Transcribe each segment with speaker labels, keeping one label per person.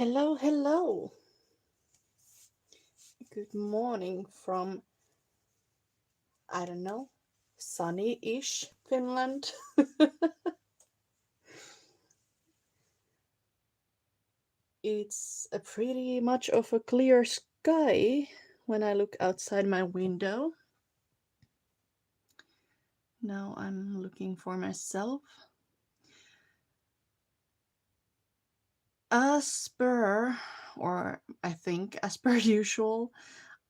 Speaker 1: Hello, hello. Good morning from, I don't know, sunny ish Finland. It's a pretty much of a clear sky when I look outside my window. Now I'm looking for myself. I think as per usual,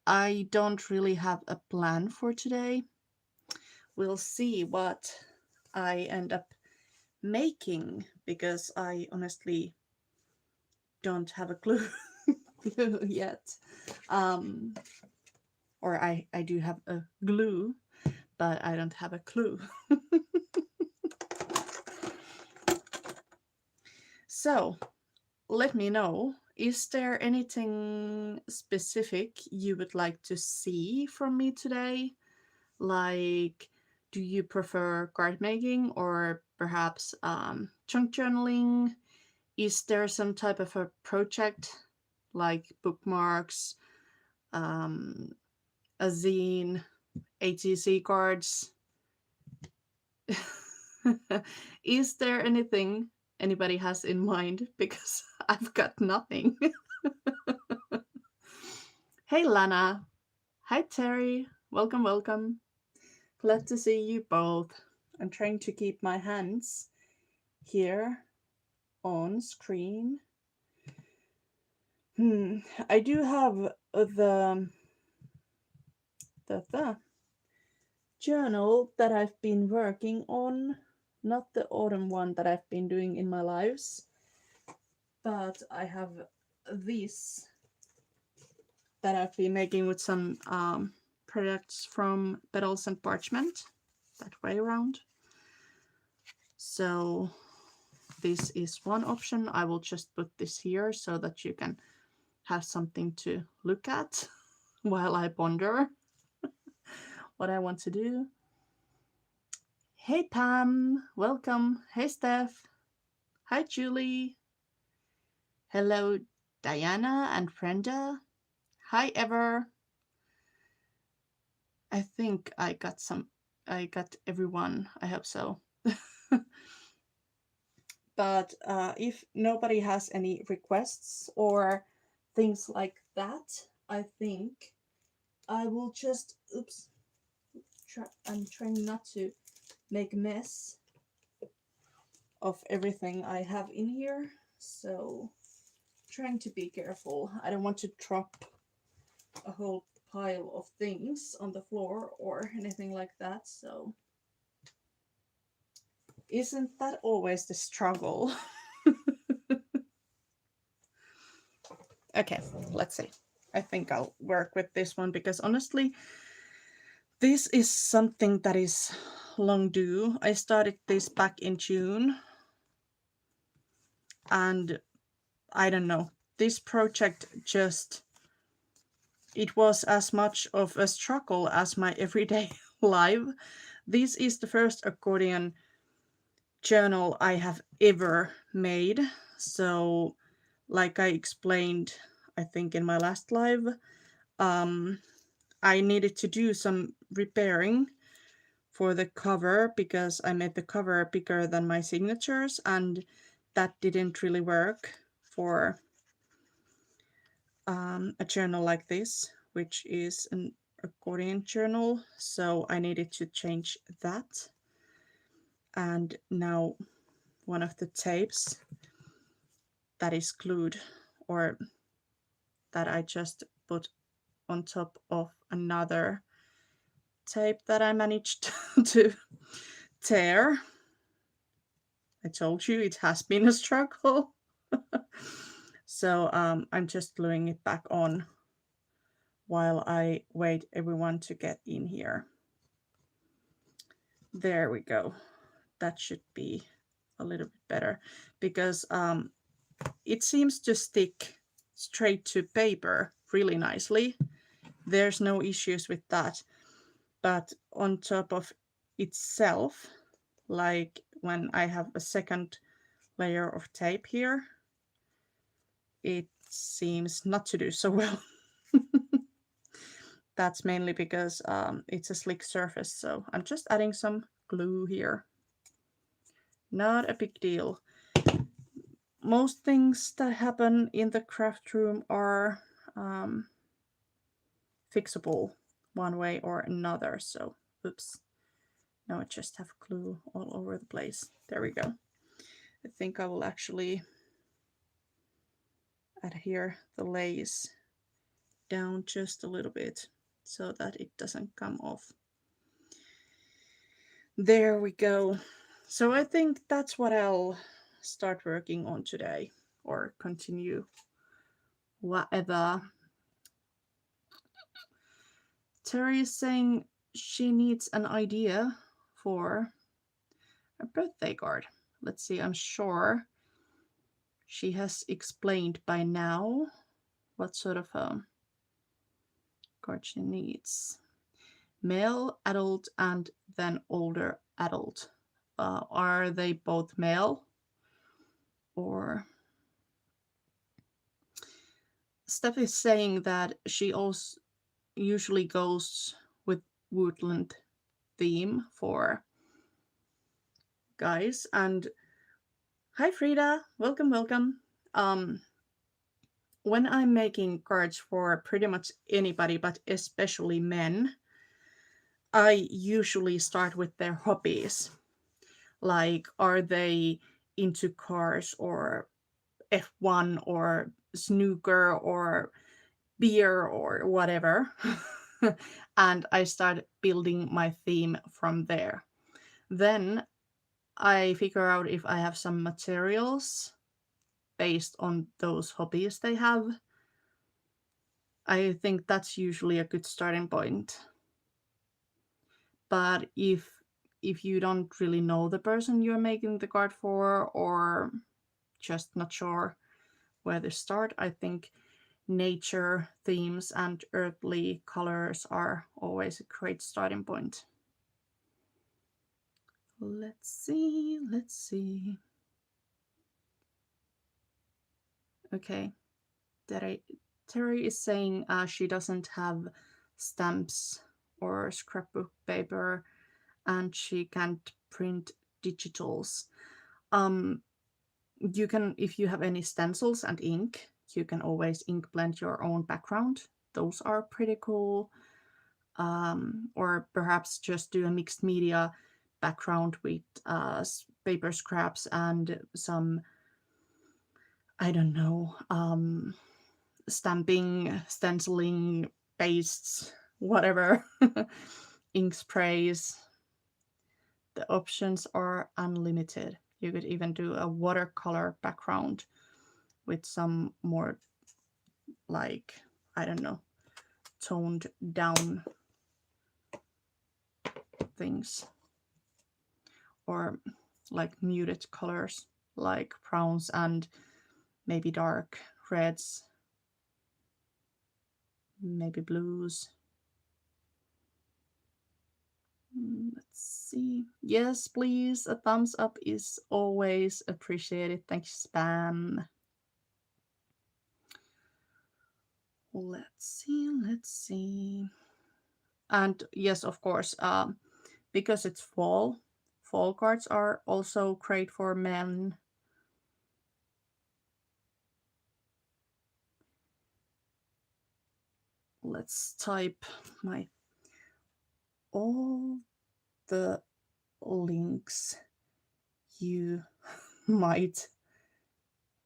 Speaker 1: I don't really have a plan for today. We'll see what I end up making because I honestly don't have a clue yet. Um, or I do have a glue, but I don't have a clue. So let me know. Is there anything specific you would like to see from me today? Like, do you prefer card making or perhaps chunk journaling? Is there some type of a project like bookmarks, um, a zine, ATC cards? Is there anything anybody has in mind? Because I've got nothing. Hey, Lana. Hi, Terry. Welcome, welcome. Glad to see you both. I'm trying to keep my hands here on screen. I do have the journal that I've been working on, not the autumn one that I've been doing in my lives, but I have this that I've been making with some products from Petals and Parchment, that way around. So this is one option. I will just put this here so that you can have something to look at while I ponder what I want to do. Hey Pam, welcome. Hey Steph. Hi Julie. Hello Diana and Brenda. Hi Ever. I think I got everyone. I hope so. But if nobody has any requests or things like that, I think I will just, I'm trying not to make a mess of everything I have in here. So trying to be careful. I don't want to drop a whole pile of things on the floor or anything like that. So isn't that always the struggle? Okay, let's see. I think I'll work with this one because honestly, this is something that is long due. I started this back in June, and I don't know. This project just, it was as much of a struggle as my everyday life. This is the first accordion journal I have ever made. So, like I explained, I think in my last live, um, I needed to do some repairing for the cover because I made the cover bigger than my signatures, and that didn't really work for a journal like this, which is an accordion journal. So I needed to change that. And now one of the tapes that is glued, or that I just put on top of another tape that I managed to tear. I told you it has been a struggle. So I'm just gluing it back on while I wait everyone to get in here. There we go. That should be a little bit better because it seems to stick straight to paper really nicely. There's no issues with that. But on top of itself, like when I have a second layer of tape here, it seems not to do so well. That's mainly because it's a slick surface, so I'm just adding some glue here. Not a big deal. Most things that happen in the craft room are fixable one way or another, so oops. Now I just have glue all over the place. There we go. I think I will actually adhere the lace down just a little bit so that it doesn't come off. There we go. So I think that's what I'll start working on today, or continue whatever. Terry is saying she needs an idea for a birthday card. Let's see, I'm sure she has explained by now what sort of card she needs. Male, adult, and then older adult. Are they both male? Or Steph is saying that she also usually goes with woodland theme for guys. And hi Frida, welcome, welcome. When I'm making cards for pretty much anybody, but especially men, I usually start with their hobbies. Like, are they into cars or F1 or snooker or beer or whatever? And I start building my theme from there. Then I figure out if I have some materials based on those hobbies they have. I think that's usually a good starting point. But if you don't really know the person you're making the card for, or just not sure where to start, I think nature themes and earthly colors are always a great starting point. Let's see. Okay, Terry is saying she doesn't have stamps or scrapbook paper and she can't print digitals. You can, if you have any stencils and ink, you can always ink blend your own background. Those are pretty cool. Or perhaps just do a mixed media background with paper scraps and some, I don't know, stamping, stenciling, pastes, whatever, ink sprays. The options are unlimited. You could even do a watercolor background with some more, like, I don't know, toned down things, or like muted colors like browns and maybe dark reds, maybe blues. Let's see. Yes, please. A thumbs up is always appreciated. Thank you, Spam. Let's see. And yes, of course, because it's fall cards are also great for men. Let's type all the links you might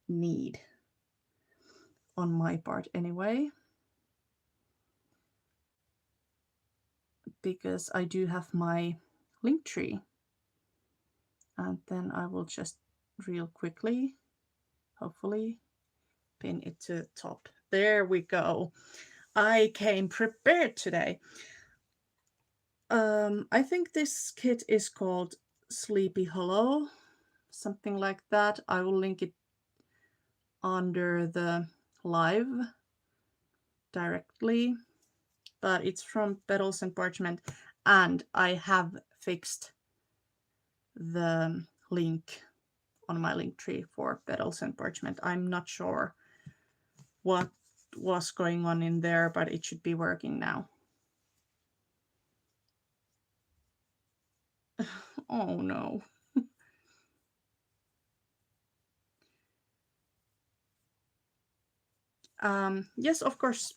Speaker 1: need on my part anyway, because I do have my link tree, and then I will just real quickly, hopefully, pin it to the top. There we go. I came prepared today. I think this kit is called Sleepy Hollow, something like that. I will link it under the live directly, but it's from Petals and Parchment, and I have fixed the link on my link tree for Petals and Parchment. I'm not sure what was going on in there, but it should be working now. Oh no. Yes, of course,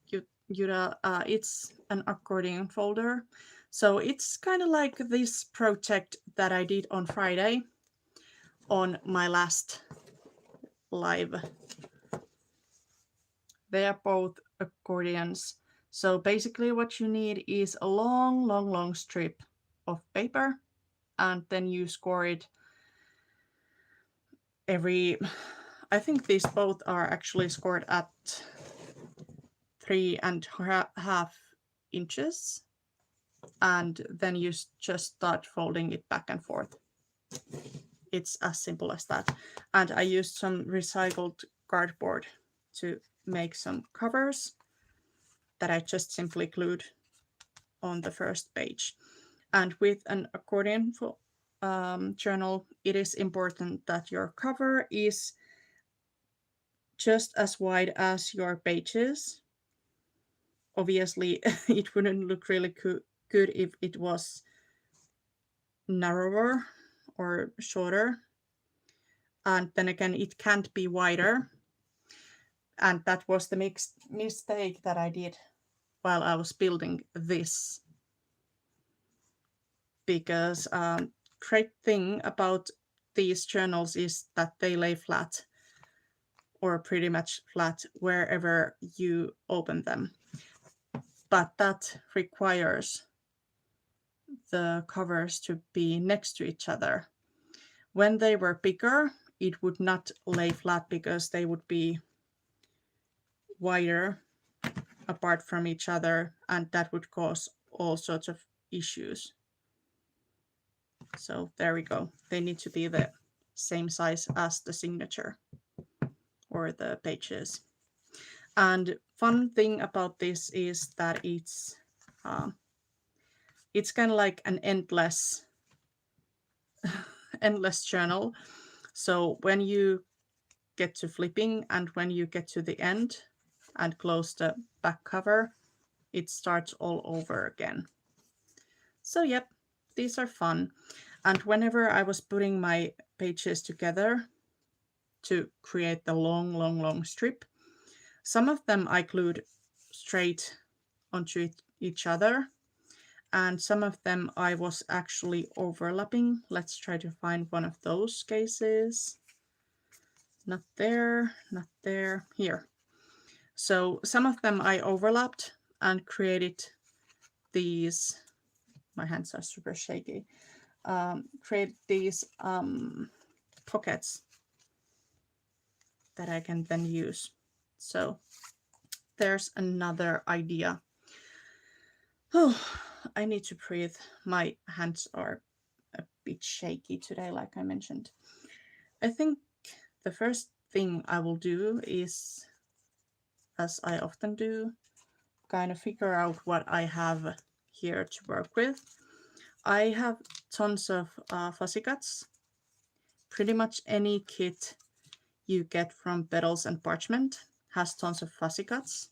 Speaker 1: it's an accordion folder. So it's kind of like this project that I did on Friday on my last live. They are both accordions. So basically what you need is a long strip of paper, and then you score it every, I think these both are actually scored at 3.5 inches, and then you just start folding it back and forth. It's as simple as that. And I used some recycled cardboard to make some covers that I just simply glued on the first page. And with an accordion journal, it is important that your cover is just as wide as your pages. Obviously, it wouldn't look really good if it was narrower or shorter. And then again, it can't be wider. And that was the mistake that I did while I was building this. Because great thing about these journals is that they lay flat, or pretty much flat, wherever you open them. But that requires the covers to be next to each other. When they were bigger, it would not lay flat because they would be wider apart from each other, and that would cause all sorts of issues. So there we go. They need to be the same size as the signature or the pages. And fun thing about this is that it's kind of like an endless journal. So when you get to flipping and when you get to the end and close the back cover, it starts all over again. So yep, these are fun. And whenever I was putting my pages together to create the long strip, some of them I glued straight onto each other, and some of them I was actually overlapping. Let's try to find one of those cases. Not there, not there, here. So some of them I overlapped and created these, my hands are super shaky, create these pockets that I can then use. So there's another idea. Oh, I need to breathe. My hands are a bit shaky today, like I mentioned. I think the first thing I will do is, as I often do, kind of figure out what I have here to work with. I have tons of fussy cuts. Pretty much any kit you get from Petals and Parchment has tons of fussy cuts.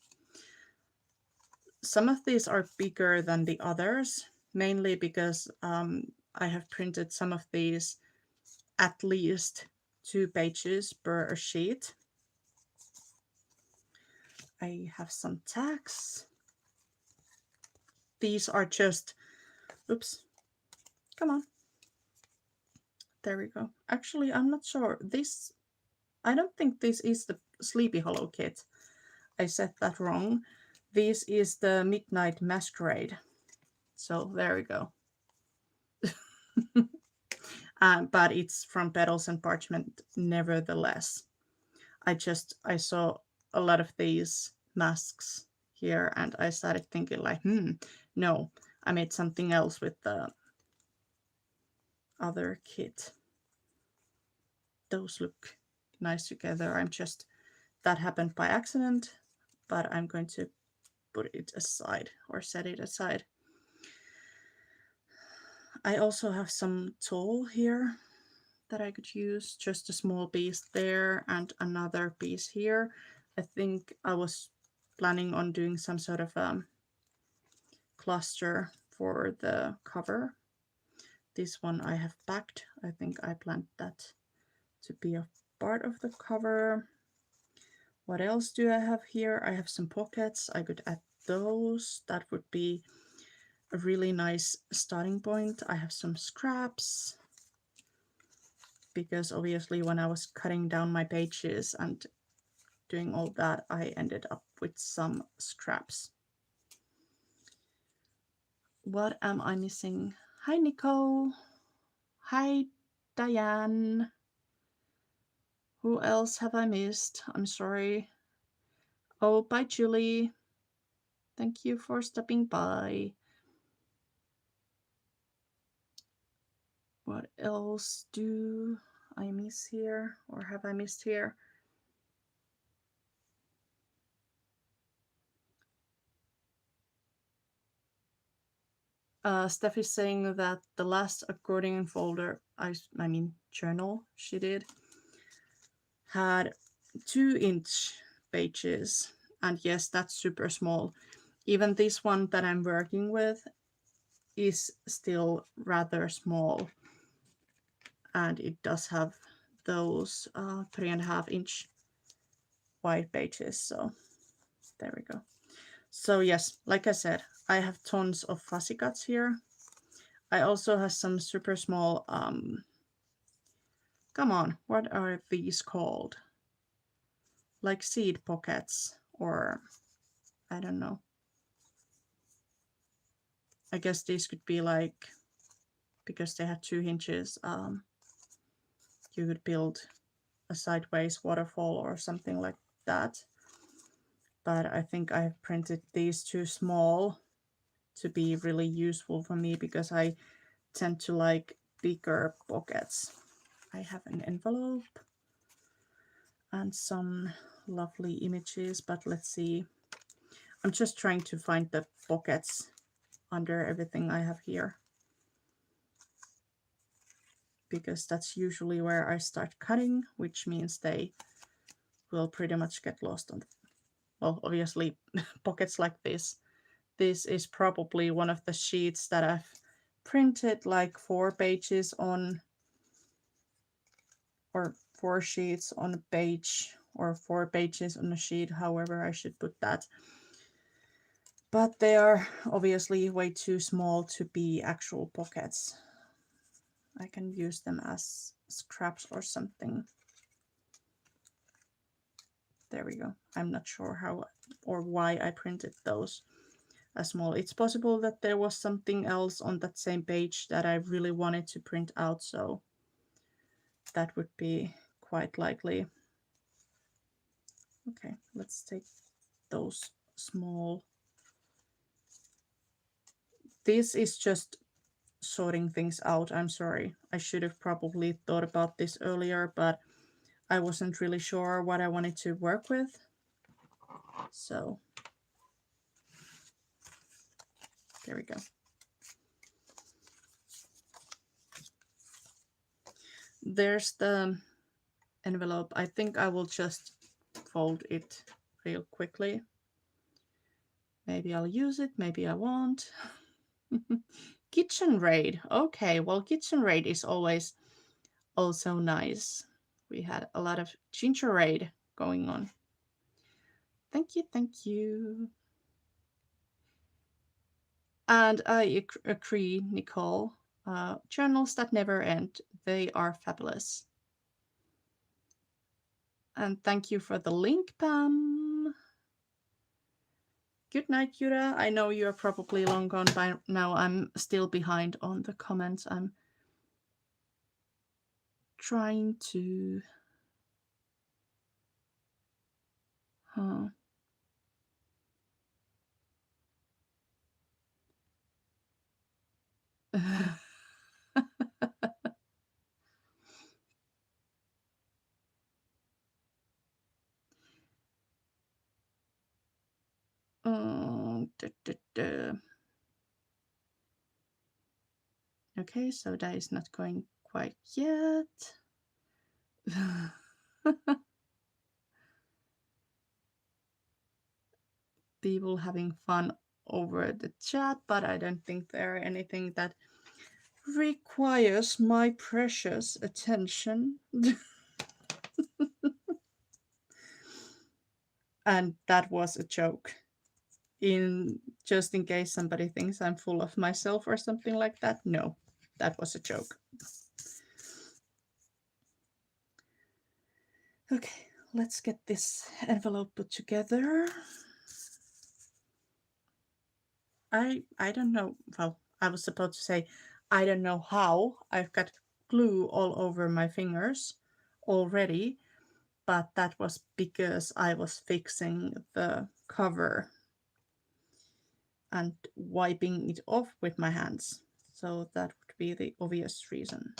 Speaker 1: Some of these are bigger than the others, mainly because I have printed some of these at least 2 pages per sheet. I have some tags. These are just, oops, come on. There we go. Actually, I'm not sure. I don't think this is the Sleepy Hollow kit. I said that wrong. This is the Midnight Masquerade. So there we go. But it's from Petals and Parchment nevertheless. I saw a lot of these masks here and I started thinking like, no, I made something else with the other kit. Those look nice together. That happened by accident, but I'm going to put it aside or set it aside. I also have some tulle here that I could use, just a small piece there and another piece here. I think I was planning on doing some sort of cluster for the cover. This one I have packed. I think I planned that to be a part of the cover. What else do I have here? I have some pockets. I could add those. That would be a really nice starting point. I have some scraps because obviously when I was cutting down my pages and doing all that, I ended up with some scraps. What am I missing? Hi, Nicole. Hi, Diane. Who else have I missed? I'm sorry. Oh, bye, Julie. Thank you for stopping by. What else do I miss here, or have I missed here? Steph is saying that the last accordion folder, I mean journal she did, had 2-inch pages. And yes, that's super small. Even this one that I'm working with is still rather small. And it does have those 3.5-inch wide pages. So there we go. So yes, like I said, I have tons of fussy cuts here. I also have some super small, come on, what are these called? Like seed pockets, or I don't know. I guess these could be like, because they have 2 hinges, you could build a sideways waterfall or something like that. But I think I've printed these too small to be really useful for me because I tend to like bigger pockets. I have an envelope and some lovely images, but let's see. I'm just trying to find the pockets under everything I have here, because that's usually where I start cutting, which means they will pretty much get lost on the, well, obviously pockets like this. This is probably one of the sheets that I've printed like 4 pages on, or 4 sheets on a page, or 4 pages on a sheet, however I should put that. But they are obviously way too small to be actual pockets. I can use them as scraps or something. There we go. I'm not sure how or why I printed those as small. It's possible that there was something else on that same page that I really wanted to print out, so that would be quite likely. Okay, let's take those small. This is just sorting things out. I'm sorry. I should have probably thought about this earlier, but I wasn't really sure what I wanted to work with. So there we go. There's the envelope. I think I will just fold it real quickly. Maybe I'll use it, maybe I won't. Kitchen raid. Okay, well, kitchen raid is always also nice. We had a lot of ginger raid going on. Thank you, thank you. And I agree, Nicole. Journals that never end, they are fabulous. And thank you for the link, Pam. Good night, Yura. I know you're probably long gone by now. I'm still behind on the comments. I'm trying to... Huh. Okay, so that is not going quite yet. people having fun over the chat, but I don't think there anything that requires my precious attention. And that was a joke. Just in case somebody thinks I'm full of myself or something like that. No, that was a joke. Okay, let's get this envelope put together. I don't know. Well, I was supposed to say I don't know how. I've got glue all over my fingers already, but that was because I was fixing the cover and wiping it off with my hands. So that would be the obvious reason.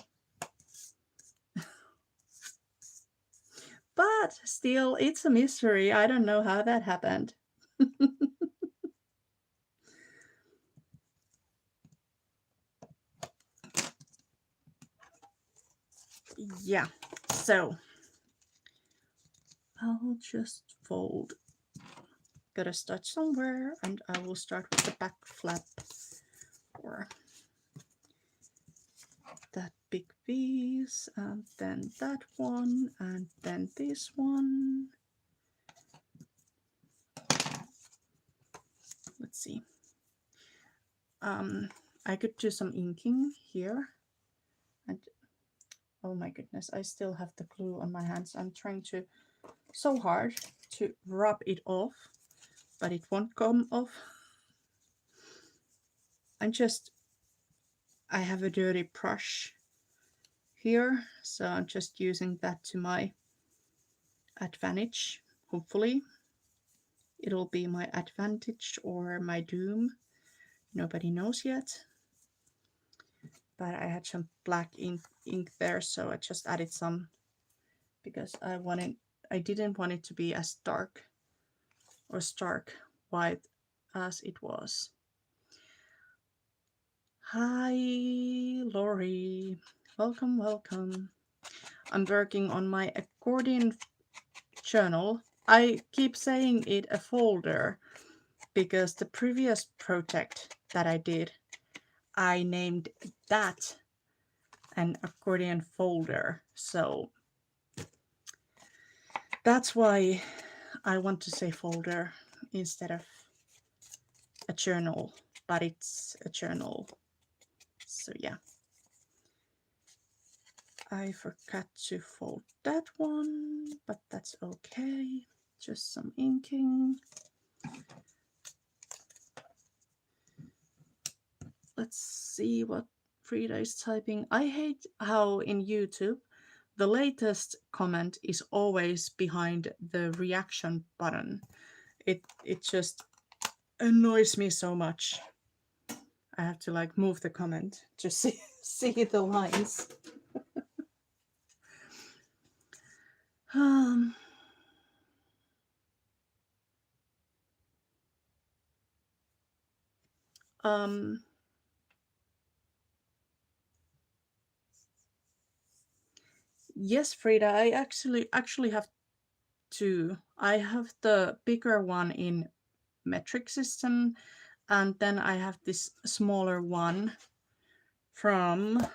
Speaker 1: But still, it's a mystery. I don't know how that happened. Yeah, so I'll just fold. Gotta start somewhere, and I will start with the back flap for that big piece, and then that one, and then this one. Let's see. I could do some inking here, and oh my goodness, I still have the glue on my hands. I'm trying so hard to rub it off, but it won't come off. I have a dirty brush here, so I'm just using that to my advantage. Hopefully it'll be my advantage or my doom. Nobody knows yet. But I had some black ink there, so I just added some because I didn't want it to be as dark or stark white as it was. Hi Lori, welcome, welcome. I'm working on my accordion journal. I keep saying it a folder because the previous project that I did, I named that an accordion folder. So that's why I want to say folder instead of a journal, but it's a journal. So yeah. I forgot to fold that one, but that's okay. Just some inking. Let's see what Frida is typing. I hate how in YouTube the latest comment is always behind the reaction button. It just annoys me so much. I have to like move the comment to see the lines. Yes, Frida, I actually have two. I have the bigger one in metric system, and then I have this smaller one from,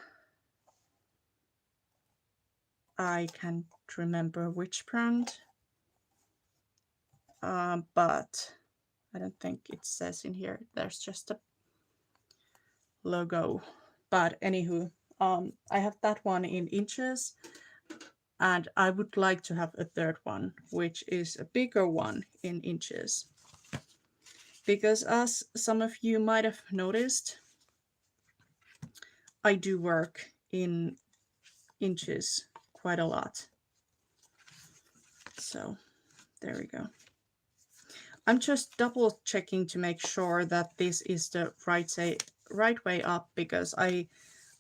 Speaker 1: I can't remember which brand, but I don't think it says in here. There's just a logo. But anywho, I have that one in inches, and I would like to have a third one, which is a bigger one in inches. Because as some of you might have noticed, I do work in inches quite a lot. So there we go. I'm just double checking to make sure that this is the right way up, because I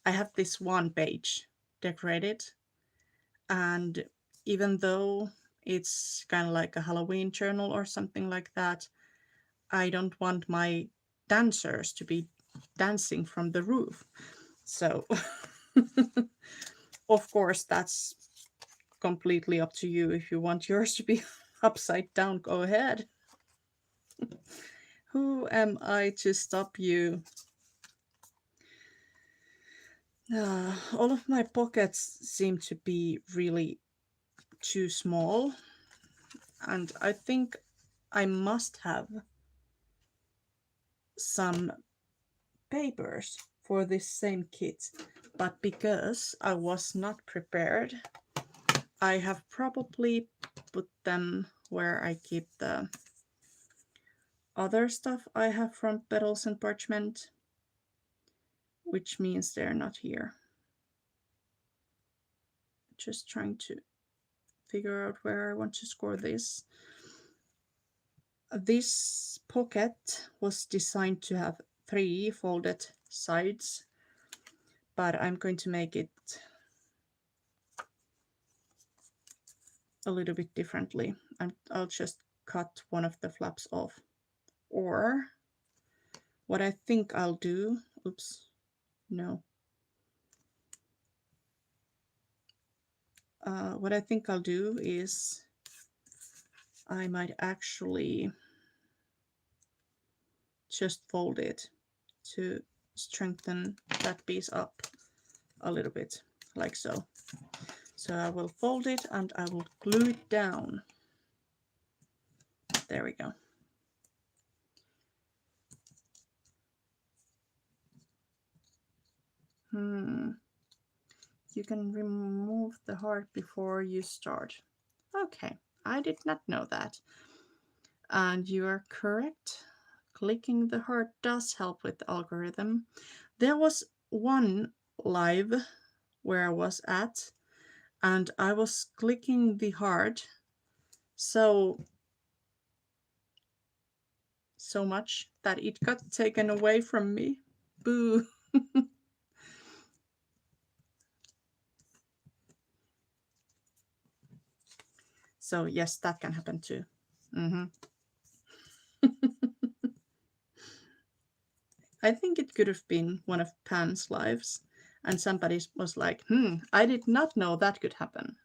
Speaker 1: have this one page decorated, and even though it's kind of like a Halloween journal or something like that, I don't want my dancers to be dancing from the roof. So of course that's completely up to you. If you want yours to be upside down, go ahead. Who am I to stop you? All of my pockets seem to be really too small, and I think I must have some papers for this same kit, but because I was not prepared, I have probably put them where I keep the other stuff I have from Petals and Parchment, which means they're not here. Just trying to figure out where I want to score this. This pocket was designed to have 3 folded sides, but I'm going to make it a little bit differently. I'll just cut one of the flaps off. Or what I think I'll do, oops, no. What I think I'll do is I might actually just fold it to strengthen that piece up a little bit, like so. So I will fold it and I will glue it down. There we go. You can remove the heart before you start. Okay, I did not know that. And you are correct. Clicking the heart does help with the algorithm. There was one live where I was at, and I was clicking the heart so much that it got taken away from me. Boo. So yes, that can happen too. I think it could have been one of Pan's lives, and somebody was like, I did not know that could happen.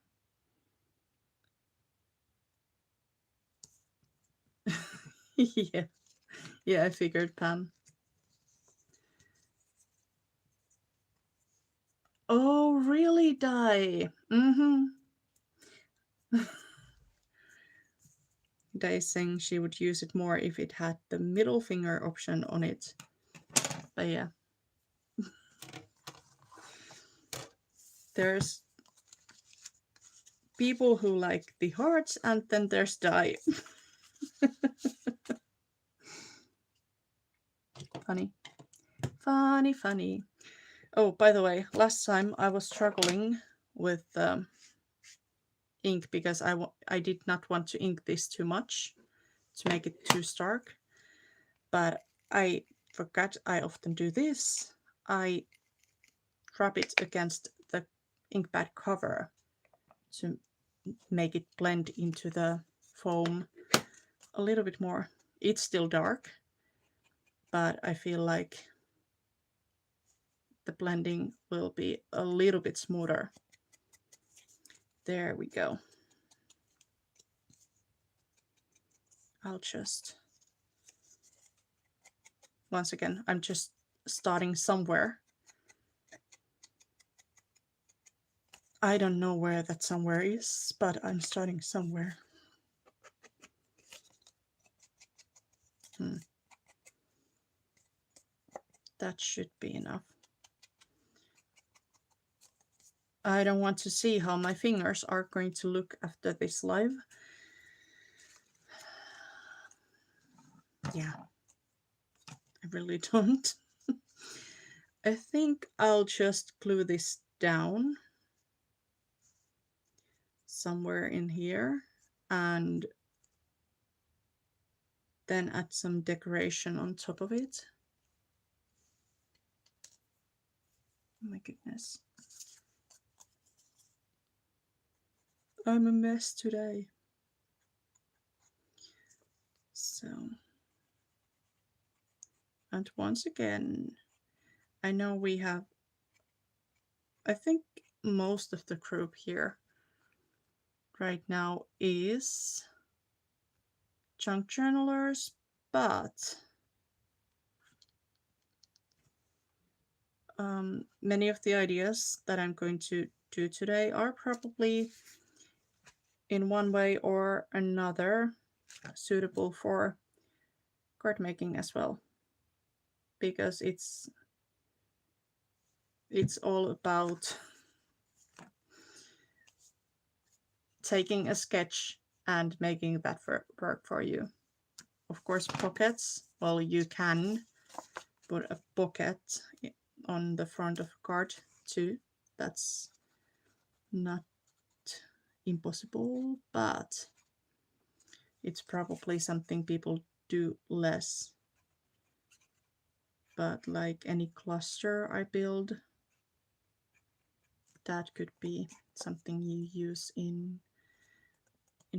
Speaker 1: Yeah, I figured Pan. Oh, really, Dai? Dai saying she would use it more if it had the middle finger option on it. But yeah. There's people who like the hearts, and then there's Dai. Funny. Funny, funny. Oh, by the way, last time I was struggling with ink because I did not want to ink this too much to make it too stark. But I forgot I often do this. I rub it against the ink pad cover to make it blend into the foam a little bit more. It's still dark, but I feel like the blending will be a little bit smoother. There we go. I'll just, once again, I'm just starting somewhere. I don't know where that somewhere is, but I'm starting somewhere. That should be enough. I don't want to see how my fingers are going to look after this live. Yeah, I really don't. I think I'll just glue this down somewhere in here and then add some decoration on top of it. Oh my goodness. I'm a mess today. So, and once again, I know we have, I think most of the group here right now is junk journalers, but many of the ideas that I'm going to do today are probably in one way or another suitable for card making as well, because it's all about taking a sketch and making that work for you. Of course, pockets, well, you can put a pocket on the front of a card too. That's not impossible, but it's probably something people do less. But like any cluster I build, that could be something you use in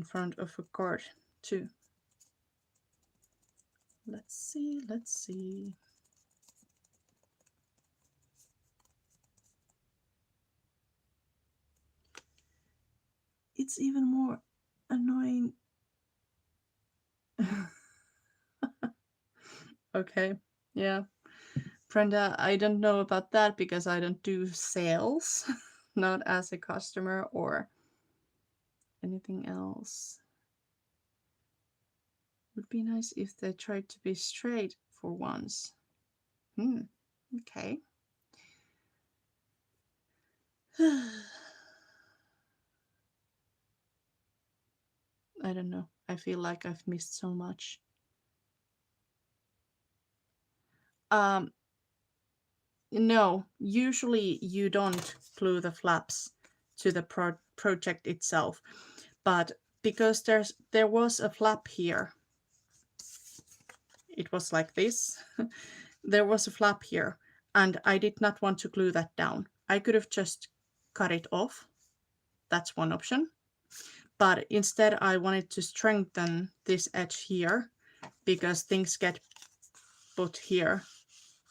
Speaker 1: front of a card too. Let's see, let's see. It's even more annoying. Okay, yeah. Brenda, I don't know about that because I don't do sales, not as a customer or anything else. Would be nice if they tried to be straight for once. Okay. I don't know. I feel like I've missed so much. No, usually you don't glue the flaps to the project itself, but because there was a flap here, it was like this. There was a flap here, and I did not want to glue that down. I could have just cut it off. That's one option. But instead I wanted to strengthen this edge here because things get put here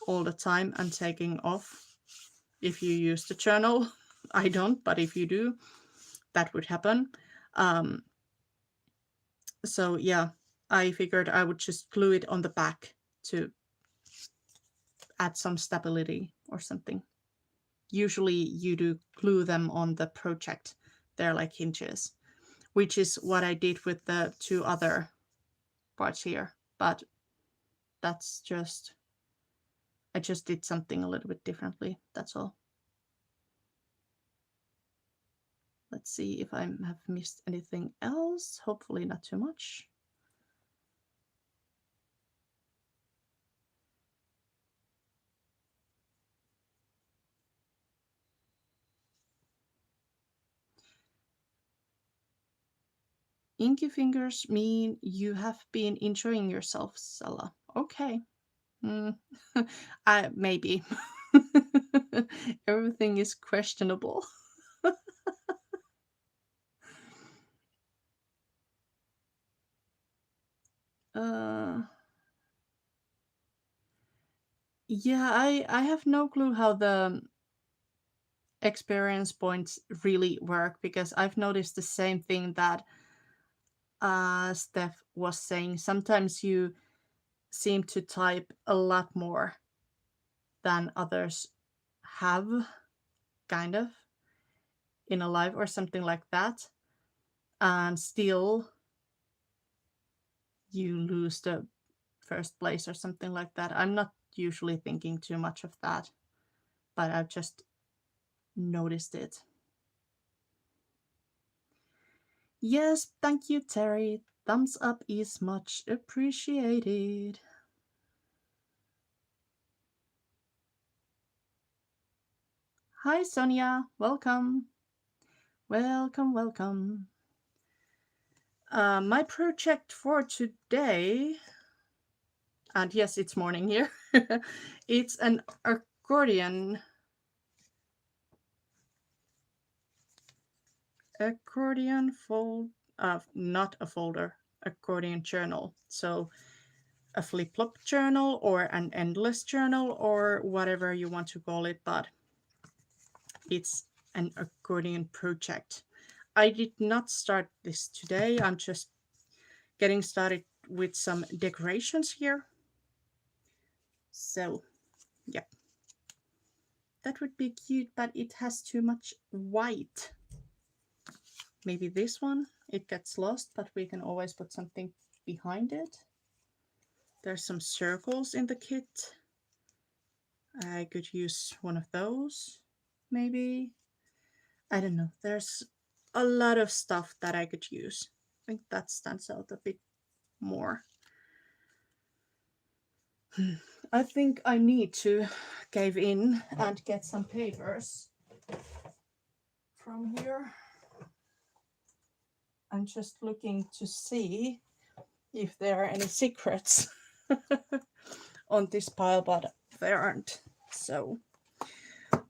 Speaker 1: all the time and taking off if you use the journal. I don't, but if you do, that would happen. So yeah, I figured I would just glue it on the back to add some stability or something. Usually you do glue them on the project. They're like hinges, which is what I did with the two other parts here. But that's just, I just did something a little bit differently. That's all. Let's see if I have missed anything else. Hopefully not too much. Inky fingers mean you have been enjoying yourself, Sella. Okay. Maybe. Everything is questionable. Yeah, I have no clue how the experience points really work, because I've noticed the same thing that Steph was saying. Sometimes you seem to type a lot more than others have, kind of, in a live or something like that. And still you lose the first place or something like that. I'm not usually thinking too much of that, but I've just noticed it. Yes, thank you, Terry. Thumbs up is much appreciated. Hi, Sonia. Welcome. Welcome, welcome. My project for today, and yes, it's morning here. It's an accordion fold, not a folder, accordion journal. So a flip-flop journal or an endless journal or whatever you want to call it, but it's an accordion project. I did not start this today. I'm just getting started with some decorations here. So yeah, that would be cute, but it has too much white. Maybe this one, it gets lost, but we can always put something behind it. There's some circles in the kit. I could use one of those, maybe. I don't know. There's a lot of stuff that I could use. I think that stands out a bit more. I think I need to cave in and get some papers from here. I'm just looking to see if there are any secrets on this pile, but there aren't. So,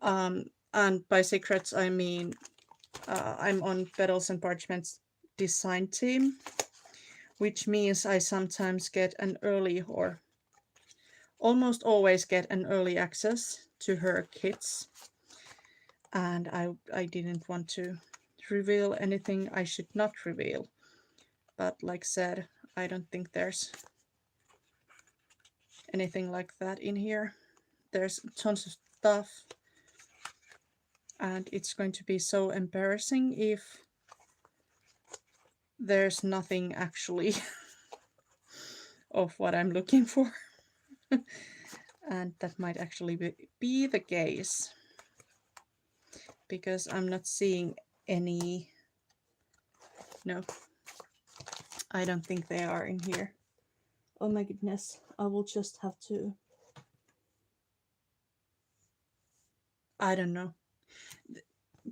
Speaker 1: and by secrets, I mean I'm on Petals and Parchment's design team, which means I sometimes get an early or almost always get an early access to her kits. And I didn't want to reveal anything I should not reveal. But like said, I don't think there's anything like that in here. There's tons of stuff. And it's going to be so embarrassing if there's nothing actually of what I'm looking for. And that might actually be the case. Because I'm not seeing any. No, I don't think they are in here. Oh my goodness, I will just have to. I don't know.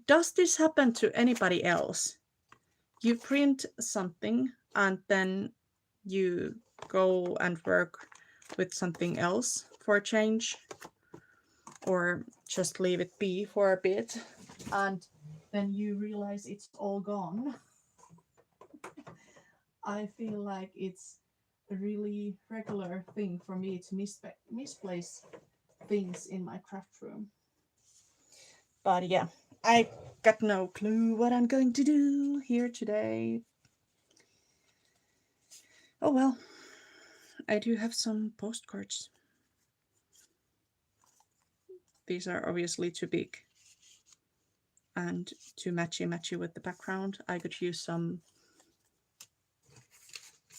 Speaker 1: Does this happen to anybody else? You print something and then you go and work with something else for a change, or just leave it be for a bit, and then you realize it's all gone. I feel like it's a really regular thing for me to misplace things in my craft room. But yeah, I got no clue what I'm going to do here today. Oh well, I do have some postcards. These are obviously too big and too matchy with the background. I could use some.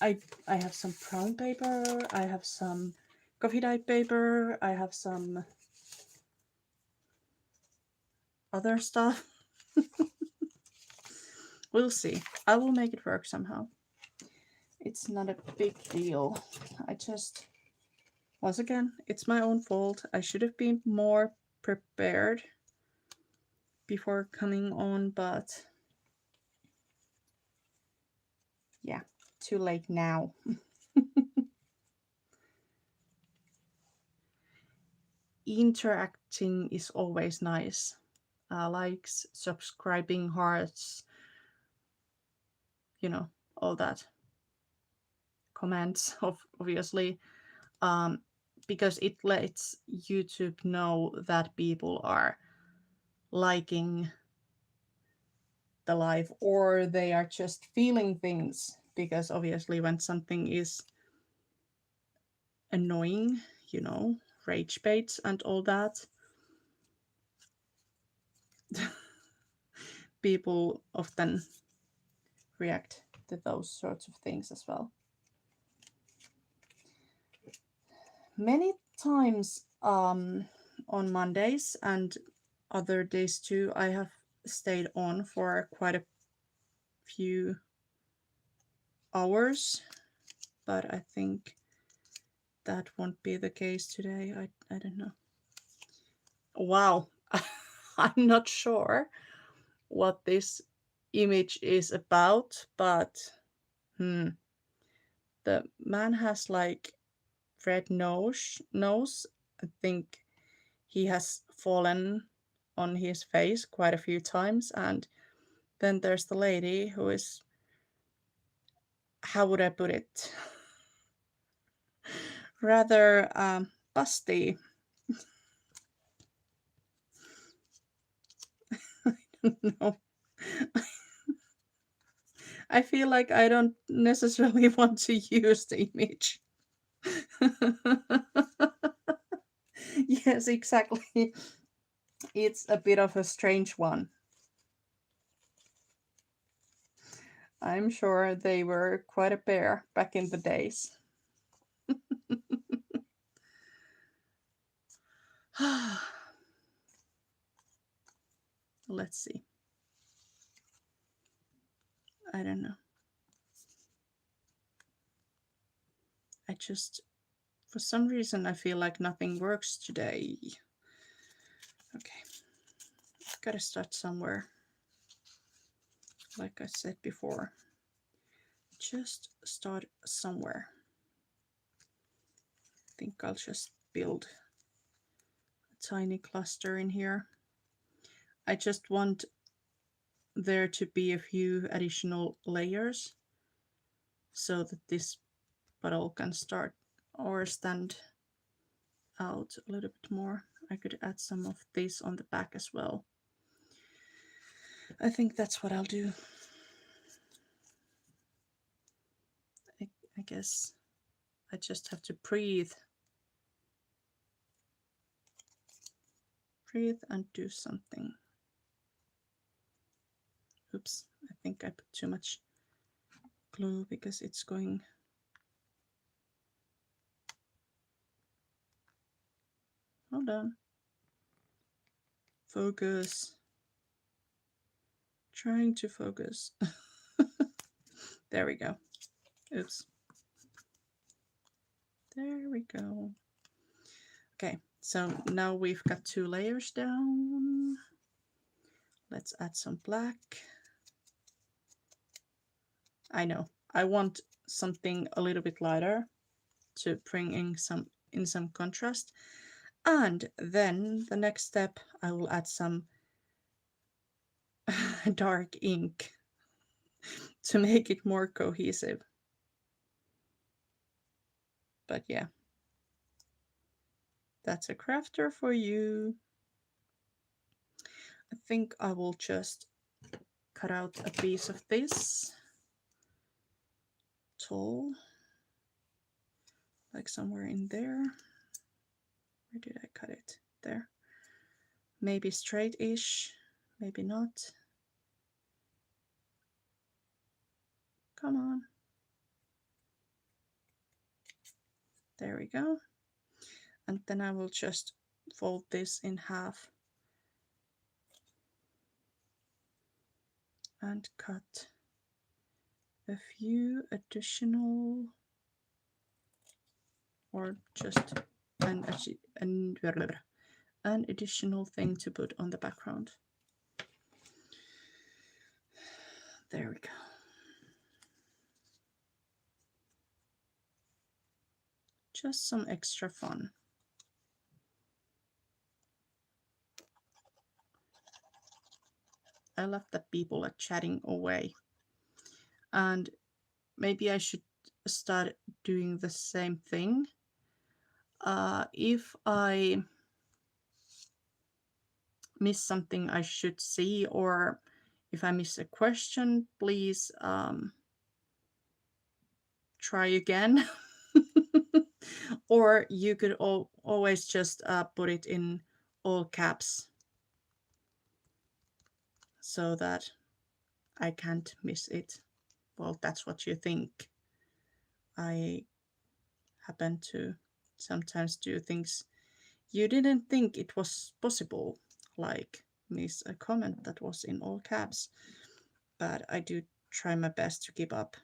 Speaker 1: I have some brown paper, I have some coffee dyed paper, I have some other stuff. We'll see. I will make it work somehow. It's not a big deal. I just, once again, it's my own fault. I should have been more prepared before coming on, but yeah, too late now. Interacting is always nice. Likes, subscribing, hearts, you know, all that. Comments, obviously, because it lets YouTube know that people are liking the live, or they are just feeling things, because obviously when something is annoying, you know, rage baits and all that, people often react to those sorts of things as well. Many times on Mondays and other days too, I have stayed on for quite a few hours, but I think that won't be the case today. I don't know. Wow, I'm not sure what this image is about, but the man has like red nose. I think he has fallen on his face quite a few times, and then there's the lady who is, how would I put it, rather busty. I don't know. I feel like I don't necessarily want to use the image. Yes, exactly. It's a bit of a strange one. I'm sure they were quite a pair back in the days. Let's see. I don't know. I just, for some reason, I feel like nothing works today. Okay, gotta start somewhere. Like I said before, just start somewhere. I think I'll just build a tiny cluster in here. I just want there to be a few additional layers so that this bottle can start or stand out a little bit more. I could add some of this on the back as well. I think that's what I'll do. I guess I just have to breathe. Breathe and do something. Oops, I think I put too much glue because it's going. Hold on. Focus. Trying to focus. There we go. Oops. There we go. Okay, so now we've got 2 layers down. Let's add some black. I know, I want something a little bit lighter to bring in some contrast. And then the next step, I will add some dark ink to make it more cohesive. But yeah, that's a crafter for you. I think I will just cut out a piece of this tall, like somewhere in there. Where did I cut it? There. Maybe straight-ish, maybe not. Come on. There we go. And then I will just fold this in half and cut a few additional, or just an additional thing to put on the background. There we go. Just some extra fun. I love that people are chatting away. And maybe I should start doing the same thing. If I miss something I should see, or if I miss a question, please try again. Or you could always just put it in all caps so that I can't miss it. Well, that's what you think. I happen to sometimes do things you didn't think it was possible, like miss a comment that was in all caps. But I do try my best to keep up.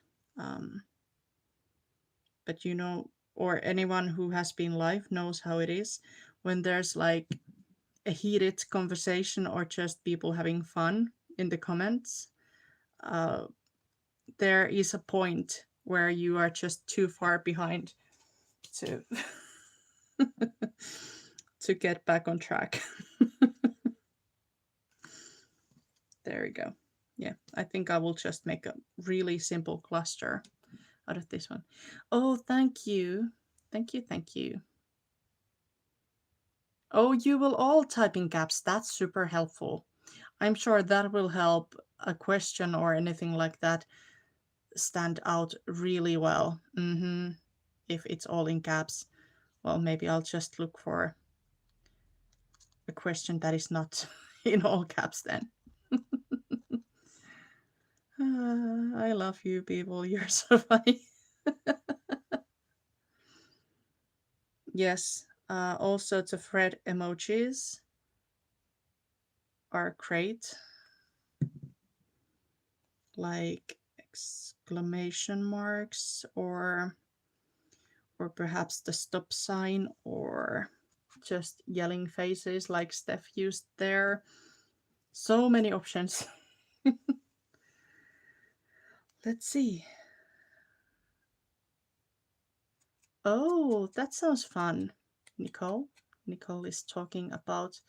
Speaker 1: But you know, or anyone who has been live knows how it is when there's like a heated conversation or just people having fun in the comments. Uh, there is a point where you are just too far behind to to get back on track. There we go. Yeah, I think I will just make a really simple cluster out of this one. Oh, thank you. Thank you, thank you. Oh, you will all type in caps. That's super helpful. I'm sure that will help a question or anything like that. stand out really well. If it's all in caps, well, maybe I'll just look for a question that is not in all caps then. I love you people, you're so funny. Yes, also the thread emojis are great, like exclamation marks or perhaps the stop sign, or just yelling faces like Steph used there. So many options. Let's see. Oh, that sounds fun. Nicole. Nicole is talking about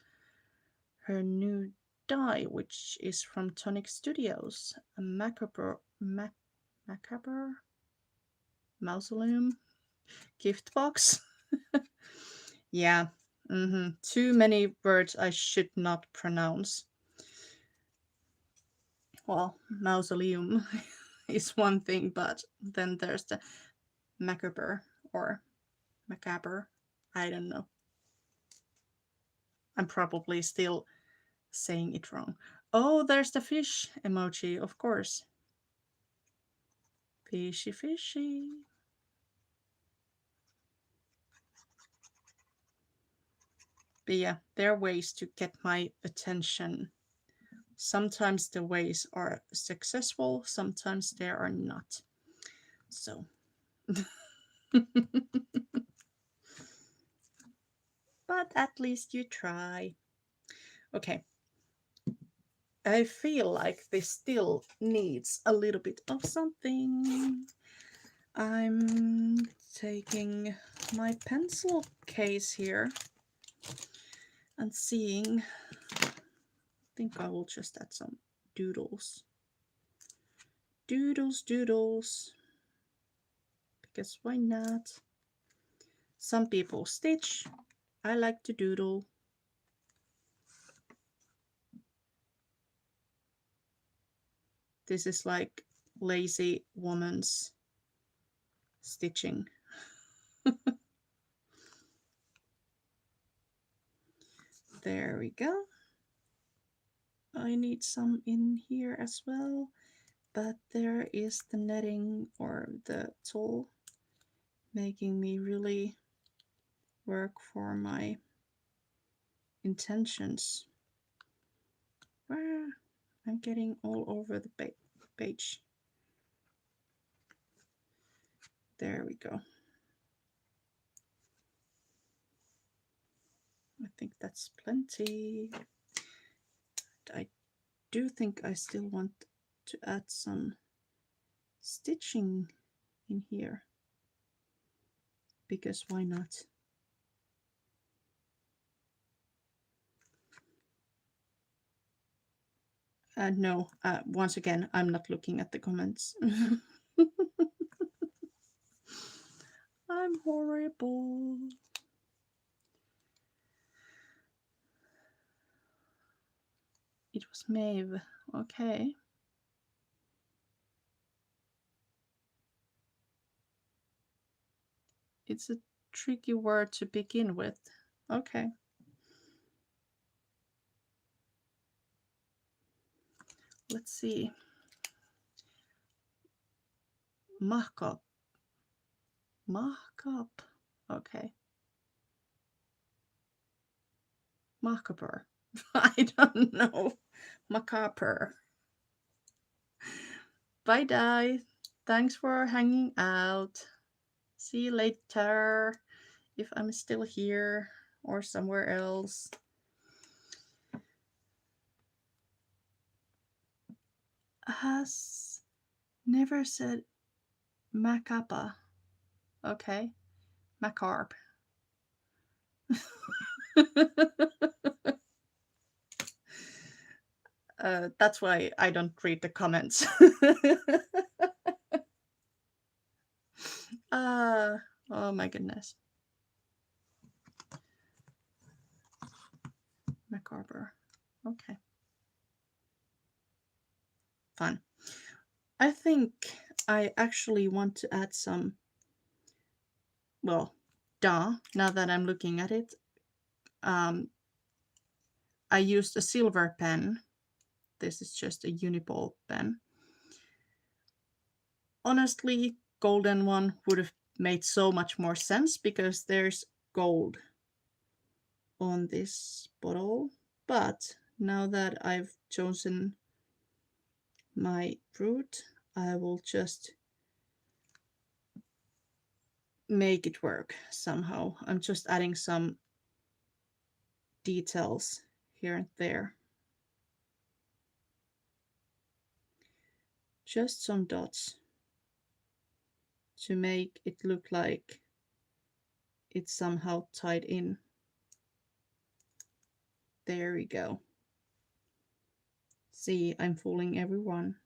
Speaker 1: her new die, which is from Tonic Studios, a macabre mausoleum gift box. Yeah. Too many words I should not pronounce. Well, mausoleum is one thing, but then there's the macabre or macabre. I don't know. I'm probably still saying it wrong. Oh, there's the fish emoji, of course. Fishy, fishy. But yeah, there are ways to get my attention. Sometimes the ways are successful, sometimes they are not. So, but at least you try. Okay, I feel like this still needs a little bit of something. I'm taking my pencil case here and seeing. I think I will just add some doodles. Doodles. Because why not? Some people stitch. I like to doodle. This is like lazy woman's stitching. There we go. I need some in here as well, but there is the netting or the tulle making me really work for my intentions. Where I'm getting all over the page. There we go. I think that's plenty. I do think I still want to add some stitching in here, because why not? No, once again, I'm not looking at the comments. I'm horrible. It was Maeve. Okay. It's a tricky word to begin with. Okay. Let's see. Markup. Okay. Macabre. I don't know. Macabre. Bye, Di. Thanks for hanging out. See you later, if I'm still here or somewhere else. Has never said macapa. Okay. Macarb. That's why I don't read the comments. Oh my goodness. Macabre. Okay. Fun. I think I actually want to add some, well, now that I'm looking at it, I used a silver pen. This is just a uniball pen. Honestly, golden one would have made so much more sense because there's gold on this bottle. But now that I've chosen my fruit, I will just make it work somehow. I'm just adding some details here and there. Just some dots to make it look like it's somehow tied in. There we go. See, I'm fooling everyone.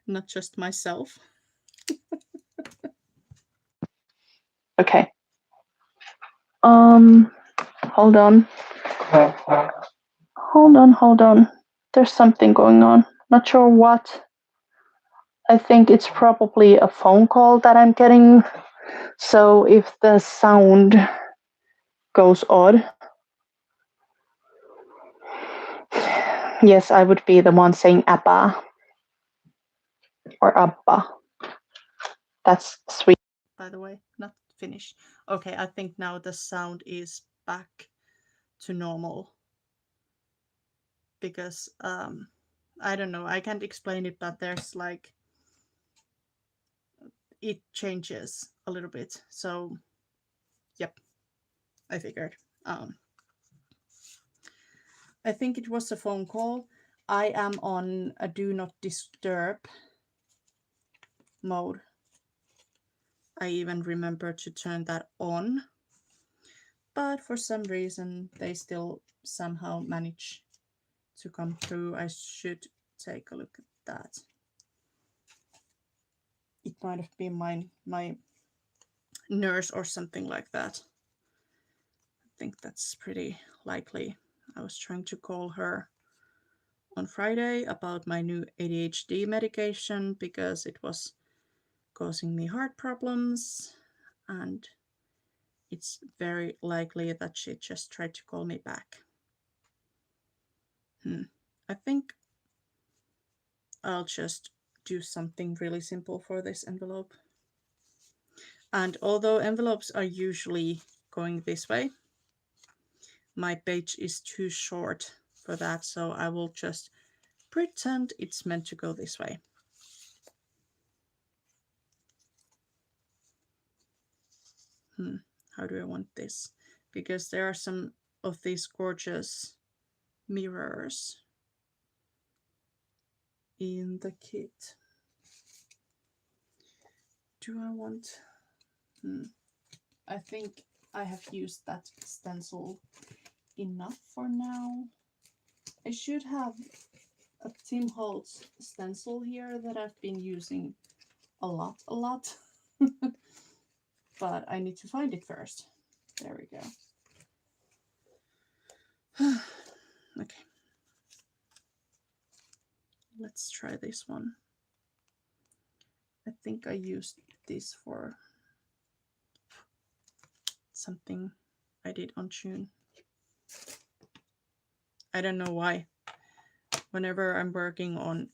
Speaker 1: Not just myself.
Speaker 2: Okay. Hold on. Hold on. There's something going on. Not sure what. I think it's probably a phone call that I'm getting. So if the sound goes odd, yes, I would be the one saying Appa or Abba. That's sweet.
Speaker 1: By the way, not finished. Okay, I think now the sound is back to normal because I don't know, I can't explain it, but there's like it changes a little bit. So yep, I figured. I think it was a phone call. I am on a do not disturb mode. I even remember to turn that on, but for some reason they still somehow manage to come through. I should take a look at that. It might have been my nurse or something like that. I think that's pretty likely. I was trying to call her on Friday about my new ADHD medication because it was causing me heart problems, and it's very likely that she just tried to call me back. I think I'll just do something really simple for this envelope. And although envelopes are usually going this way, my page is too short for that, so I will just pretend it's meant to go this way. How do I want this? Because there are some of these gorgeous mirrors in the kit. Do I want... I think I have used that stencil enough for now. I should have a Tim Holtz stencil here that I've been using a lot. But I need to find it first. There we go. Okay. Let's try this one. I think I used this for something I did on June. I don't know why. Whenever I'm working on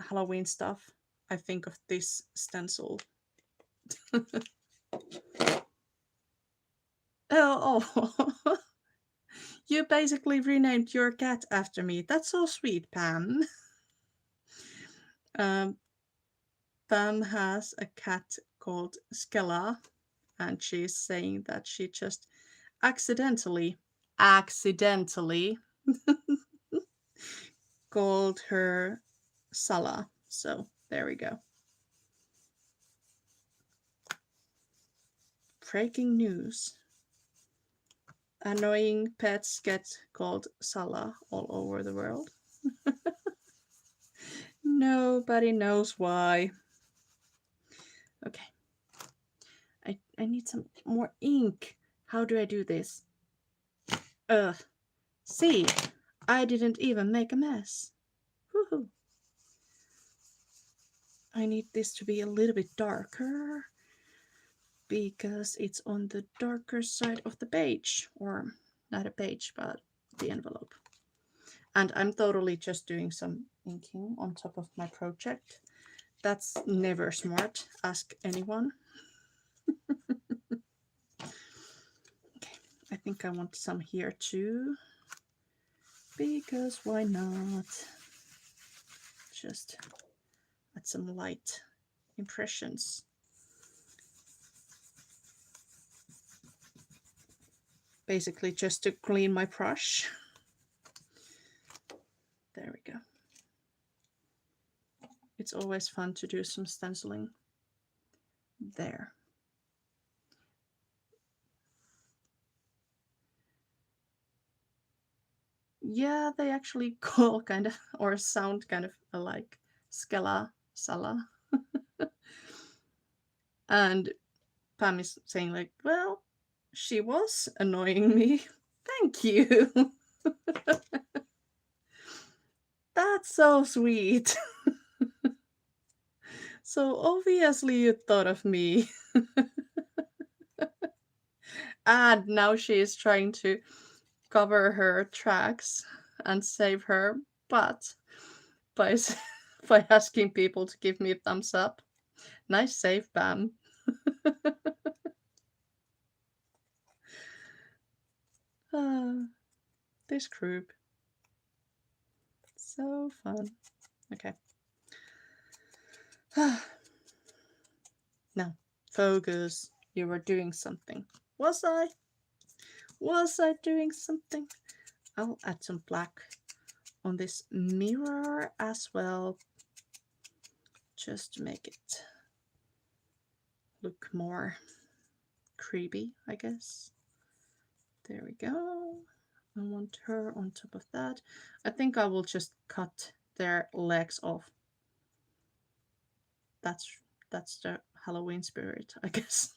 Speaker 1: Halloween stuff, I think of this stencil. Oh, you basically renamed your cat after me. That's so sweet, Pam. Pam has a cat called Skella, and she's saying that she just accidentally called her Sala. So there we go. Breaking news. Annoying pets get called Sala all over the world. Nobody knows why. Okay. I need some more ink. How do I do this? Ugh. See, I didn't even make a mess. Woohoo. I need this to be a little bit darker because it's on the darker side of the page, or not a page, but the envelope. And I'm totally just doing some inking on top of my project. That's never smart, ask anyone. Okay, I think I want some here too, because why not? Just add some light impressions. Basically just to clean my brush. There we go. It's always fun to do some stenciling there. Yeah, they actually call kind of, or sound kind of alike. Skella, Sala. And Pam is saying like, well, she was annoying me. Thank you. That's so sweet. So obviously you thought of me. And now she is trying to cover her tracks and save her butt by by asking people to give me a thumbs up. Nice save, Pam. This group. So fun. Okay. Now, focus. You were doing something. Was I? Was I doing something? I'll add some black on this mirror as well, just to make it look more creepy, I guess. There we go. I want her on top of that. I think I will just cut their legs off. That's the Halloween spirit, I guess.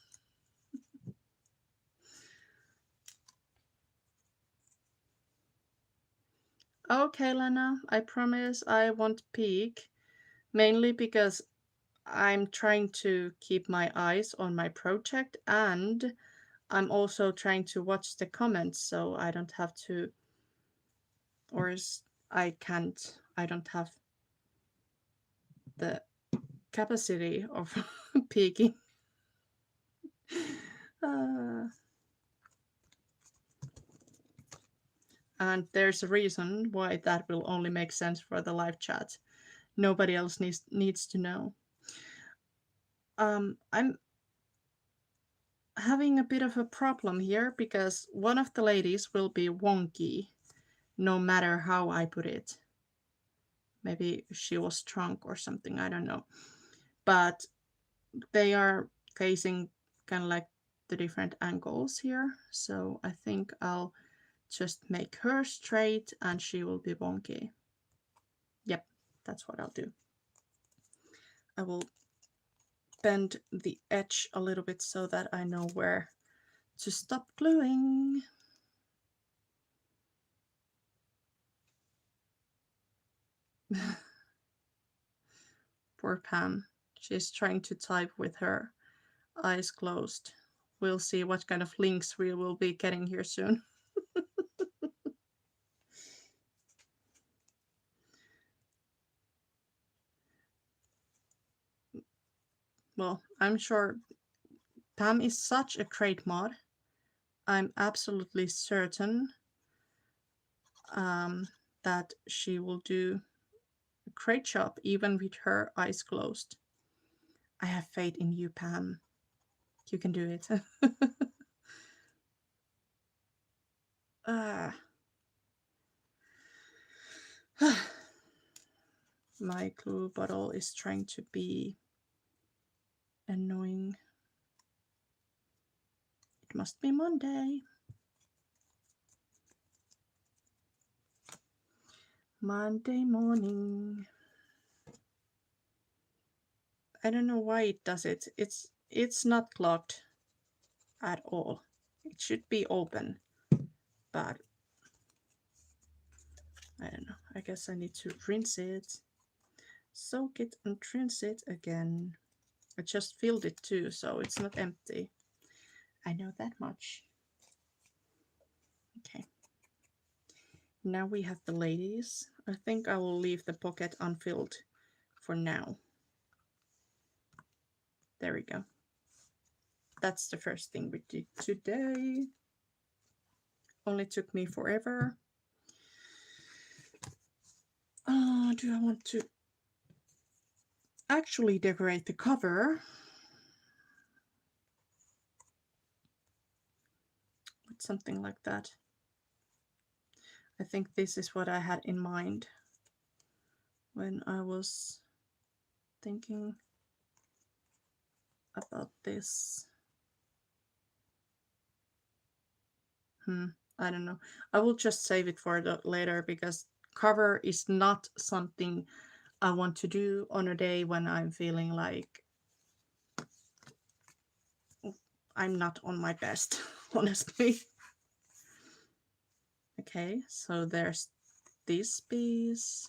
Speaker 1: Okay, Lena, I promise I won't peek, mainly because I'm trying to keep my eyes on my project, and I'm also trying to watch the comments so I don't have to, or I don't have the capacity of peeking. Uh, and there's a reason why that will only make sense for the live chat. Nobody else needs to know. I'm having a bit of a problem here because one of the ladies will be wonky no matter how I put it. Maybe she was drunk or something, I don't know. But they are facing kind of like the different angles here. So I think I'll just make her straight and she will be wonky. Yep, that's what I'll do. I will bend the edge a little bit so that I know where to stop gluing. Poor Pam. She's trying to type with her eyes closed. We'll see what kind of links we will be getting here soon. Well, I'm sure Pam is such a great mod. I'm absolutely certain that she will do a great job even with her eyes closed. I have faith in you, Pam. You can do it. My glue bottle is trying to be annoying. It must be Monday. Monday morning. I don't know why it does it. It's not clogged at all. It should be open, but I don't know. I guess I need to rinse it. soak it and rinse it again. I just filled it too, so it's not empty. I know that much. Okay. Now we have the ladies. I think I will leave the pocket unfilled for now. There we go. That's the first thing we did today. Only took me forever. Do I want to actually decorate the cover with something like that? I think this is what I had in mind when I was thinking about this. I don't know. I will just save it for later because cover is not something I want to do on a day when I'm feeling like I'm not on my best, honestly. Okay, so there's this piece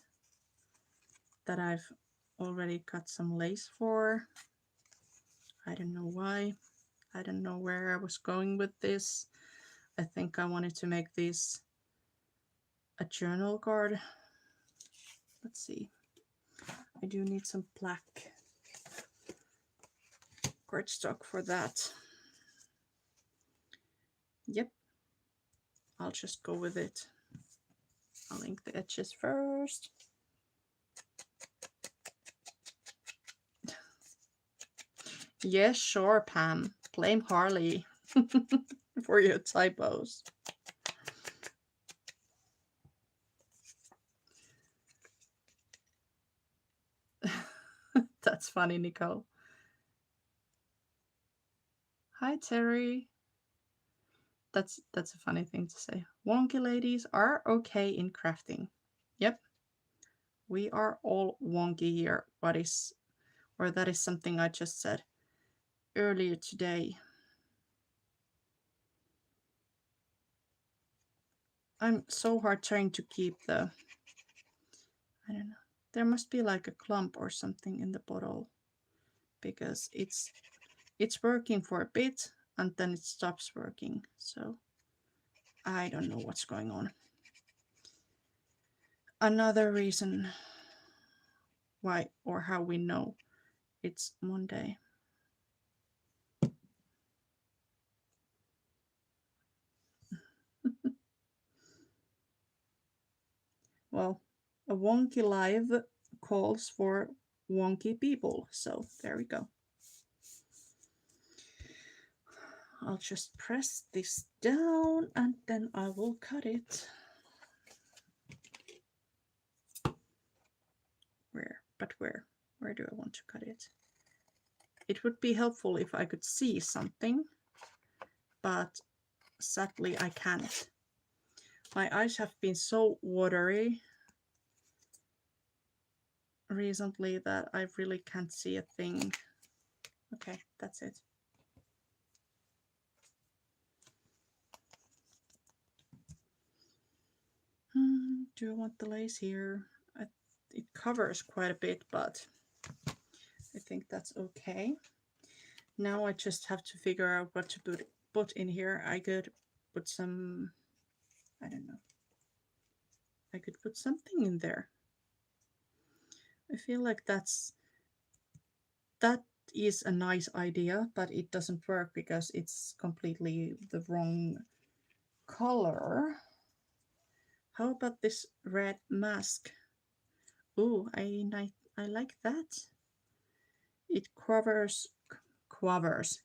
Speaker 1: that I've already cut some lace for. I don't know why. I don't know where I was going with this. I think I wanted to make this a journal card. Let's see. I do need some black cardstock for that. Yep. I'll just go with it. I'll ink the edges first. Yes, sure, Pam. Blame Harley for your typos. That's funny, Nicole. Hi, Terry. That's a funny thing to say. Wonky ladies are okay in crafting. Yep. We are all wonky here. That is something I just said earlier today. I'm so hard trying to keep the, I don't know. There must be like a clump or something in the bottle because it's working for a bit and then it stops working. So I don't know what's going on. Another reason why or how we know it's Monday. Well, a wonky live calls for wonky people. So there we go. I'll just press this down and then I will cut it. Where? But where? Where do I want to cut it? It would be helpful if I could see something, but sadly I can't. My eyes have been so watery recently that I really can't see a thing. Okay, that's it. Do I want the lace here? It covers quite a bit, but I think that's okay. Now I just have to figure out what to put in here. I could put some, I don't know. I could put something in there. I feel like that is a nice idea, but it doesn't work because it's completely the wrong color. How about this red mask? Oh, I like that. It covers,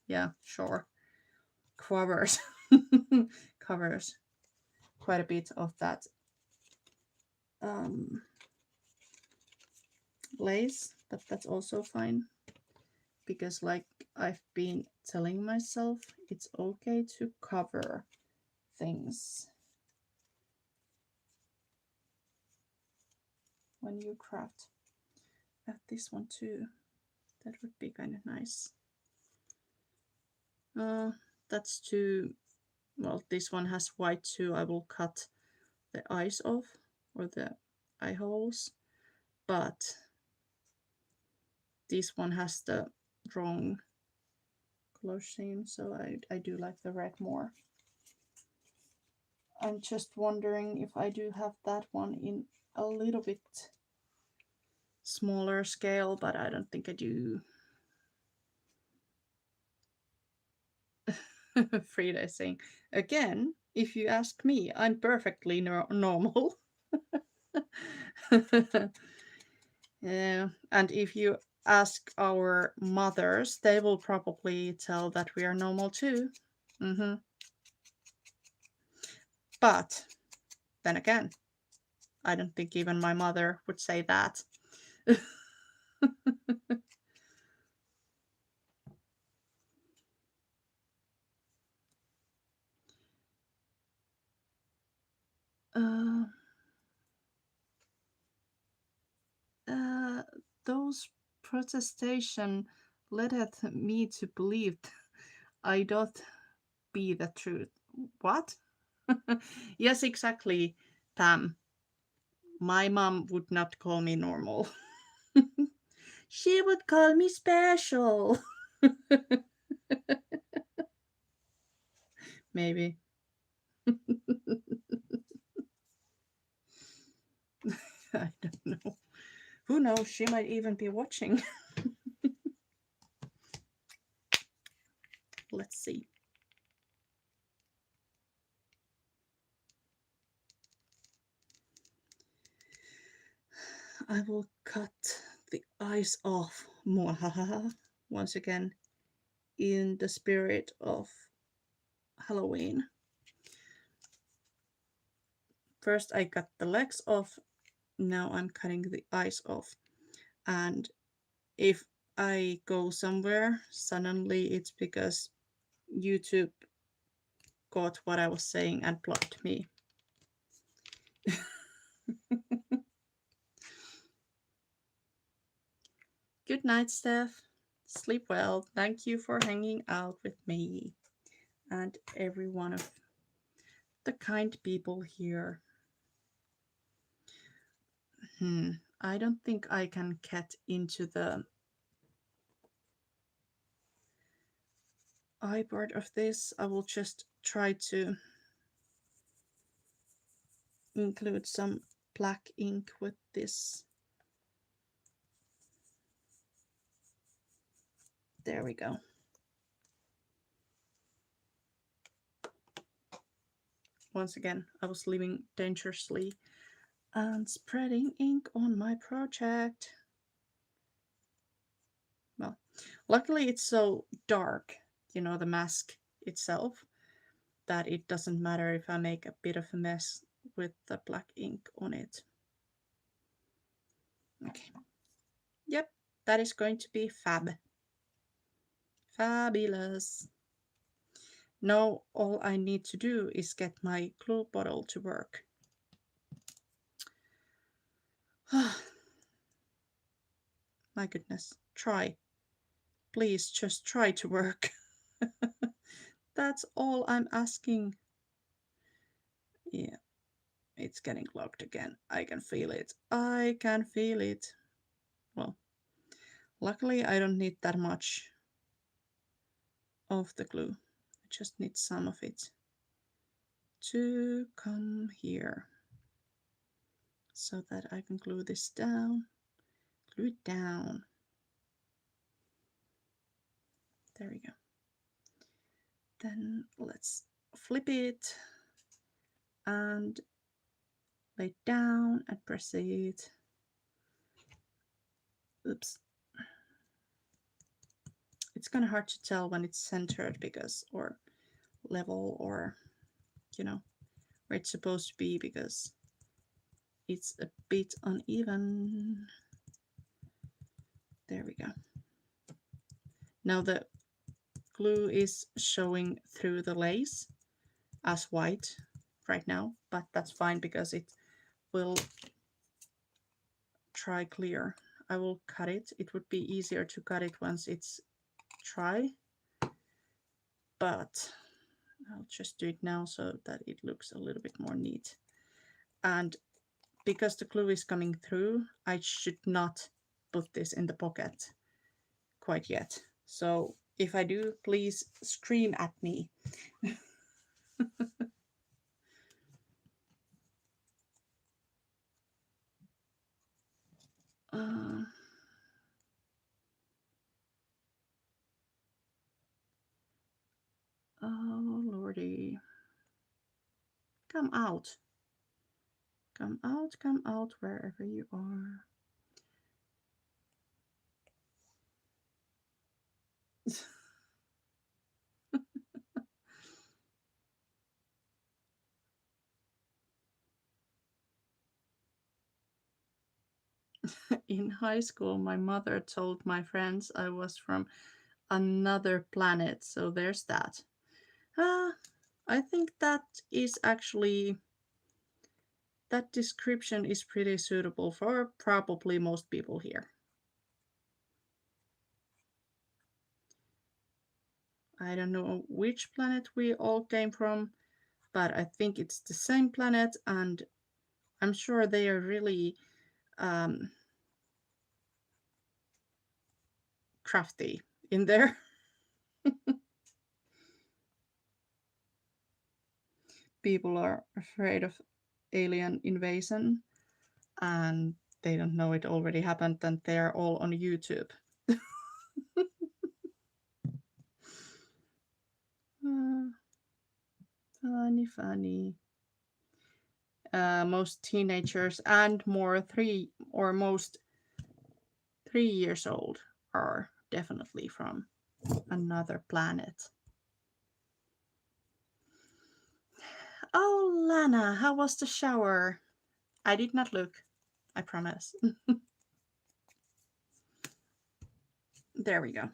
Speaker 1: yeah, sure. Covers, covers quite a bit of that lace, but that's also fine. Because like I've been telling myself, it's okay to cover things when you craft. Add this one too. That would be kind of nice. That's too, well, this one has white too. I will cut the eyes off or the eye holes, but this one has the wrong color scheme, so I do like the red more. I'm just wondering if I do have that one in a little bit smaller scale, but I don't think I do. Frida is saying, again, if you ask me, I'm perfectly normal. Yeah, and if you ask our mothers, they will probably tell that we are normal too. Mm-hmm. But then again, I don't think even my mother would say that. uh, uh, those protestation led me to believe I doth be the truth. What? Yes, exactly, Pam. My mom would not call me normal. She would call me special. Maybe. I don't know. Who knows? She might even be watching. Let's see. I will cut the eyes off. Once again, in the spirit of Halloween. First, I cut the legs off. Now I'm cutting the eyes off. And if I go somewhere, suddenly it's because YouTube caught what I was saying and blocked me. Good night, Steph. Sleep well. Thank you for hanging out with me and every one of the kind people here. I don't think I can get into the eye part of this. I will just try to include some black ink with this. There we go. Once again, I was living dangerously and spreading ink on my project. Well, luckily it's so dark, the mask itself, that it doesn't matter if I make a bit of a mess with the black ink on it. Okay. Yep, that is going to be fab. Fabulous. Now all I need to do is get my glue bottle to work. My goodness, try. Please just try to work. That's all I'm asking. Yeah, it's getting locked again. I can feel it. I can feel it. Well, luckily I don't need that much of the glue. I just need some of it to come here so that I can glue this down. Glue it down. There we go. Then let's flip it and lay it down and press it. Oops. It's kind of hard to tell when it's centered because, or level, or, where it's supposed to be because it's a bit uneven. There we go. Now the glue is showing through the lace as white right now, but that's fine because it will dry clear. I will cut it. It would be easier to cut it once it's dry, but I'll just do it now so that it looks a little bit more neat. And because the glue is coming through, I should not put this in the pocket. quite yet. So if I do, please scream at me. uh, oh, lordy. Come out. Come out wherever you are. In high school, my mother told my friends I was from another planet, so there's that. Uh, I think that is actually, that description is pretty suitable for probably most people here. I don't know which planet we all came from, but I think it's the same planet, and I'm sure they are really um, crafty in there. People are afraid of alien invasion, and they don't know it already happened, and they are all on YouTube. Uh, funny, funny. Most teenagers and more most 3 years old are definitely from another planet. Oh, Lana, how was the shower? I did not look, I promise. There we go.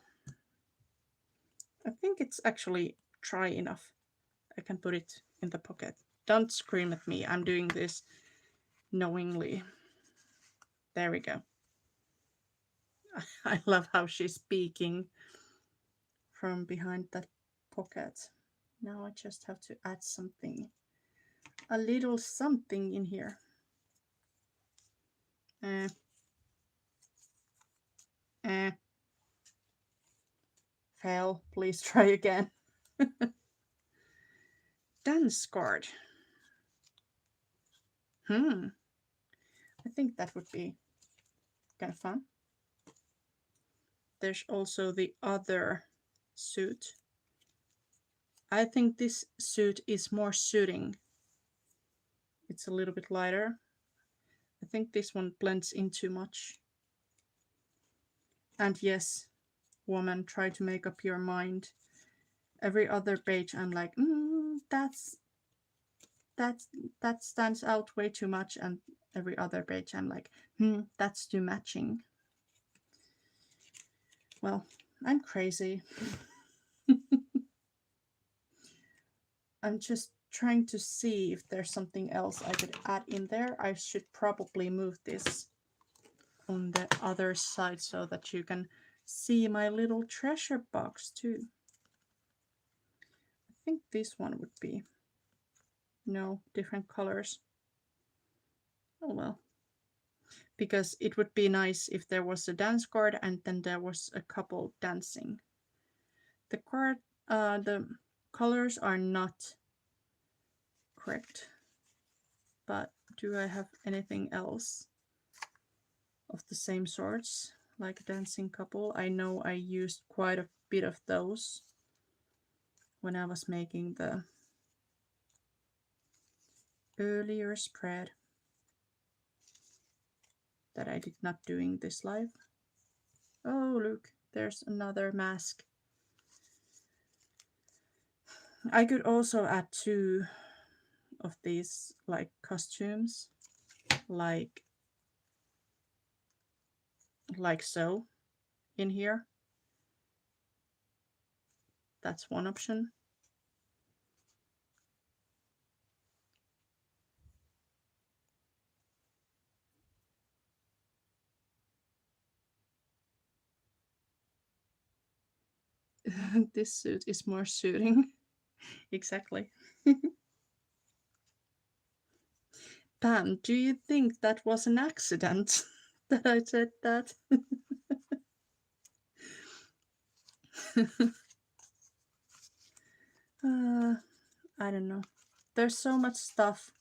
Speaker 1: I think it's actually dry enough. I can put it in the pocket. Don't scream at me. I'm doing this knowingly. There we go. I love how she's peeking from behind that pocket. Now I just have to add something. A little something in here. Eh. Eh. Fail. Please try again. Dance card. I think that would be kind of fun. There's also the other suit. I think this suit is more suiting. It's a little bit lighter. I think this one blends in too much. And yes, woman, try to make up your mind. Every other page I'm like, that stands out way too much, and every other page I'm like, that's too matching. Well, I'm crazy. I'm just trying to see if there's something else I could add in there. I should probably move this on the other side so that you can see my little treasure box too. I think this one would be, no, different colors. Oh well. Because it would be nice if there was a dance card and then there was a couple dancing. The card, the colors are not correct. But do I have anything else of the same sorts, like a dancing couple? I know I used quite a bit of those when I was making the earlier spread that I did not do in this live. Oh, look, there's another mask. I could also add 2 of these like costumes, like so in here. That's one option. This suit is more suiting. Exactly. Pam, do you think that was an accident that I said that? I don't know. There's so much stuff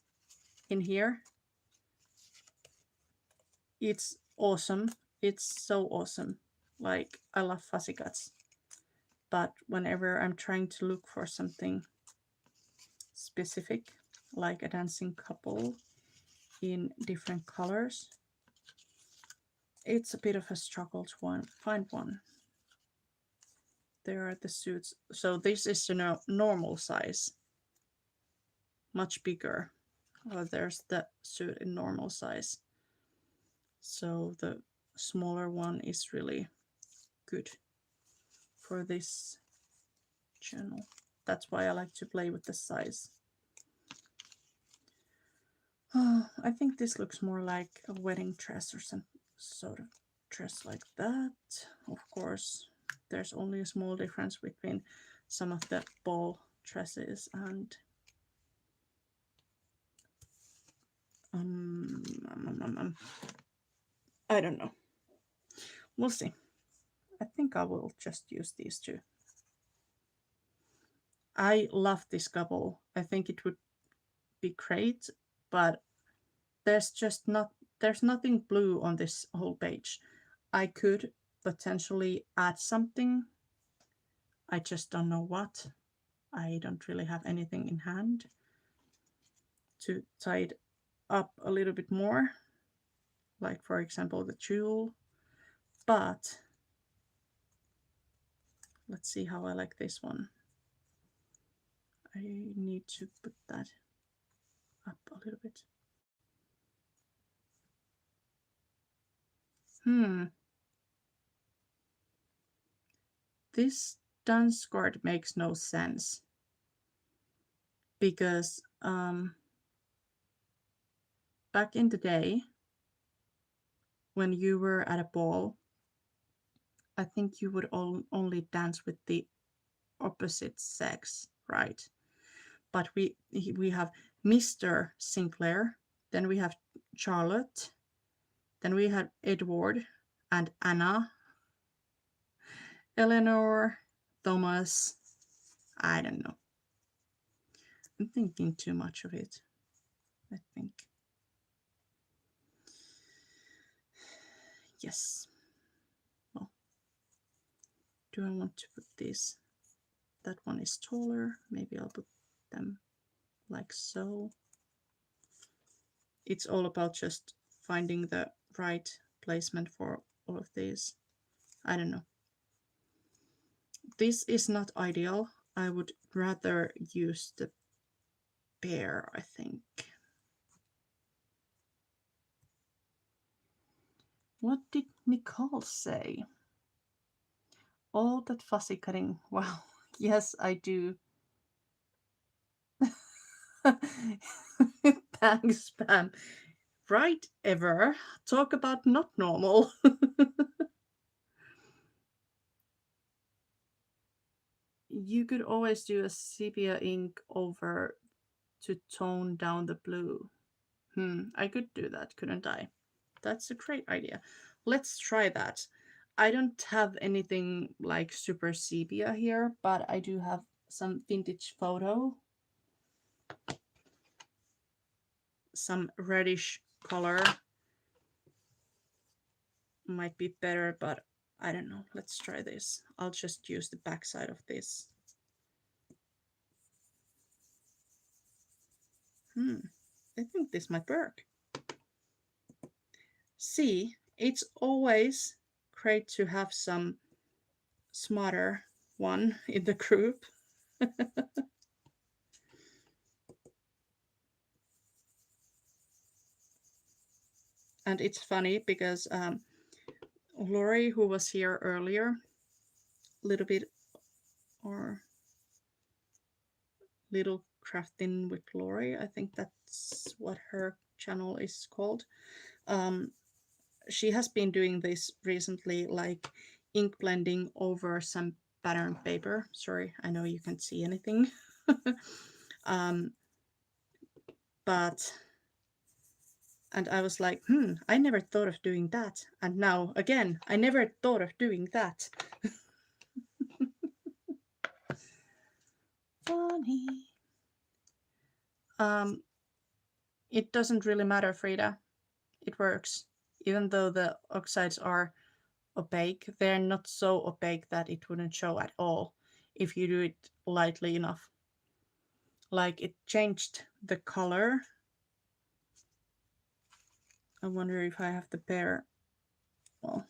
Speaker 1: in here. It's awesome. It's so awesome. Like, I love fuzzy cuts. But whenever I'm trying to look for something specific, like a dancing couple in different colors, it's a bit of a struggle to find one. There are the suits. So this is the normal size, much bigger. There's the suit in normal size. So the smaller one is really good for this channel. That's why I like to play with the size. I think this looks more like a wedding dress or some sort of dress like that. Of course, there's only a small difference between some of the ball dresses and I don't know. We'll see. I think I will just use these two. I love this couple. I think it would be great, but there's nothing blue on this whole page. I could potentially add something. I just don't know what. I don't really have anything in hand to tie it up a little bit more, like for example the jewel. But let's see how I like this one. I need to put that up a little bit. This dance skirt makes no sense because back in the day when you were at a ball, I think you would only dance with the opposite sex, right? But we have Mr. Sinclair, then we have Charlotte, then we have Edward and Anna, Eleanor, Thomas. I don't know. I'm thinking too much of it, I think. Yes. Well, do I want to put this? That one is taller. Maybe I'll put them like so. It's all about just finding the right placement for all of these. I don't know. This is not ideal. I would rather use the pear, I think. What did Nicole say? All that fussy cutting. Wow. Yes, I do. Thanks, Pam. Right, Ever. Talk about not normal. You could always do a sepia ink over to tone down the blue. I could do that, couldn't I? That's a great idea. Let's try that. I don't have anything like super sepia here, but I do have some vintage photo. Some reddish color might be better, but I don't know. Let's try this. I'll just use the back side of this. I think this might work. See, it's always great to have some smarter one in the group. And it's funny because Lori, who was here earlier, little bit or little crafting with Lori, I think that's what her channel is called. She has been doing this recently, like ink blending over some pattern paper. Sorry, I know you can't see anything. But and I was like, I never thought of doing that. And now again, I never thought of doing that. money. It doesn't really matter, Frida. It works. Even though the oxides are opaque, they're not so opaque that it wouldn't show at all if you do it lightly enough. Like, it changed the color. I wonder if I have the pair. Well,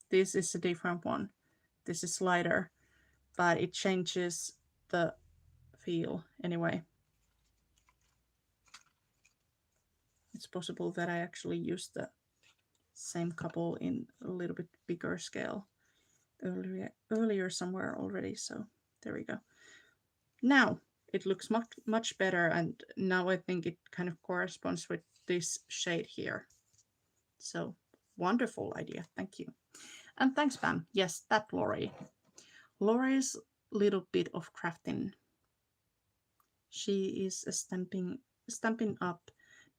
Speaker 1: this is a different one. This is lighter, but it changes the feel anyway. It's possible that I actually used the same couple in a little bit bigger scale earlier somewhere already, so there we go. Now it looks much better, and now I think it kind of corresponds with this shade here. So wonderful idea, thank you. And thanks, Pam. Yes, that Lori. Lori's little bit of crafting. She is a Stampin' Up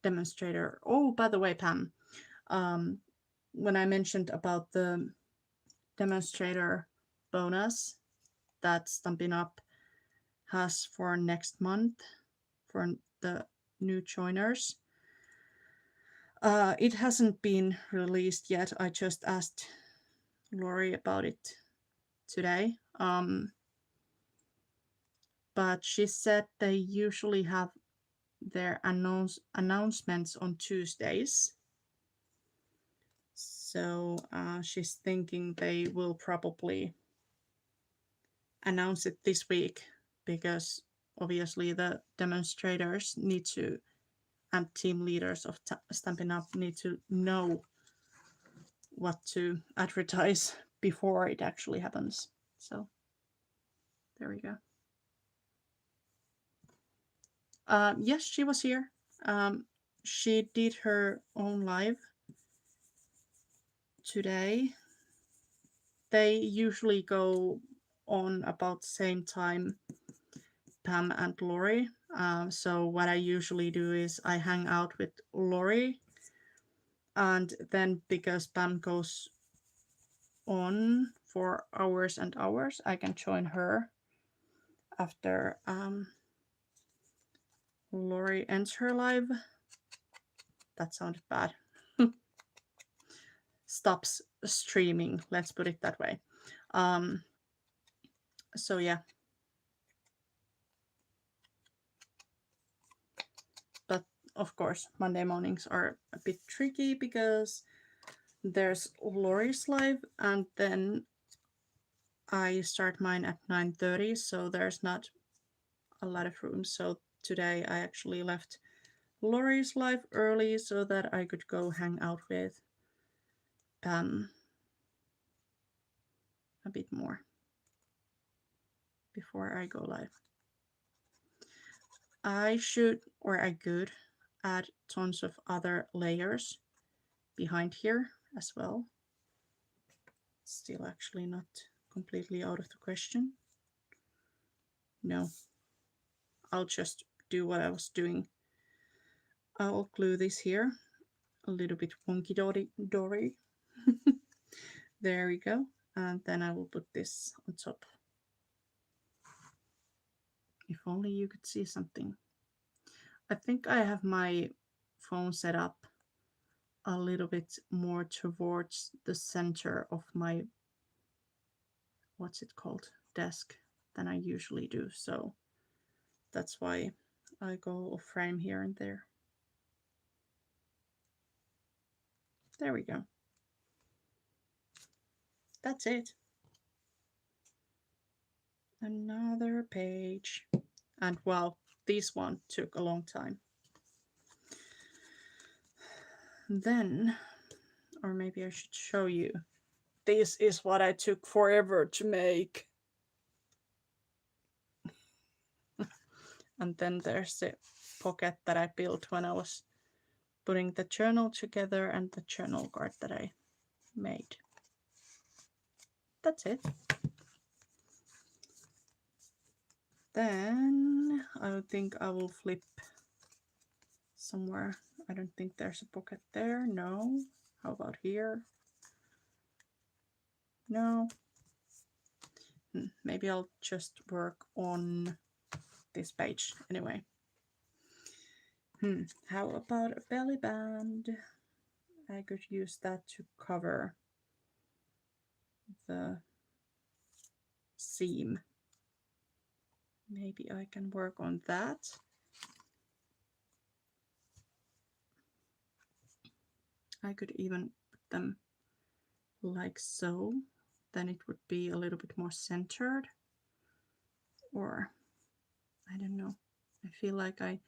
Speaker 1: demonstrator. Oh, by the way, Pam, when I mentioned about the demonstrator bonus that Stampin' Up has for next month for the new joiners, it hasn't been released yet. I just asked Lori about it today. But she said they usually have their announcements on Tuesdays. So she's thinking they will probably announce it this week, because obviously the demonstrators need to, and team leaders of Stampin' Up need to know what to advertise before it actually happens. So there we go. Yes, she was here. She did her own live today. They usually go on about the same time, Pam and Lori. So what I usually do is I hang out with Lori, and then because Pam goes on for hours and hours, I can join her after Lori ends her live. That sounded bad. Stops streaming, let's put it that way. So yeah. But of course, Monday mornings are a bit tricky because there's Lori's live, and then I start mine at 9:30, so there's not a lot of room. So today I actually left Lori's live early so that I could go hang out with Pam a bit more before I go live. I should, or I could, add tons of other layers behind here as well. Still actually not completely out of the question. No, I'll just do what I was doing. I'll glue this here, a little bit wonky dory. There we go. And then I will put this on top. If only you could see something. I think I have my phone set up a little bit more towards the center of my, what's it called, desk than I usually do. So that's why I go off frame here and there. There we go. That's it. Another page. And wow, this one took a long time. Then, or maybe I should show you. This is what I took forever to make. And then there's the pocket that I built when I was putting the journal together, and the journal card that I made. That's it. Then I think I will flip somewhere. I don't think there's a pocket there. No. How about here? No. Maybe I'll just work on this page anyway. How about a belly band? I could use that to cover the seam. Maybe I can work on that. I could even put them like so, then it would be a little bit more centered. Or I don't know, I feel like I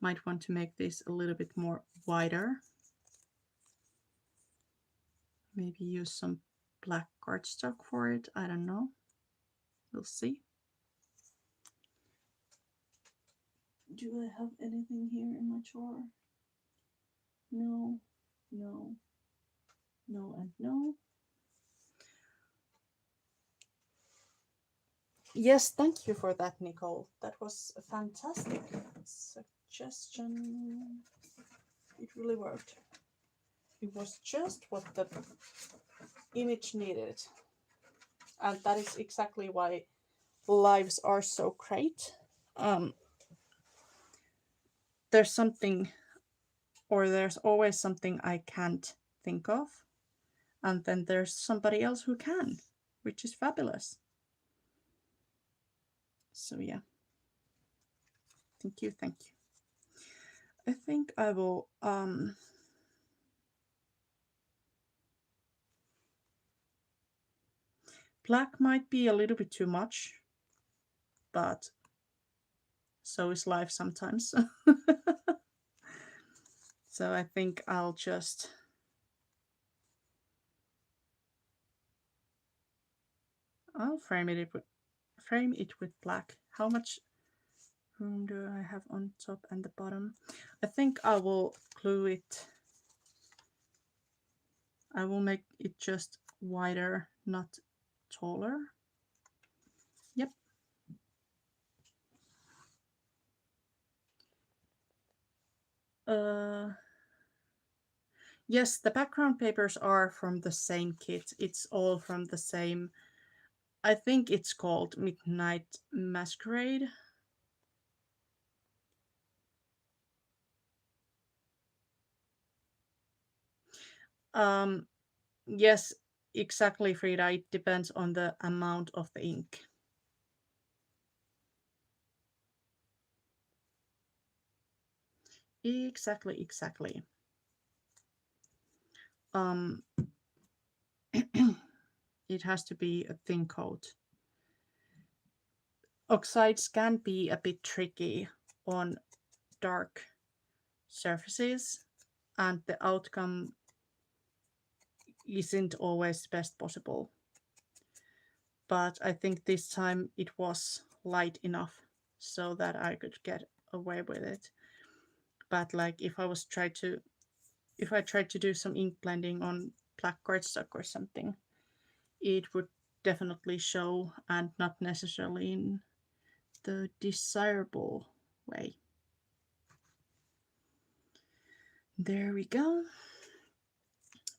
Speaker 1: might want to make this a little bit more wider. Maybe use some black cardstock for it, I don't know. We'll see. Do I have anything here in my drawer? No, no, no, and no. Yes, thank you for that, Nicole. That was a fantastic suggestion. It really worked. It was just what the image needed. And that is exactly why lives are so great. There's something, or there's always something I can't think of, and then there's somebody else who can, which is fabulous. So yeah, thank you. I think I will black might be a little bit too much, but so is life sometimes. So I think I'll just I'll frame it with black. How much room do I have on top and the bottom? I think I will glue it. I will make it just wider, not taller. Yep. Yes, the background papers are from the same kit. It's all from the same, I think it's called Midnight Masquerade. Yes, exactly, Frida. It depends on the amount of the ink. Exactly. It has to be a thin coat. Oxides can be a bit tricky on dark surfaces, and the outcome isn't always the best possible. But I think this time it was light enough so that I could get away with it. But like if I tried to do some ink blending on black cardstock or something, it would definitely show, and not necessarily in the desirable way. There we go.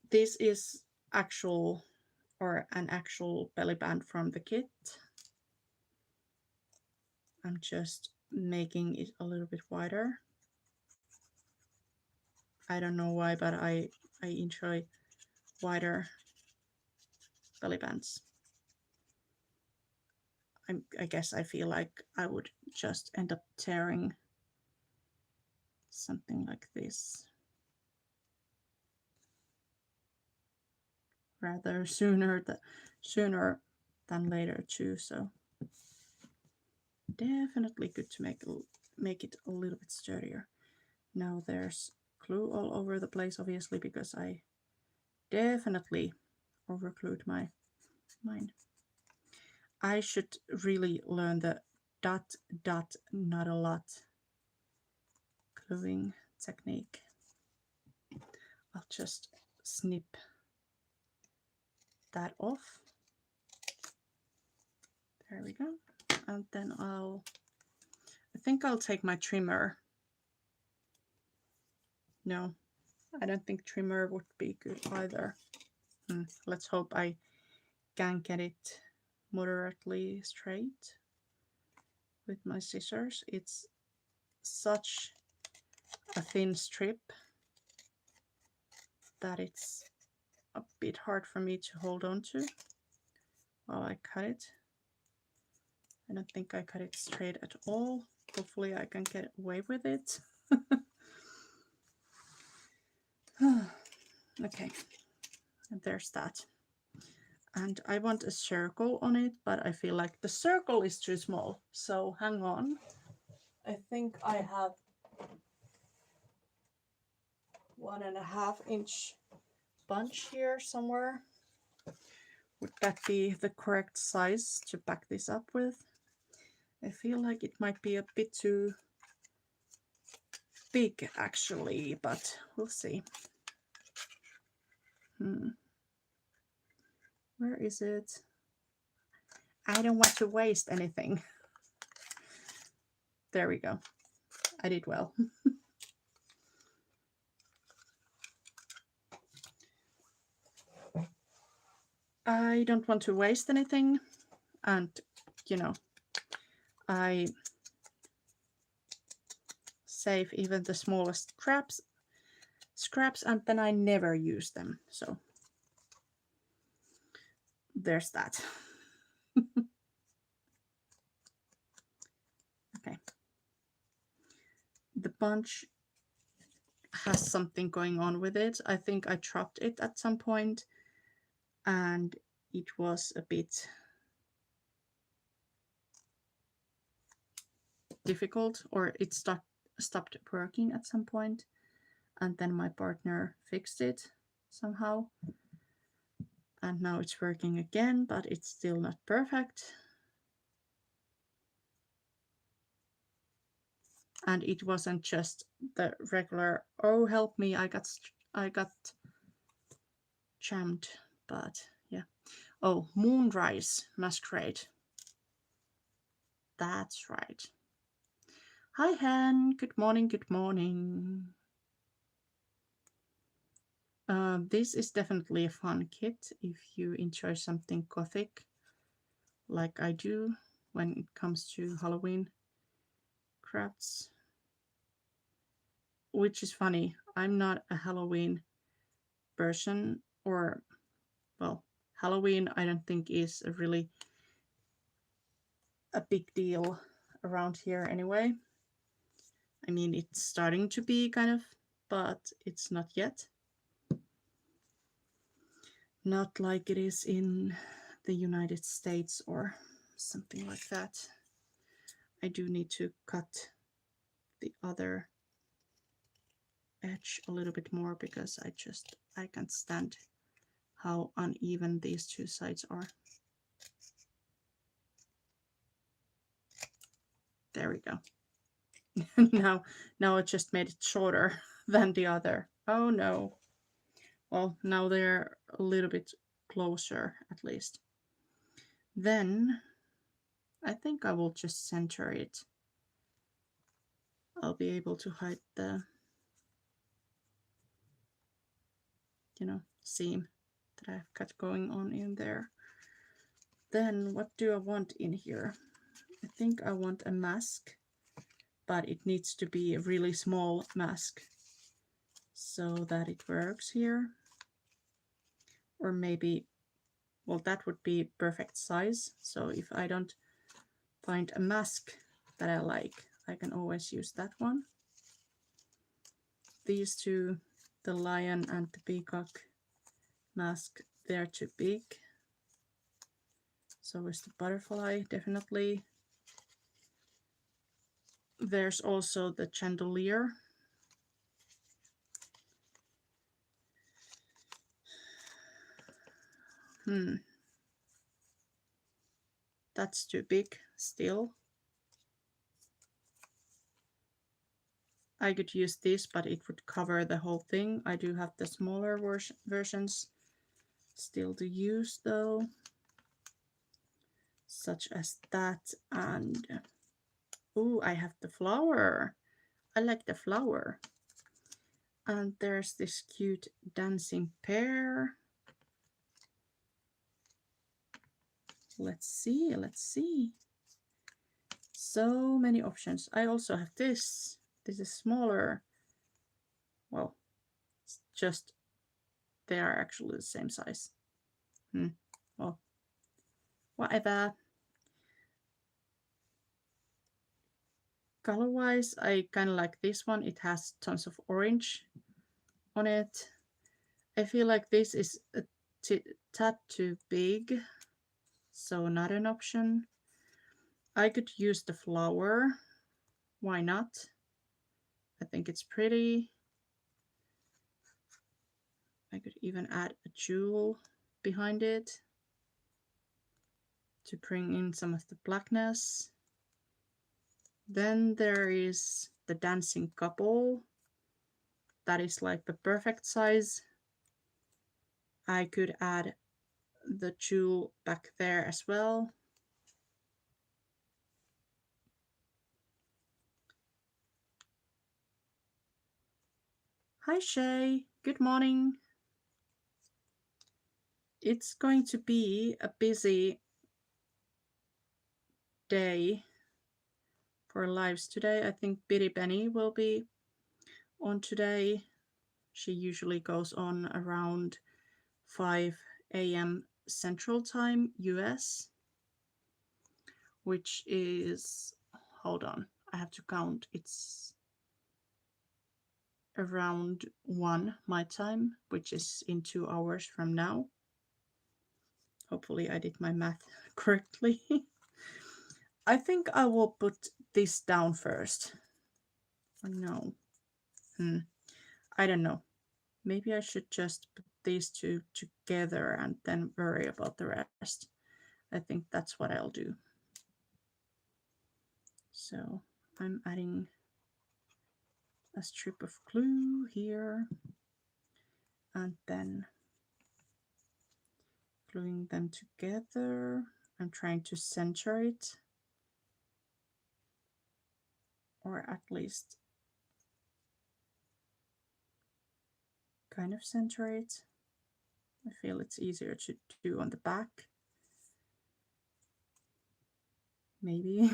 Speaker 1: This is an actual belly band from the kit. I'm just making it a little bit wider. I don't know why, but I enjoy wider belly bands. I guess I feel like I would just end up tearing something like this rather sooner than later too. So definitely good to make it a little bit sturdier. Now there's glue all over the place, obviously, because I definitely overglued mine. I should really learn the dot not a lot gluing technique. I'll just snip that off. There we go. And then I think I'll take my trimmer. No, I don't think trimmer would be good either. Let's hope I can get it moderately straight. with my scissors. It's such a thin strip that it's a bit hard for me to hold on to while I cut it. I don't think I cut it straight at all. Hopefully I can get away with it. Okay, and there's that. And I want a circle on it, but I feel like the circle is too small. So hang on. I think I have 1.5 inch bunch here somewhere. Would that be the correct size to back this up with? I feel like it might be a bit too big actually, but we'll see. Where is it? I don't want to waste anything. There we go. I did well. I don't want to waste anything, and you know, I save even the smallest scraps, and then I never use them. So there's that. Okay. The bunch has something going on with it. I think I dropped it at some point and it was a bit difficult, or it stopped working at some point, and then my partner fixed it somehow, and now it's working again, but it's still not perfect. And it wasn't just the regular, oh help me, I got jammed, but yeah. Oh, Moonrise Masquerade. That's right. Hi Hen, good morning, good morning. This is definitely a fun kit if you enjoy something gothic like I do when it comes to Halloween crafts. Which is funny, I'm not a Halloween person, or well, Halloween I don't think is really a big deal around here anyway. I mean, it's starting to be kind of, but it's not yet. Not like it is in the United States or something like that. I do need to cut the other edge a little bit more because I can't stand how uneven these two sides are. There we go. now I just made it shorter than the other. Oh no. Well, now they're a little bit closer at least. Then I think I will just center it. I'll be able to hide the, seam that I've got going on in there. Then what do I want in here? I think I want a mask, but it needs to be a really small mask so that it works here. Or maybe, well, that would be perfect size. So if I don't find a mask that I like, I can always use that one. These two, the lion and the peacock mask, they're too big. So is the butterfly, definitely. There's also the chandelier. That's too big still. I could use this, but it would cover the whole thing. I do have the smaller versions still to use though, such as that. And oh, I have the flower. I like the flower. And there's this cute dancing pear. Let's see. So many options. I also have this. This is smaller. Well, it's just they are actually the same size. Well, whatever. Color-wise, I kind of like this one. It has tons of orange on it. I feel like this is a tad too big, so not an option. I could use the flower. Why not? I think it's pretty. I could even add a jewel behind it to bring in some of the blackness. Then there is the dancing couple. That is like the perfect size. I could add the jewel back there as well. Hi Shay, good morning. It's going to be a busy day for lives today. I think Bitty Benny will be on today. She usually goes on around 5 a.m. Central Time, US, which is, hold on, I have to count. It's around 1 my time, which is in 2 hours from now. Hopefully, I did my math correctly. I think I will put this down first. No. I don't know. Maybe I should just put these two together and then worry about the rest. I think that's what I'll do. So I'm adding a strip of glue here and then gluing them together. I'm trying to center it, or at least kind of center it. I feel it's easier to do on the back. Maybe.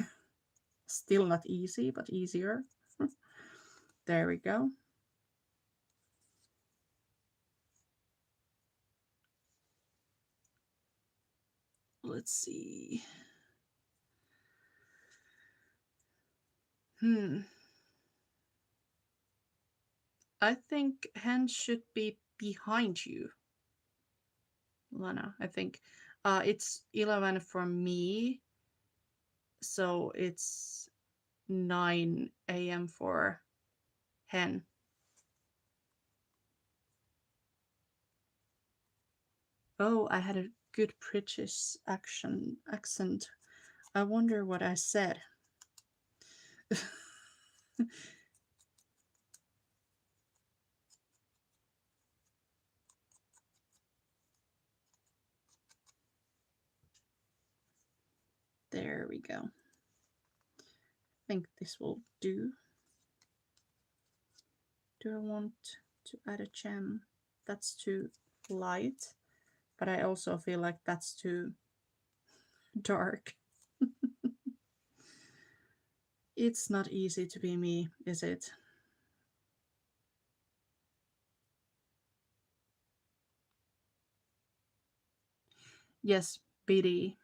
Speaker 1: Still not easy, but easier. There we go. Let's see. I think hands should be behind you, Lana. I think it's 11 for me, so it's 9 a.m. for Hen. Oh, I had a good British accent. I wonder what I said. There we go. I think this will do. Do I want to add a gem? That's too light, but I also feel like that's too dark. It's not easy to be me, is it? Yes, BD.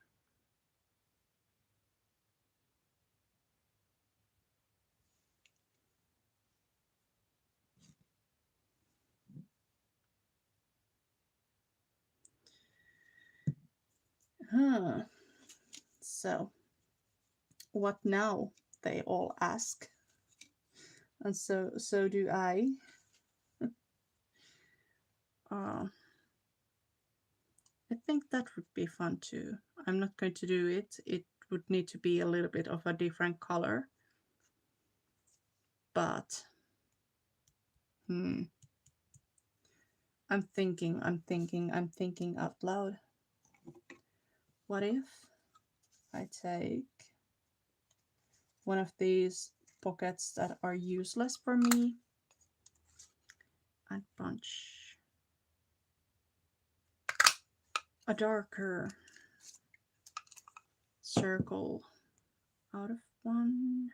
Speaker 1: Huh. So, what now? They all ask. And so do I. I think that would be fun too. I'm not going to do it. It would need to be a little bit of a different color. But I'm thinking out loud. What if I take one of these pockets that are useless for me and punch a darker circle out of one.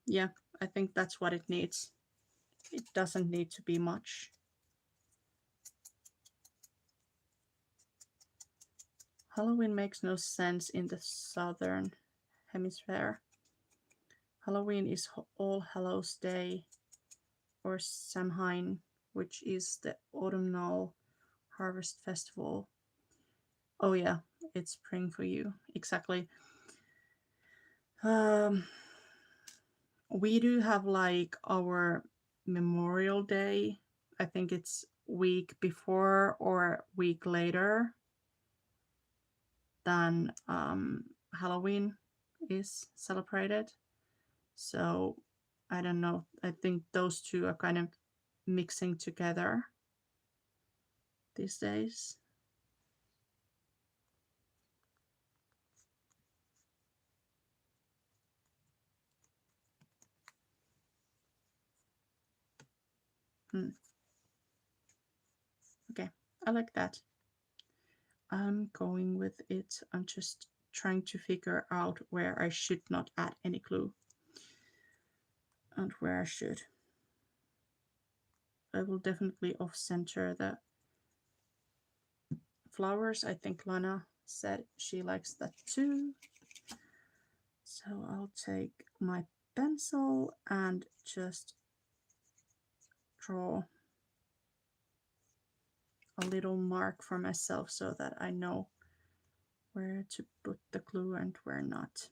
Speaker 1: Yeah, I think that's what it needs. It doesn't need to be much. Halloween makes no sense in the southern hemisphere. Halloween is All Hallows Day or Samhain, which is the autumnal harvest festival. Oh yeah, it's spring for you. Exactly. Um, we do have like our Memorial Day. I think it's week before or week later than Halloween is celebrated. So I don't know. I think those two are kind of mixing together these days. Hmm. Okay, I like that. I'm going with it. I'm just trying to figure out where I should not add any glue and where I should. I will definitely off center the flowers. I think Lana said she likes that too. So I'll take my pencil and just draw a little mark for myself so that I know where to put the glue and where not.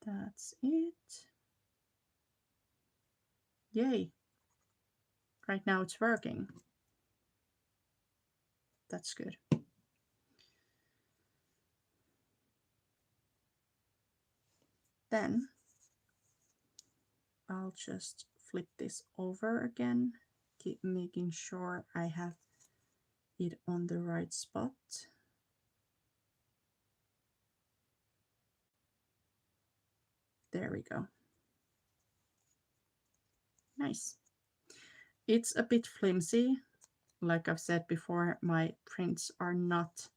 Speaker 1: That's it. Yay. Right now it's working. That's good. Then I'll just flip this over again, keep making sure I have it on the right spot. There we go. Nice. It's a bit flimsy. Like I've said before, my prints are not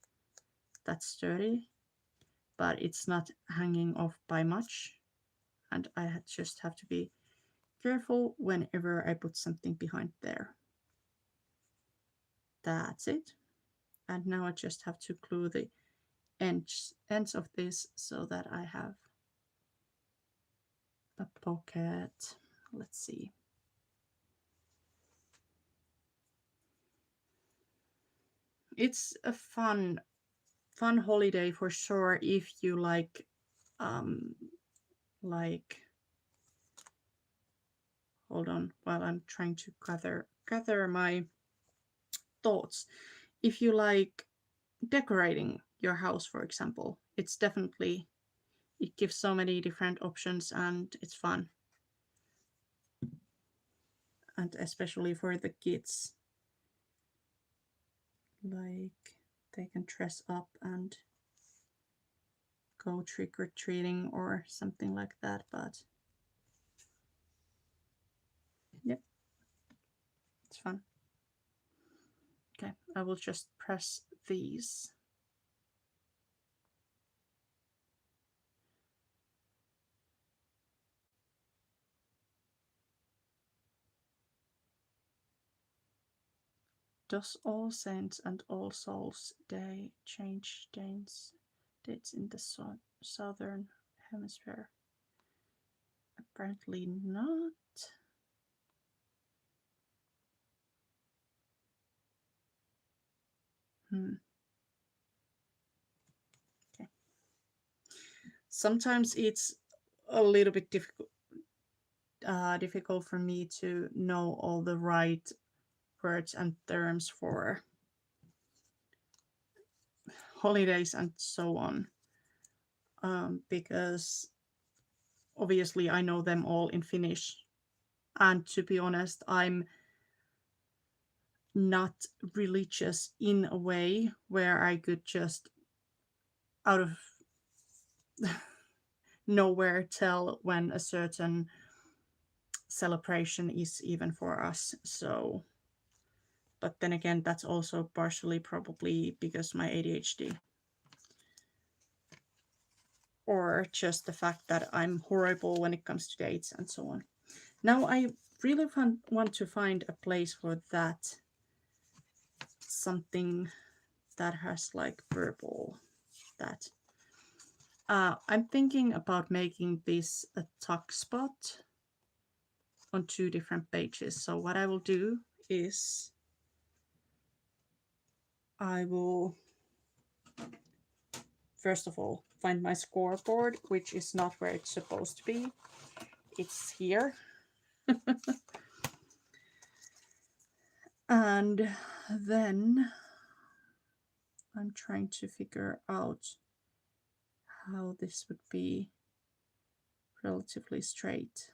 Speaker 1: that sturdy, but it's not hanging off by much. And I just have to be careful whenever I put something behind there. That's it. And now I just have to glue the ends of this so that I have a pocket. Let's see. It's a fun holiday for sure if you like hold on while I'm trying to gather my thoughts. If you like decorating your house, for example, it's definitely, it gives so many different options and it's fun. And especially for the kids, like they can dress up and go trick-or-treating or something like that. But yep, it's fun. Okay, I will just press these. Does All Saints and All Souls Day change dates in the southern hemisphere? Apparently not. Okay. Sometimes it's a little bit difficult for me to know all the right words and terms for holidays and so on, because obviously I know them all in Finnish, and to be honest, I'm not religious in a way where I could just out of nowhere tell when a certain celebration is even for us. So, but then again, that's also partially probably because my ADHD. or just the fact that I'm horrible when it comes to dates and so on. Now I really want to find a place for that, something that has like purple. That I'm thinking about making this a tuck spot on 2 different pages. So what I will do is I will first of all find my scoreboard, which is not where it's supposed to be. It's here. And then I'm trying to figure out how this would be relatively straight.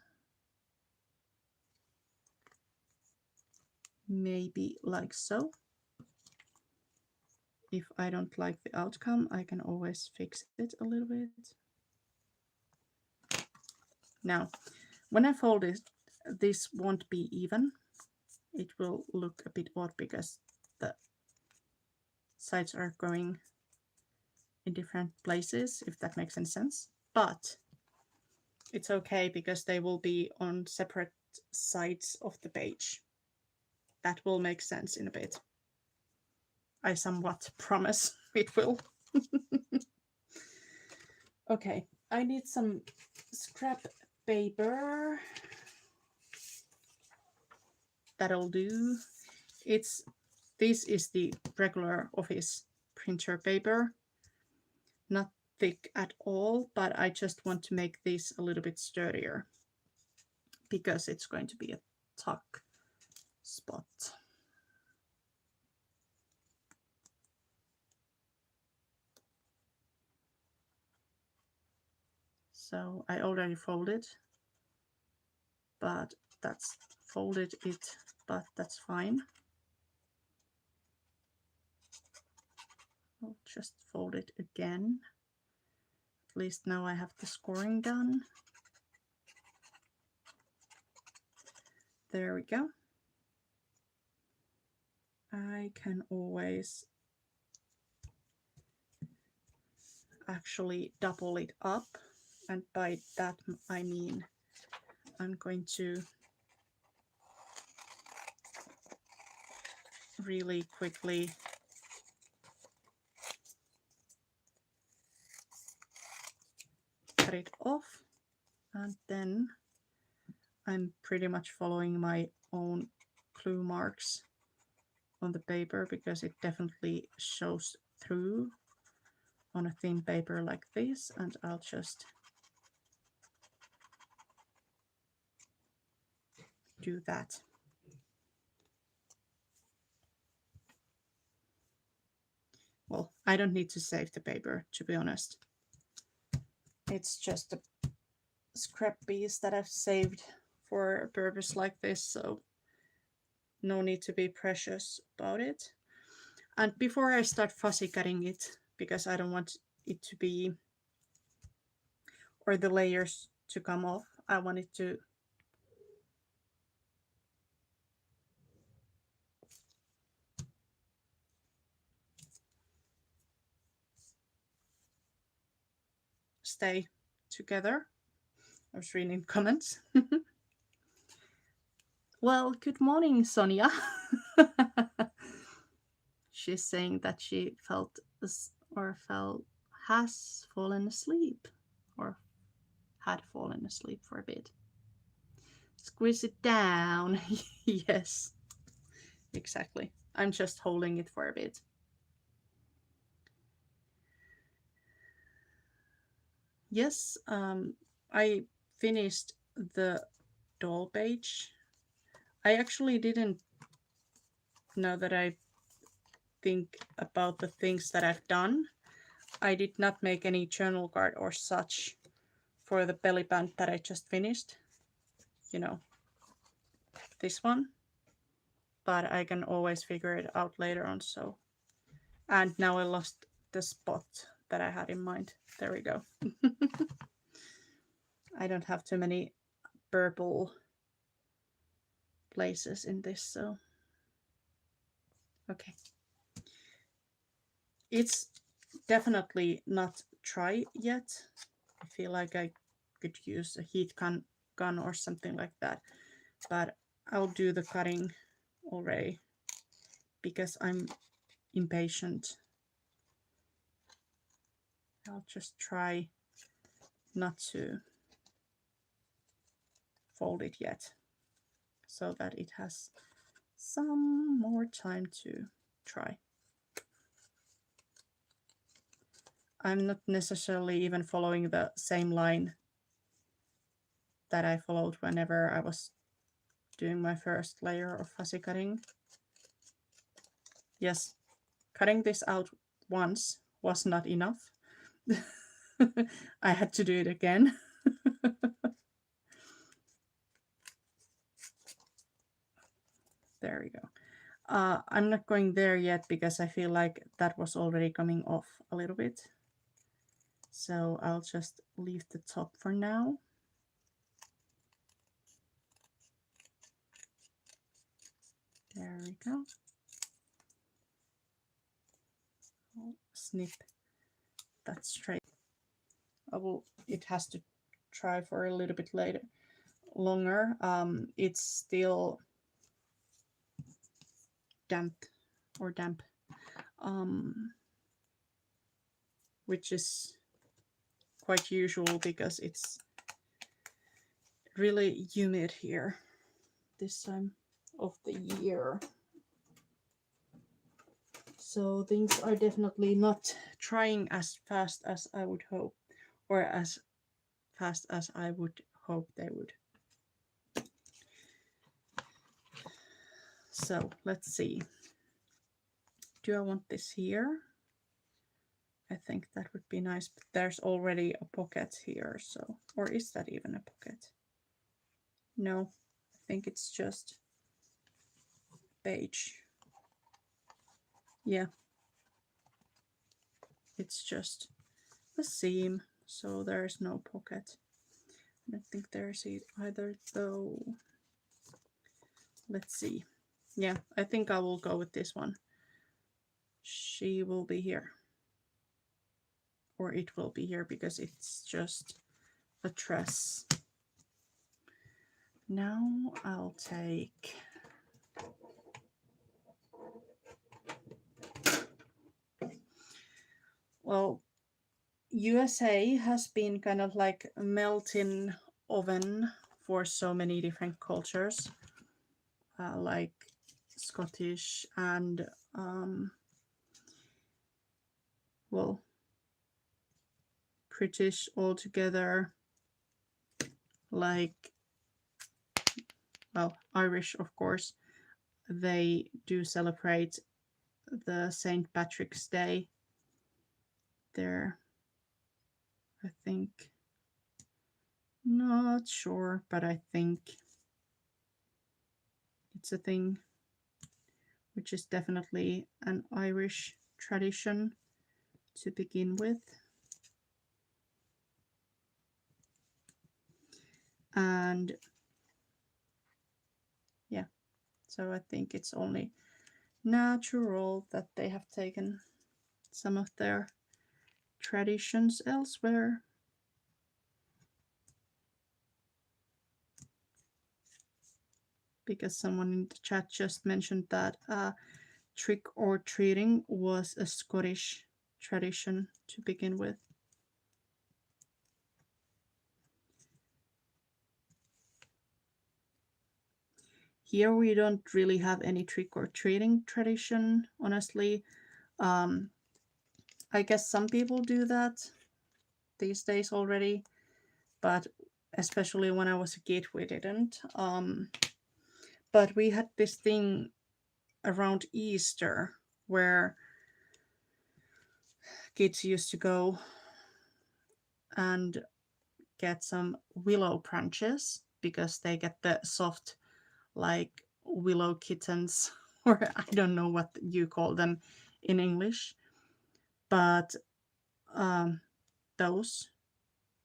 Speaker 1: Maybe like so. If I don't like the outcome, I can always fix it a little bit. Now, when I fold it, this won't be even. It will look a bit odd because the sides are going in different places, if that makes any sense. But it's okay because they will be on separate sides of the page. That will make sense in a bit. I somewhat promise it will. Okay, I need some scrap paper. That'll do. This is the regular office printer paper. Not thick at all, but I just want to make this a little bit sturdier because it's going to be a tuck spot. So I already folded, but that's folded it, but that's fine. I'll just fold it again. At least now I have the scoring done. There we go. I can always actually double it up, and by that I mean I'm going to really quickly cut it off, and then I'm pretty much following my own clue marks on the paper because it definitely shows through on a thin paper like this, and I'll just do that. Well, I don't need to save the paper, to be honest. It's just a scrap piece that I've saved for a purpose like this, so no need to be precious about it. And before I start fussy cutting it, because I don't want it to be, or the layers to come off, I want it to stay together. I was reading comments. Well, good morning, Sonia. She's saying that she felt has fallen asleep, or had fallen asleep for a bit. Squeeze it down. Yes, exactly. I'm just holding it for a bit. Yes, I finished the doll page. I actually didn't know that I think about the things that I've done. I did not make any journal card or such for the belly band that I just finished. You know, this one. But I can always figure it out later on. So, and now I lost the spot that I had in mind. There we go. I don't have too many purple places in this, so okay. It's definitely not dry yet, feel like I could use a heat gun or something like that. But I'll do the cutting already because I'm impatient. I'll just try not to fold it yet so that it has some more time to try. I'm not necessarily even following the same line that I followed whenever I was doing my first layer of fussy cutting. Yes, cutting this out once was not enough. I had to do it again. There we go. I'm not going there yet because I feel like that was already coming off a little bit. So I'll just leave the top for now. There we go. I'll snip that straight. It has to try for a little bit longer. It's still damp, which is quite usual because it's really humid here this time of the year. So things are definitely not trying as fast as I would hope, or as fast as I would hope they would. So let's see. Do I want this here? I think that would be nice, but there's already a pocket here, so, or is that even a pocket? No, I think it's just beige. Yeah, it's just the seam, so there's no pocket. I don't think there's either though. Let's see. Yeah, I think I will go with this one. She will be here. Or it will be here because it's just a dress. Now I'll take well, USA has been kind of like a melting oven for so many different cultures, like Scottish and well, British altogether, like, well, Irish, of course. They do celebrate the St. Patrick's Day there. I think, not sure, but I think it's a thing which is definitely an Irish tradition to begin with. And yeah, so I think it's only natural that they have taken some of their traditions elsewhere. Because someone in the chat just mentioned that trick or treating was a Scottish tradition to begin with. Here we don't really have any trick or treating tradition, honestly. I guess some people do that these days already, but especially when I was a kid, we didn't. But we had this thing around Easter where kids used to go and get some willow branches because they get the soft, like willow kittens, or I don't know what you call them in English, but those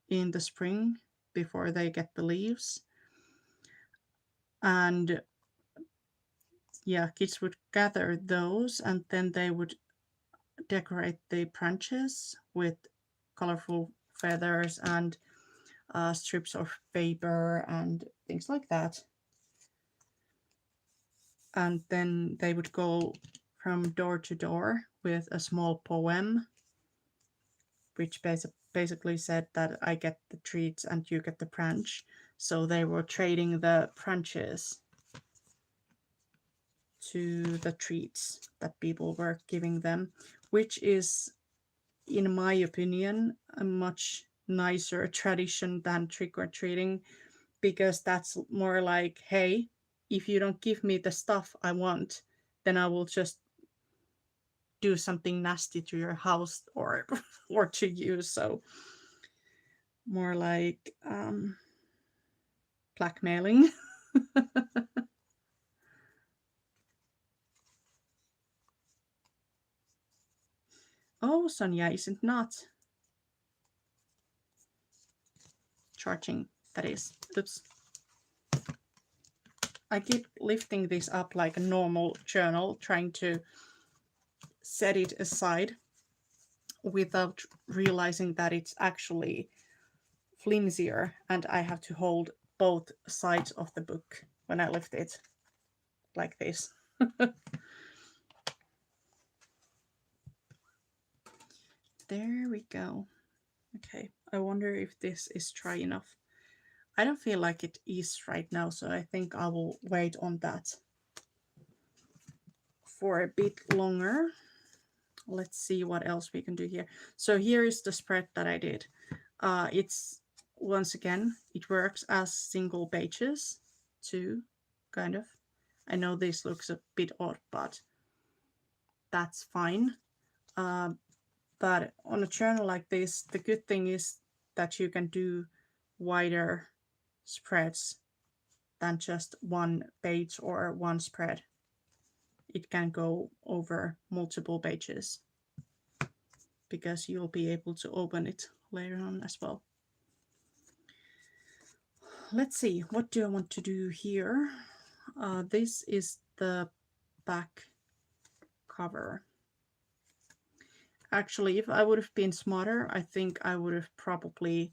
Speaker 1: in the spring before they get the leaves. And yeah, kids would gather those and then they would decorate the branches with colorful feathers and strips of paper and things like that. And then they would go from door to door with a small poem, which basically said that I get the treats and you get the branch. So they were trading the branches to the treats that people were giving them, which is, in my opinion, a much nicer tradition than trick or treating, because that's more like, hey, if you don't give me the stuff I want, then I will just do something nasty to your house or or to you. So more like blackmailing. Oh, Sonia isn't not charging. That is. Oops. I keep lifting this up like a normal journal, trying to set it aside without realizing that it's actually flimsier and I have to hold both sides of the book when I lift it like this. There we go. Okay, I wonder if this is dry enough. I don't feel like it is right now, so I think I will wait on that for a bit longer. Let's see what else we can do here. So here is the spread that I did. It's, once again, it works as single pages too, kind of. I know this looks a bit odd, but that's fine. But on a journal like this, the good thing is that you can do wider spreads than just one page or one spread. It can go over multiple pages because you'll be able to open it later on as well. Let's see, what do I want to do here? This is the back cover. Actually, if I would have been smarter, I think I would have probably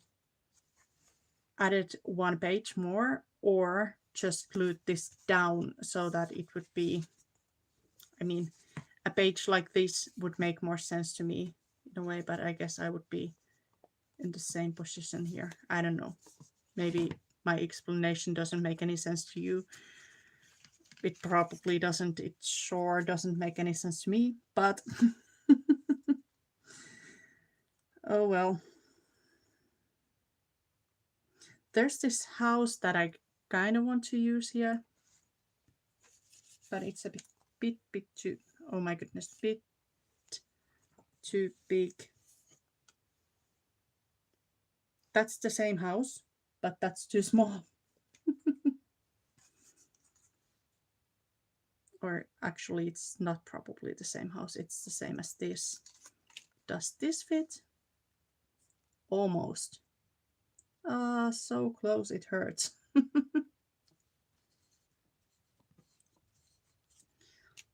Speaker 1: added one page more or just glued this down so that it would be, I mean, a page like this would make more sense to me in a way, but I guess I would be in the same position here. I don't know. Maybe my explanation doesn't make any sense to you. It probably doesn't. It sure doesn't make any sense to me, but oh well. There's this house that I kind of want to use here, but it's a bit too, oh my goodness, bit too big. That's the same house, but that's too small. Or actually, it's not probably the same house. It's the same as this. Does this fit? Almost. So close it hurts.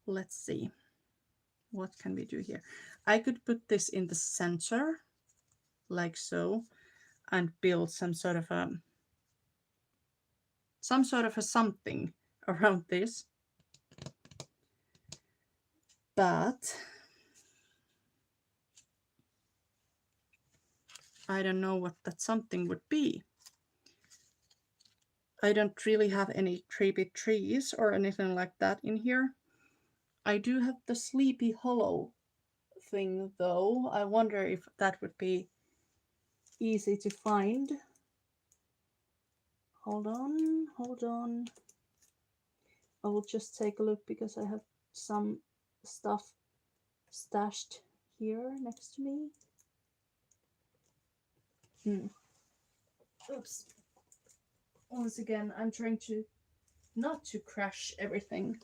Speaker 1: Let's see. What can we do here? I could put this in the center, like so, and build some sort of a something around this. But I don't know what that something would be. I don't really have any creepy trees or anything like that in here. I do have the Sleepy Hollow thing though. I wonder if that would be easy to find. Hold on. I will just take a look because I have some stuff stashed here next to me. Oops. Once again, I'm trying to not to crash everything.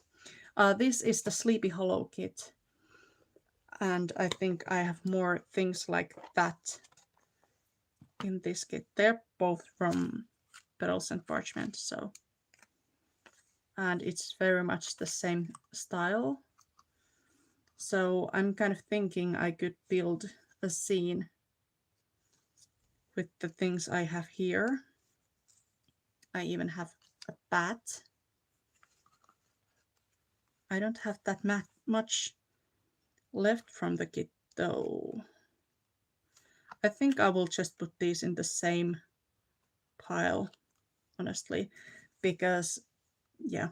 Speaker 1: This is the Sleepy Hollow kit. And I think I have more things like that in this kit. They're both from Petals and Parchment, so. And it's very much the same style. So I'm kind of thinking I could build a scene with the things I have here. I even have a bat. I don't have that much left from the kit though. I think I will just put these in the same pile, honestly, because yeah,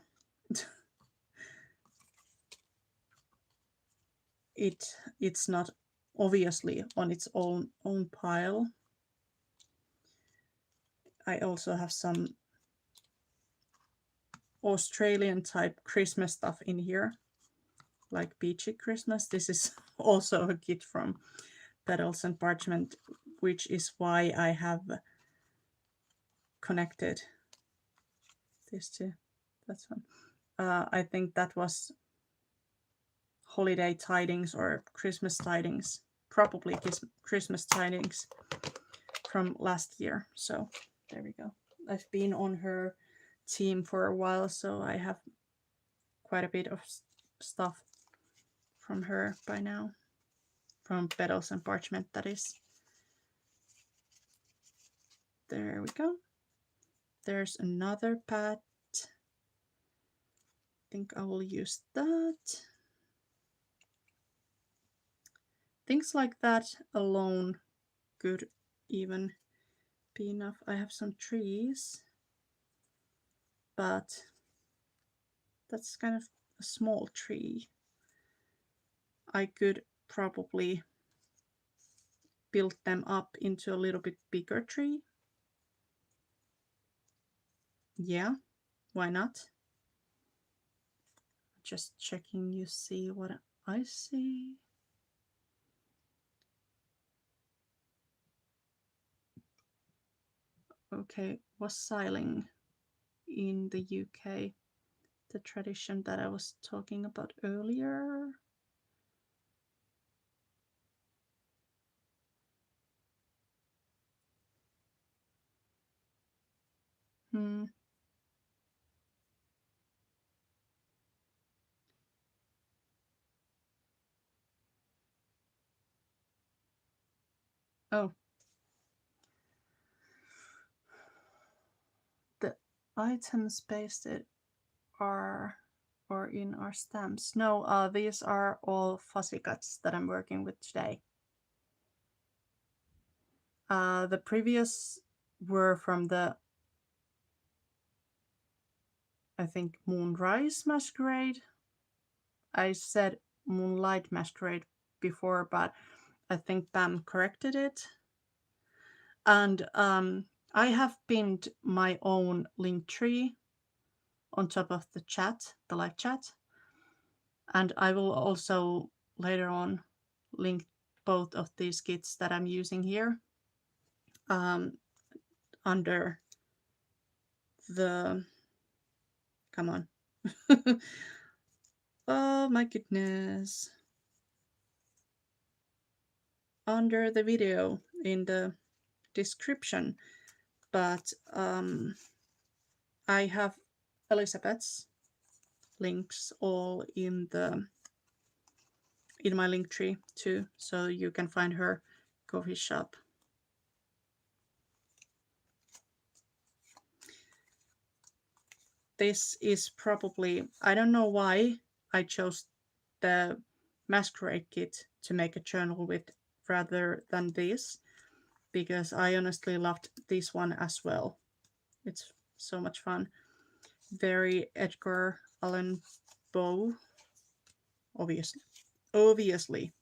Speaker 1: it's not obviously on its own pile. I also have some Australian type Christmas stuff in here, like Beachy Christmas. This is also a kit from Petals and Parchment, which is why I have connected this to that one. I think that was holiday tidings or Christmas tidings, probably Christmas tidings from last year. So there we go. I've been on her team for a while, so I have quite a bit of stuff from her by now. From Petals and Parchment, that is. There we go. There's another pad. I think I will use that. Things like that alone could even be enough. I have some trees, but that's kind of a small tree. I could probably build them up into a little bit bigger tree. Yeah, why not? Just checking you see what I see. Okay, wassailing in the UK, the tradition that I was talking about earlier. Hmm. Oh, the items pasted are or in our stamps. No, these are all fuzzy cuts that I'm working with today. The previous were from the, I think, Moonrise Masquerade. I said Moonlight Masquerade before, but I think Pam corrected it. And I have pinned my own link tree on top of the chat, the live chat. And I will also later on link both of these kits that I'm using here under the, come on. Oh my goodness. Under the video in the description. But I have Elizabeth's links all in my link tree too, so you can find her coffee shop. This is probably, I don't know why I chose the Masquerade kit to make a journal with rather than this, because I honestly loved this one as well. It's so much fun. Very Edgar Allan Poe, obviously. Obviously.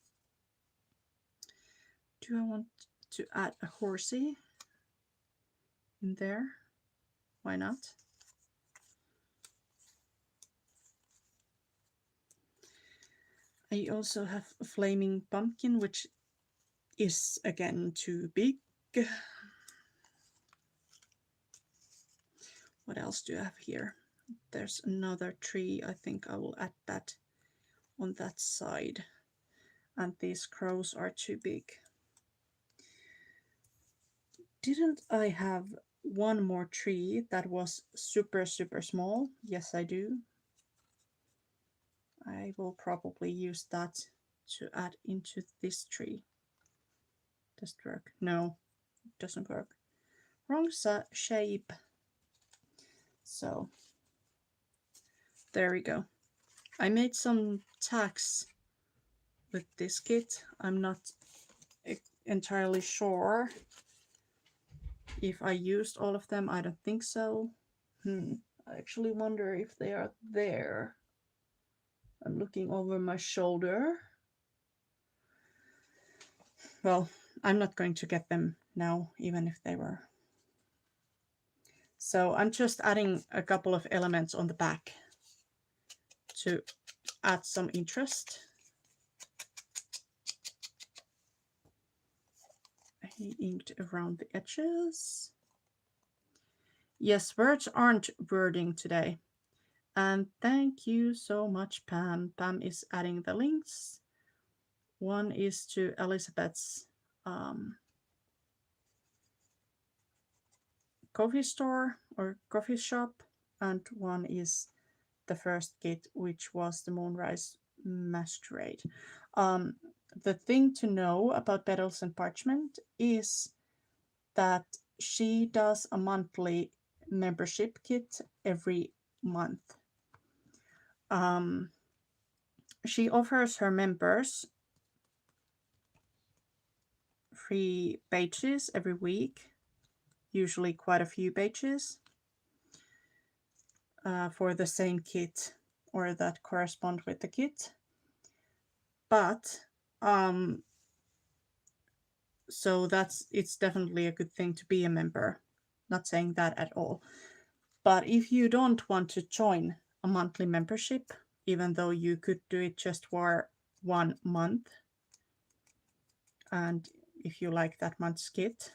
Speaker 1: Do I want to add a horsey in there? Why not? I also have a flaming pumpkin, which is again too big. What else do I have here? There's another tree. I think I will add that on that side. And these crows are too big. Didn't I have one more tree that was super small? Yes, I do. I will probably use that to add into this tree. Does it work? No, doesn't work. Wrong shape. So there we go. I made some tags with this kit. I'm not entirely sure if I used all of them. I don't think so. I actually wonder if they are there. I'm looking over my shoulder. Well, I'm not going to get them now, even if they were. So I'm just adding a couple of elements on the back to add some interest. I inked around the edges. Yes, words aren't wording today. And thank you so much, Pam. Pam is adding the links. One is to Elizabeth's coffee store or coffee shop, and one is the first kit, which was the Moonrise Masquerade. The thing to know about Petals and Parchment is that she does a monthly membership kit every month. She offers her members free pages every week, usually quite a few pages, for the same kit or that correspond with the kit. But so it's definitely a good thing to be a member. Not saying that at all. But if you don't want to join a monthly membership, even though you could do it just for 1 month, and if you like that month's kit,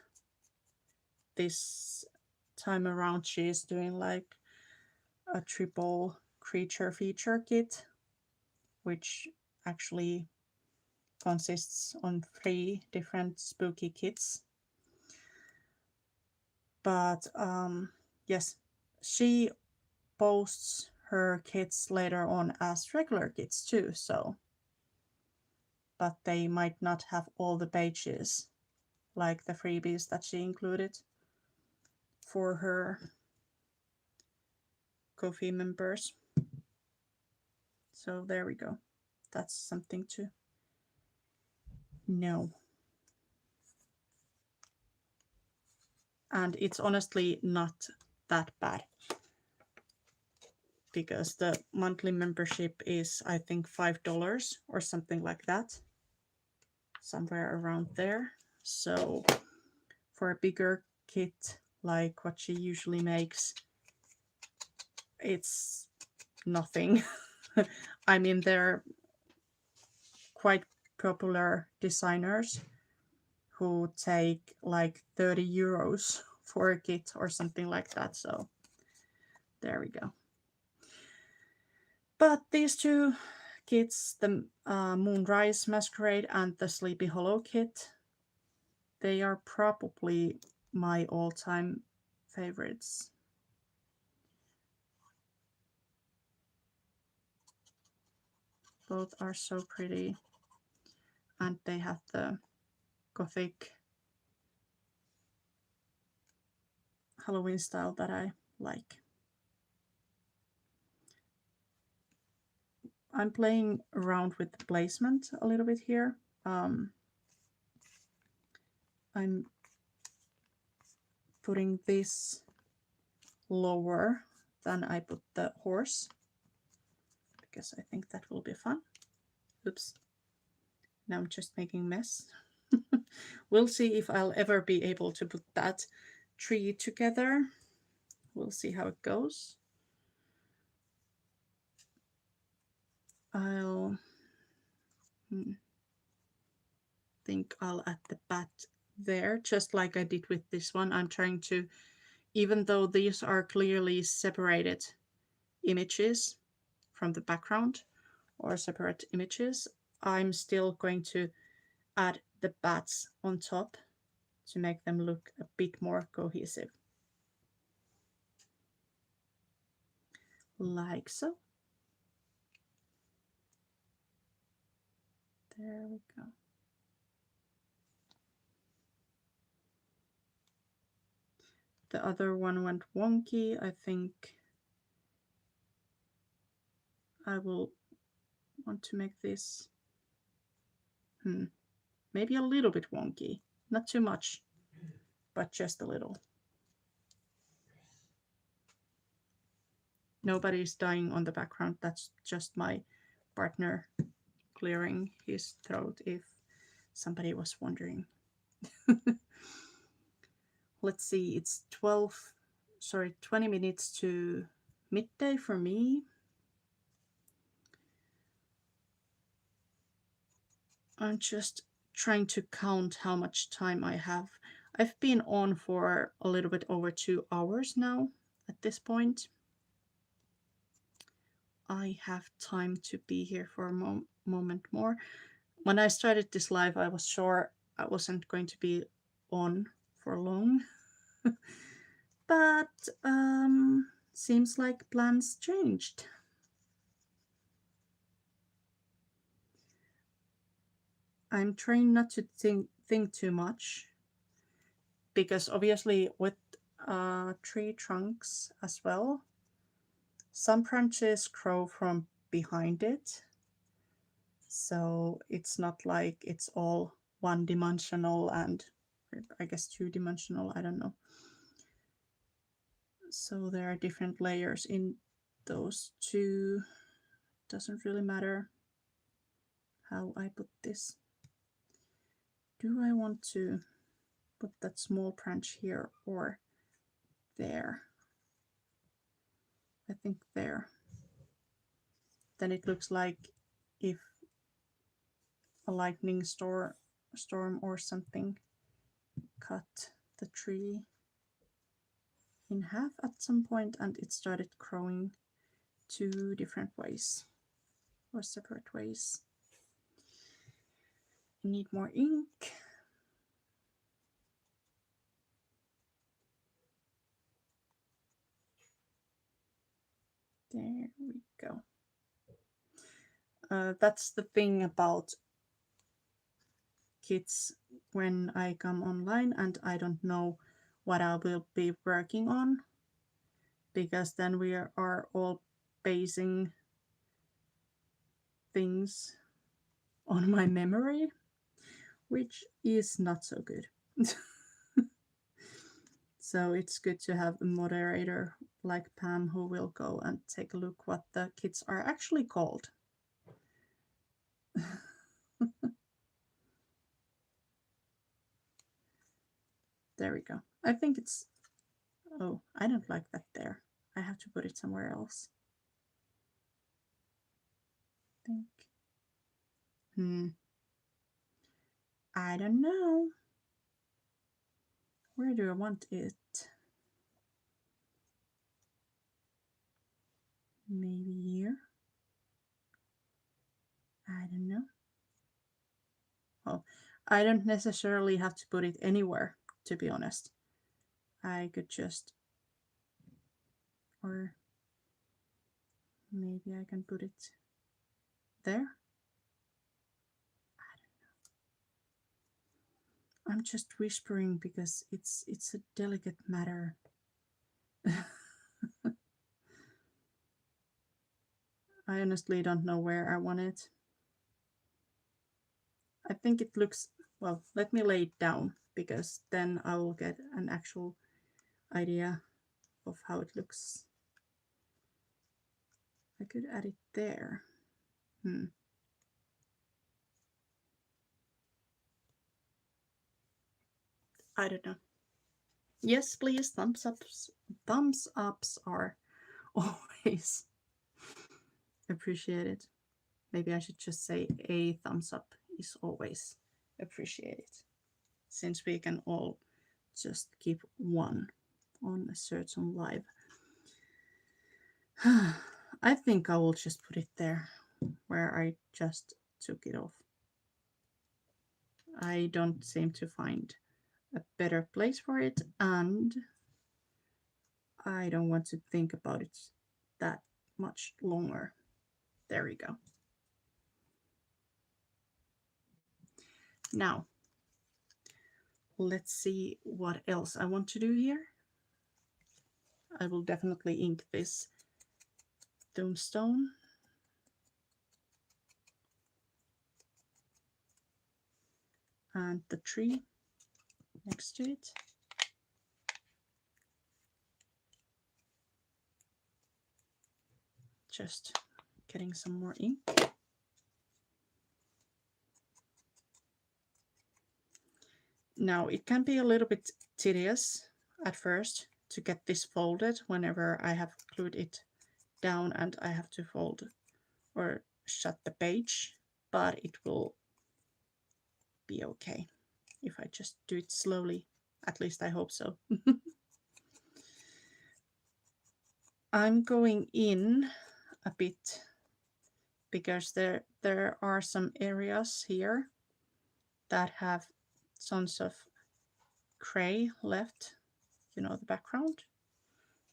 Speaker 1: this time around she is doing like a triple creature feature kit, which actually consists on 3 different spooky kits. But yes, she posts her kits later on as regular kits too, so but they might not have all the pages like the freebies that she included for her Ko-fi members. So there we go. That's something to know. And it's honestly not that bad, because the monthly membership is, I think, $5 or something like that, somewhere around there. So for a bigger kit like what she usually makes, it's nothing. I mean, they're quite popular designers who take like 30 euros for a kit or something like that. So there we go. But these 2 kits, the Moonrise Masquerade and the Sleepy Hollow kit, they are probably my all-time favorites. Both are so pretty, and they have the gothic Halloween style that I like. I'm playing around with the placement a little bit here. I'm putting this lower than I put the horse, because I think that will be fun. Oops. Now I'm just making a mess. We'll see if I'll ever be able to put that tree together. We'll see how it goes. I'll think I'll add the bat there, just like I did with this one. I'm trying to, even though these are clearly separated images from the background or separate images, I'm still going to add the bats on top to make them look a bit more cohesive. Like so. There we go. the other one went wonky. I think I will want to make this maybe a little bit wonky. Not too much, but just a little. Nobody's dying on the background. That's just my partner clearing his throat, if somebody was wondering. Let's see, it's 20 minutes to midday for me. I'm just trying to count how much time I have. I've been on for a little bit over 2 hours now at this point. I have time to be here for a moment more. When I started this live, I was sure I wasn't going to be on for long. But seems like plans changed. I'm trying not to think too much, because obviously with tree trunks as well, some branches grow from behind it, so it's not like it's all one-dimensional and I guess two-dimensional, I don't know. So there are different layers in those two. Doesn't really matter how I put this. Do I want to put that small branch here or there? I think there. Then it looks like if a lightning storm or something cut the tree in half at some point and it started growing two different ways or separate ways. Need more ink. There we go. That's the thing about kids when I come online and I don't know what I will be working on, because then we are all basing things on my memory, which is not so good. So it's good to have a moderator like Pam who will go and take a look what the kids are actually called. There we go. I think it's, oh, I don't like that there. I have to put it somewhere else. I think. I don't know. Where do I want it? Maybe here. I don't know. Well, I don't necessarily have to put it anywhere, to be honest. I could just, or maybe I can put it there. I don't know. I'm just whispering because it's a delicate matter. I honestly don't know where I want it. I think it looks, well, let me lay it down because then I will get an actual idea of how it looks. I could add it there. I don't know. Yes, please, thumbs ups. Thumbs ups are always appreciated. Maybe I should just say a thumbs up is always appreciated, since we can all just keep one on a certain live. I think I will just put it there where I just took it off. I don't seem to find a better place for it, and I don't want to think about it that much longer. There we go. Now, let's see what else I want to do here. I will definitely ink this tombstone. And the tree next to it. Just getting some more ink. Now it can be a little bit tedious at first to get this folded whenever I have glued it down and I have to fold or shut the page, but it will be okay if I just do it slowly. At least I hope so. I'm going in a bit because there are some areas here that have tons of gray left, you know, the background.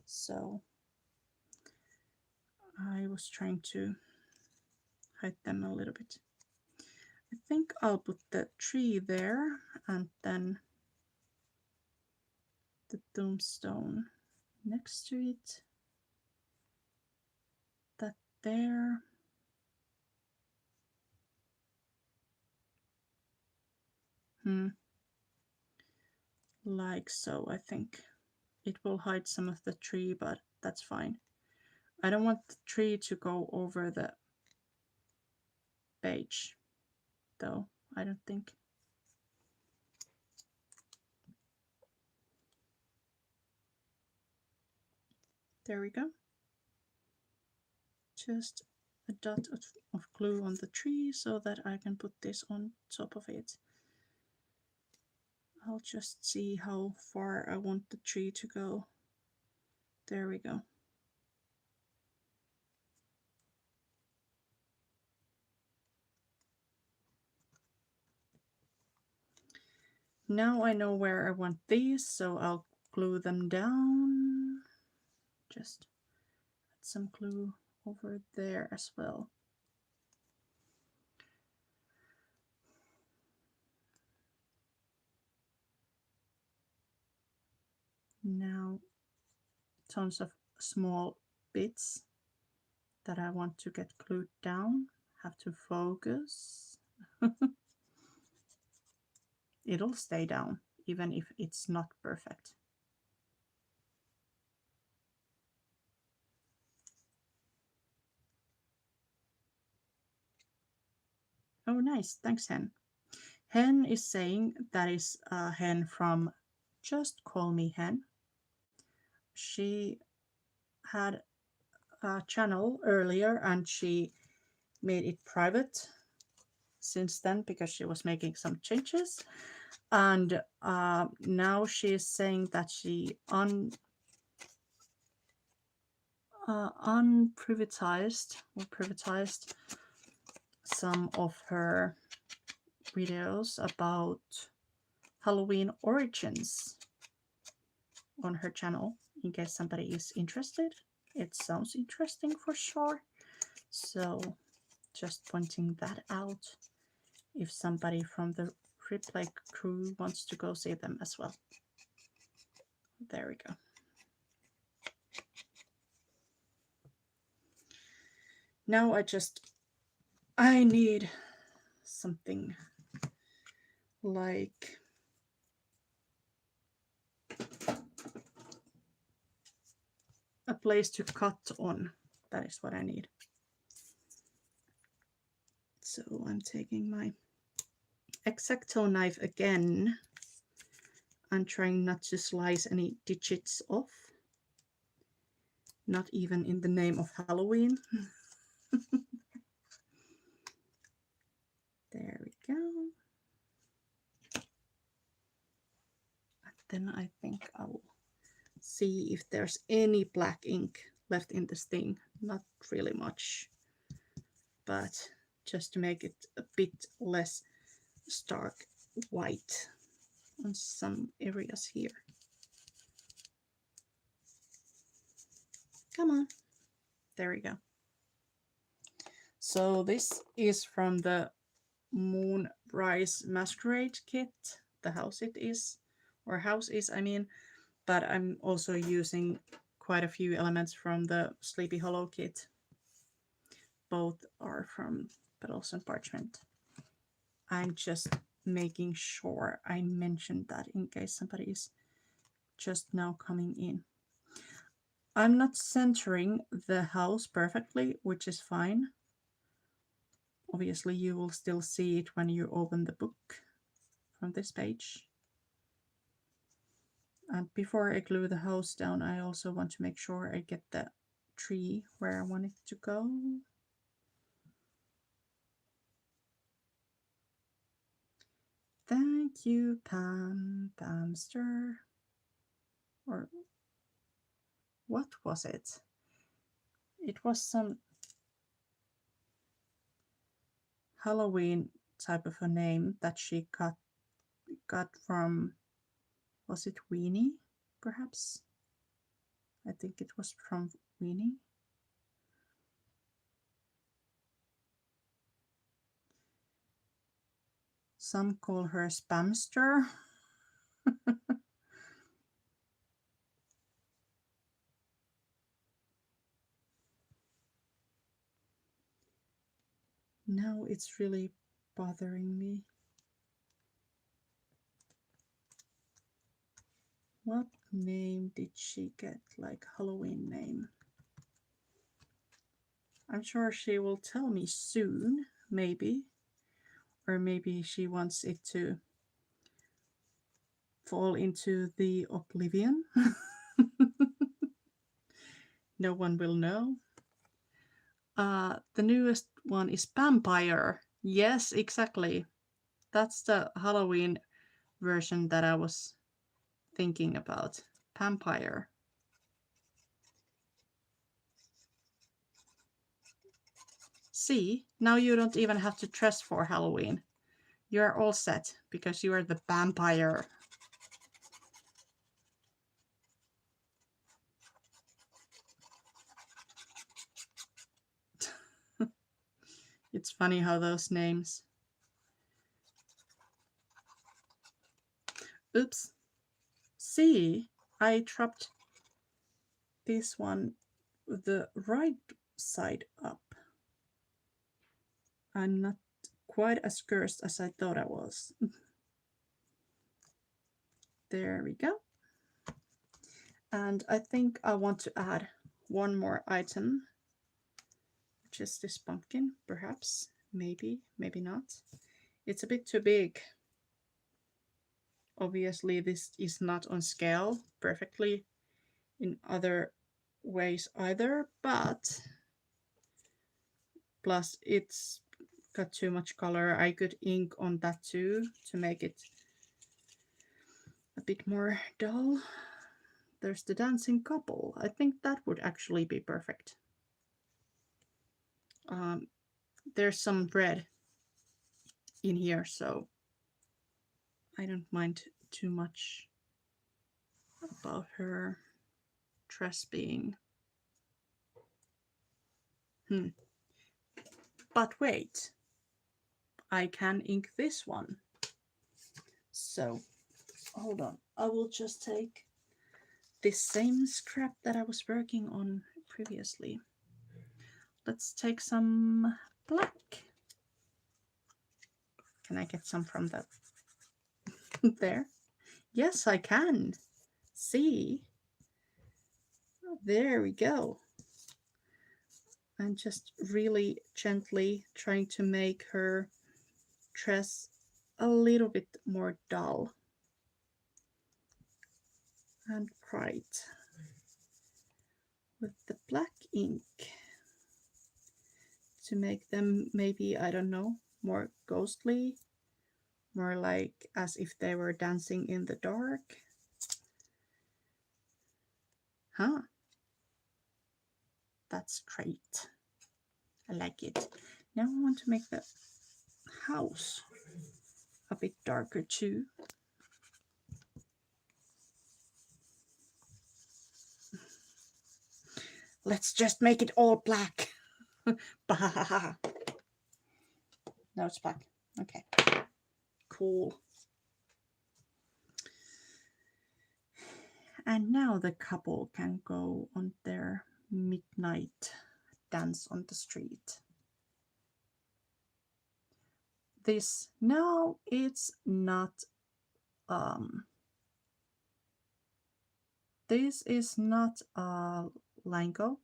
Speaker 1: So I was trying to hide them a little bit. I think I'll put the tree there and then the tombstone next to it. That there. Like so, I think. It will hide some of the tree, but that's fine. I don't want the tree to go over the page, though, I don't think. There we go. Just a dot of glue on the tree so that I can put this on top of it. I'll just see how far I want the tree to go. There we go. Now I know where I want these, so I'll glue them down. Just add some glue over there as well. Now tons of small bits that I want to get glued down. Have to focus. It'll stay down even if it's not perfect. Oh, nice. Thanks, Hen. Hen is saying that is a hen from Just Call Me Hen. She had a channel earlier and she made it private since then because she was making some changes. And now she is saying that she unprivatized or privatized some of her videos about Halloween origins on her channel in case somebody is interested. It sounds interesting for sure. So just pointing that out if somebody from the replay crew wants to go see them as well. There we go. Now I need something like a place to cut on. That is what I need. So I'm taking my X-Acto knife again and trying not to slice any digits off. Not even in the name of Halloween. There we go. And then I think I'll see if there's any black ink left in this thing. Not really much, but just to make it a bit less stark white on some areas here. Come on. There we go. So this is from the Moonrise Masquerade kit, the house it is, or house is, I mean, but I'm also using quite a few elements from the Sleepy Hollow kit. Both are from Petals and Parchment. I'm just making sure I mentioned that in case somebody is just now coming in. I'm not centering the house perfectly, which is fine. Obviously, you will still see it when you open the book from this page. And before I glue the house down, I also want to make sure I get the tree where I want it to go. Thank you, Pamster. Or what was it? It was some Halloween type of a name that she got from, was it Weenie, perhaps? I think it was from Weenie. Some call her Spamster. Now it's really bothering me. What name did she get, like Halloween name? I'm sure she will tell me soon, maybe. Or maybe she wants it to fall into the oblivion. No one will know. The newest one is Vampire. Yes, exactly. That's the Halloween version that I was thinking about. Vampire. See, now you don't even have to dress for Halloween. You're all set because you are the vampire. It's funny how those names. Oops. See, I dropped this one the right side up. I'm not quite as cursed as I thought I was. There we go. And I think I want to add one more item, which is this pumpkin, perhaps, maybe, maybe not. It's a bit too big. Obviously, this is not on scale perfectly in other ways either, but plus it's got too much color. I could ink on that too to make it a bit more dull. There's the dancing couple. I think that would actually be perfect. There's some red in here, so I don't mind too much about her dress being. But wait, I can ink this one. So hold on, I will just take this same scrap that I was working on previously. Let's take some black. Can I get some from that? There? Yes, I can. See? There we go. I'm just really gently trying to make her dress a little bit more dull and bright with the black ink to make them maybe, I don't know, more ghostly, more like as if they were dancing in the dark. Huh. That's great. I like it. Now I want to make the house a bit darker too. Let's just make it all black. Bah. No, it's black. Okay. Cool. And now the couple can go on their midnight dance on the street. This now it's not this is not Lango.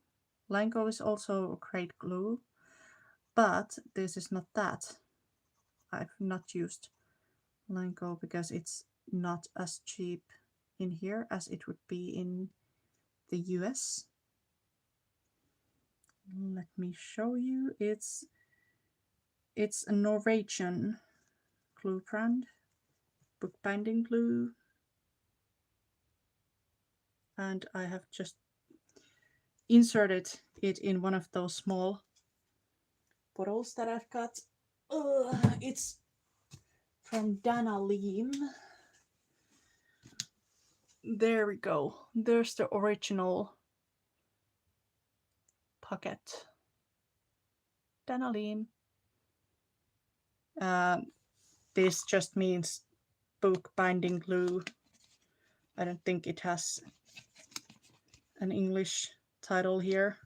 Speaker 1: Lango is also a great glue, but this is not that. I've not used Lango because it's not as cheap in here as it would be in the US. Let me show you. It's a Norwegian glue brand, bookbinding glue, and I have just inserted it in one of those small bottles that I've got. It's from Dana Leem. There we go. There's the original pocket. Dana Leem. This just means bookbinding glue. I don't think it has an English title here,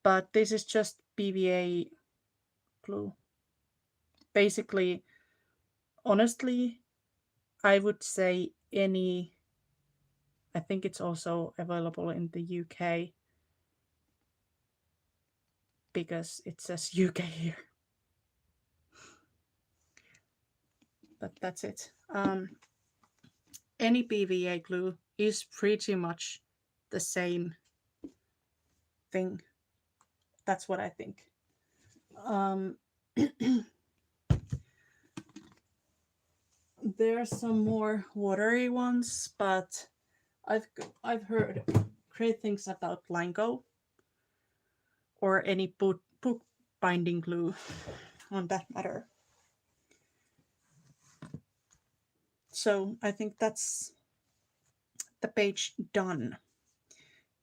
Speaker 1: but this is just PVA glue. Basically, honestly, I would say any, I think it's also available in the UK because it says UK here. But that's it. Any PVA glue is pretty much the same thing. That's what I think. There are some more watery ones, but I've heard great things about Lango or any book binding glue on that matter. So I think that's the page done.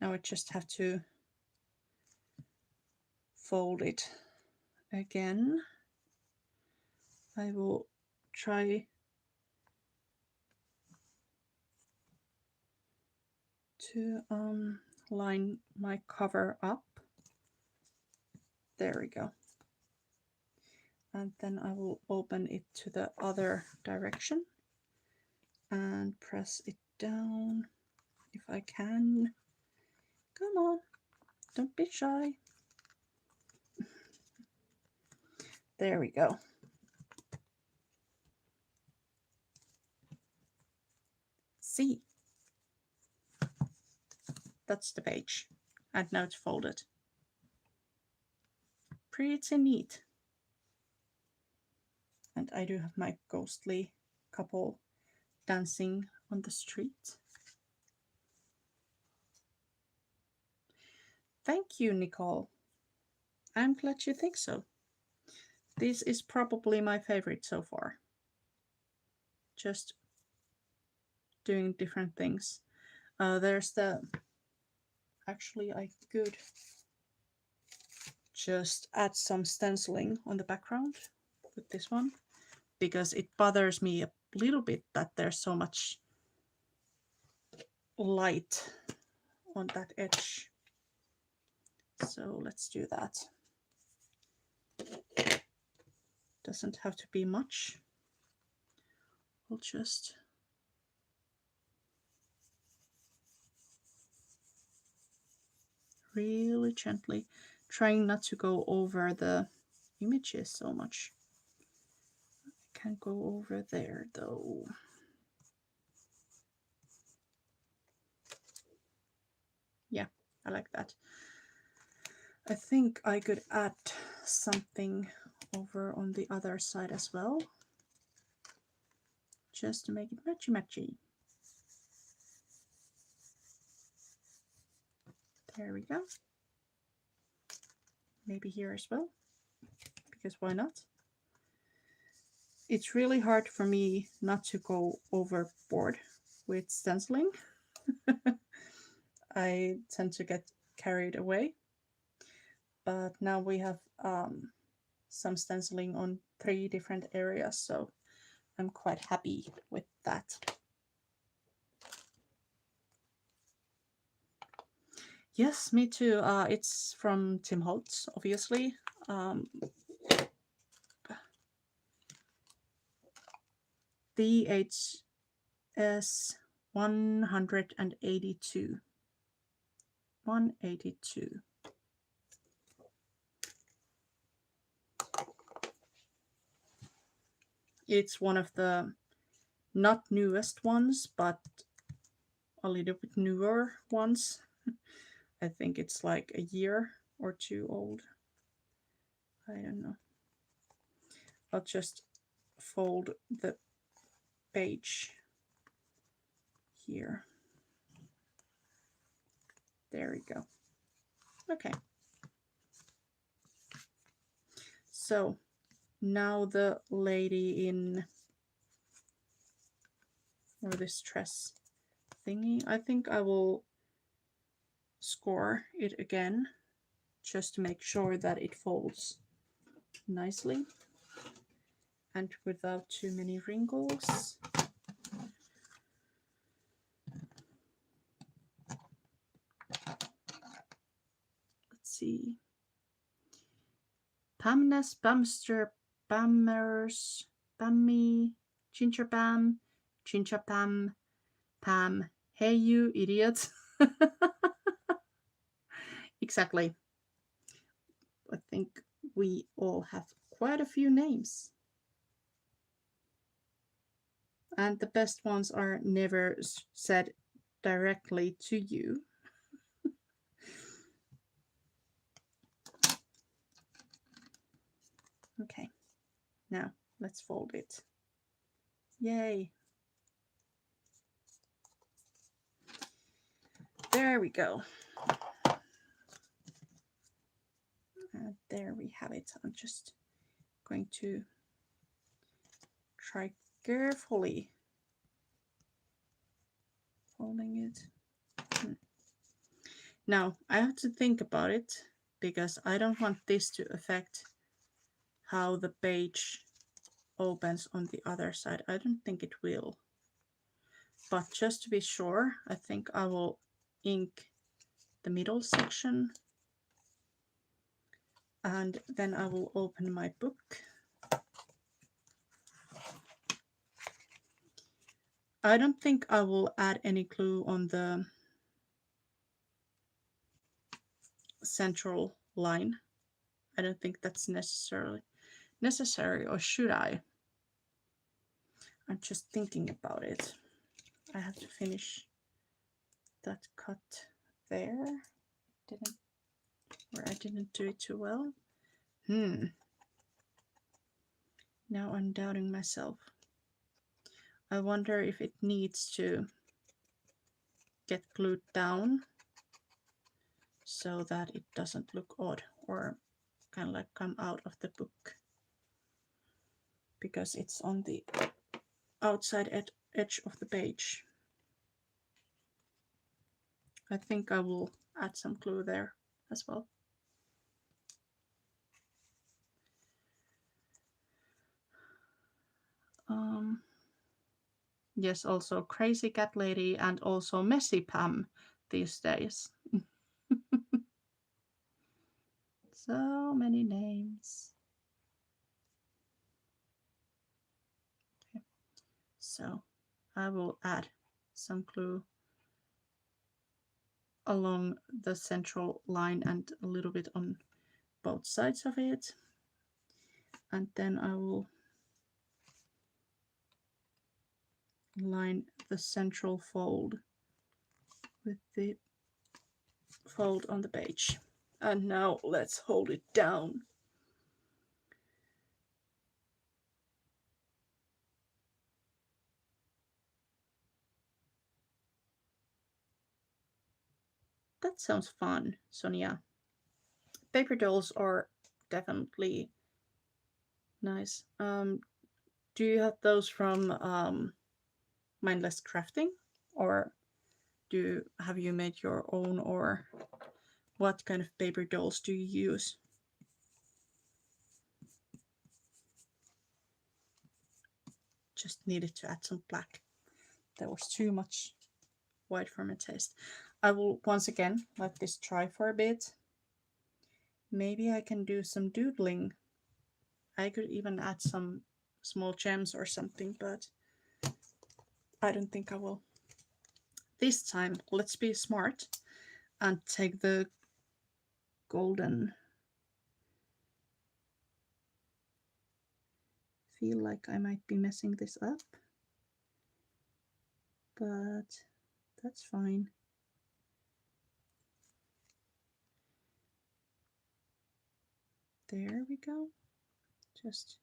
Speaker 1: Now I just have to fold it again. I will try to line my cover up. There we go. And then I will open it to the other direction and press it down if I can. Come on, don't be shy. There we go. See, that's the page. And now it's folded. Pretty neat. And I do have my ghostly couple dancing on the street. Thank you, Nicole. I'm glad you think so. This is probably my favorite so far. Just doing different things. There's the... Actually, I could just add some stenciling on the background with this one, because it bothers me a little bit that there's so much light on that edge. So let's do that. Doesn't have to be much. We'll just really gently, trying not to go over the images so much. I can't go over there though. Yeah, I like that. I think I could add something over on the other side as well, just to make it matchy-matchy. There we go. Maybe here as well, because why not? It's really hard for me not to go overboard with stenciling. I tend to get carried away. But now we have some stenciling on 3 different areas, so I'm quite happy with that. Yes, me too. It's from Tim Holtz, obviously. DHS 182. 182. It's one of the not newest ones, but a little bit newer ones. I think it's like a year or two old. I don't know. I'll just fold the page here. There we go. Okay. So now the lady in, or this dress thingy, I think I will score it again just to make sure that it folds nicely and without too many wrinkles. Let's see. Pamness, Bamster, Bammers, Bammy, Ginger Bam, Ginger Pam, Pam. Hey, you idiot. Exactly. I think we all have quite a few names. And the best ones are never said directly to you. Okay, now let's fold it. Yay. There we go. And there we have it. I'm just going to try carefully folding it. Now I have to think about it because I don't want this to affect how the page opens on the other side. I don't think it will. But just to be sure, I think I will ink the middle section and then I will open my book. I don't think I will add any glue on the central line. I don't think that's necessary, or should I? I'm just thinking about it. I have to finish that cut there. I didn't do it too well. Now I'm doubting myself. I wonder if it needs to get glued down so that it doesn't look odd or kind of like come out of the book, because it's on the outside edge of the page. I think I will add some glue there as well. Yes, also Crazy Cat Lady and also Messy Pam these days. So many names. Okay. So I will add some glue along the central line and a little bit on both sides of it. And then I will line the central fold with the fold on the page. And now let's hold it down. That sounds fun, Sonia. Paper dolls are definitely nice. Do you have those from Mindless Crafting, or have you made your own, or what kind of paper dolls do you use? Just needed to add some black. There was too much white for my taste. I will once again let this dry for a bit. Maybe I can do some doodling. I could even add some small gems or something, but I don't think I will. This time, let's be smart and take the golden. Feel like I might be messing this up, but that's fine. There we go. Just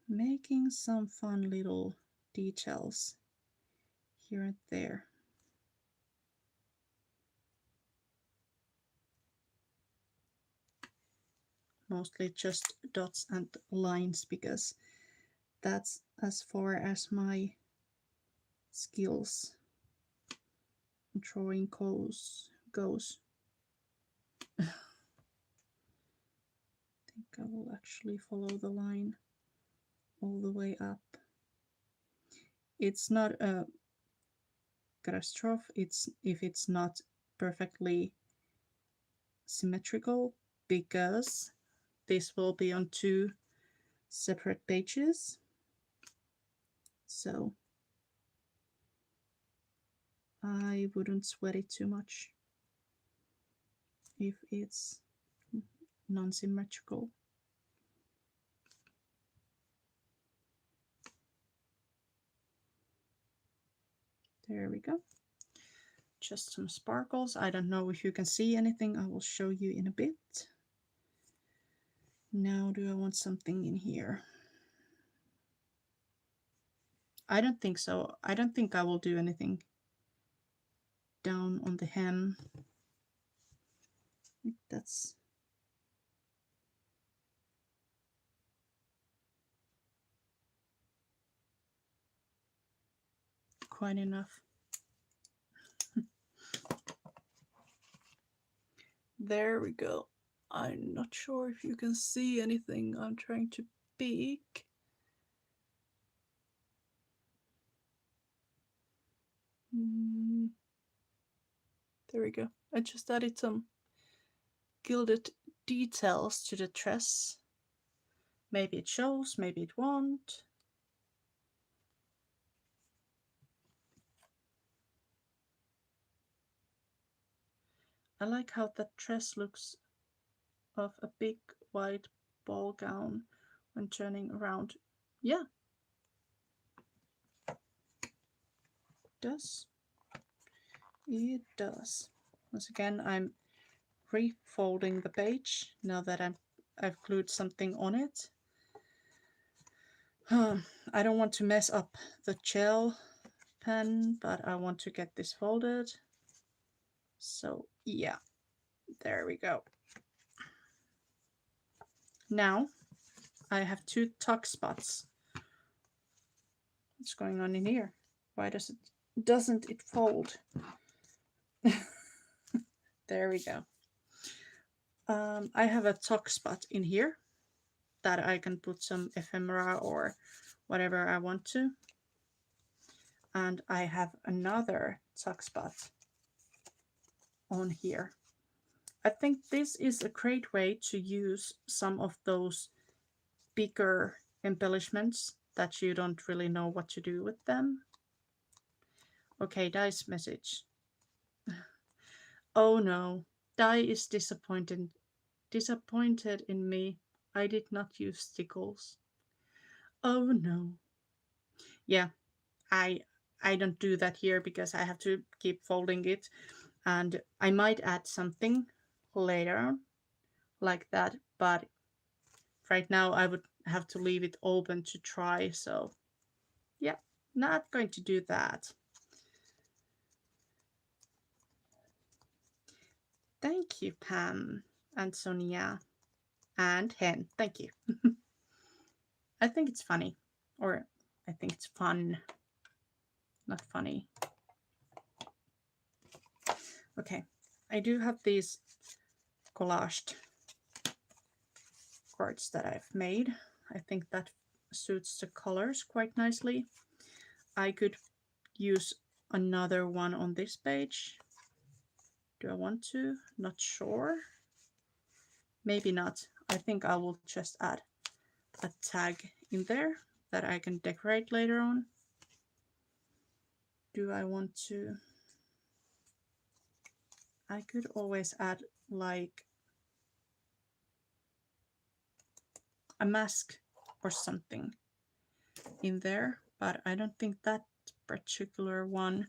Speaker 1: making some fun little details here and there. Mostly just dots and lines because that's as far as my skills drawing goes. I think I will actually follow the line all the way up. It's not a catastrophe if it's not perfectly symmetrical, because this will be on 2 separate pages, so I wouldn't sweat it too much if it's non-symmetrical. There we go. Just some sparkles. I don't know if you can see anything. I will show you in a bit. Now, do I want something in here? I don't think so. I don't think I will do anything down on the hem. That's quite enough. There we go. I'm not sure if you can see anything. I'm trying to peek. There we go. I just added some gilded details to the dress. Maybe it shows, maybe it won't. I like how that dress looks of a big white ball gown when turning around. Yeah. It does. It does. Once again, I'm refolding the page now that I've glued something on it. I don't want to mess up the gel pen, but I want to get this folded. So yeah, there we go. Now I have 2 tuck spots. What's going on in here? Why doesn't it fold? There we go. I have a tuck spot in here that I can put some ephemera or whatever I want to. And I have another tuck spot on here. I think this is a great way to use some of those bigger embellishments that you don't really know what to do with them. Okay, Die's message. Oh no, Die is disappointed in me. I did not use stickles. Oh no. Yeah, I don't do that here because I have to keep folding it, and I might add something later like that, but right now I would have to leave it open to try, so yeah, not going to do that. Thank you, Pam and Sonia and Hen. Thank you. I think it's funny, or I think it's fun, not funny. Okay, I do have these collaged cards that I've made. I think that suits the colors quite nicely. I could use another one on this page. Do I want to? Not sure. Maybe not. I think I will just add a tag in there that I can decorate later on. Do I want to? I could always add like a mask or something in there, but I don't think that particular one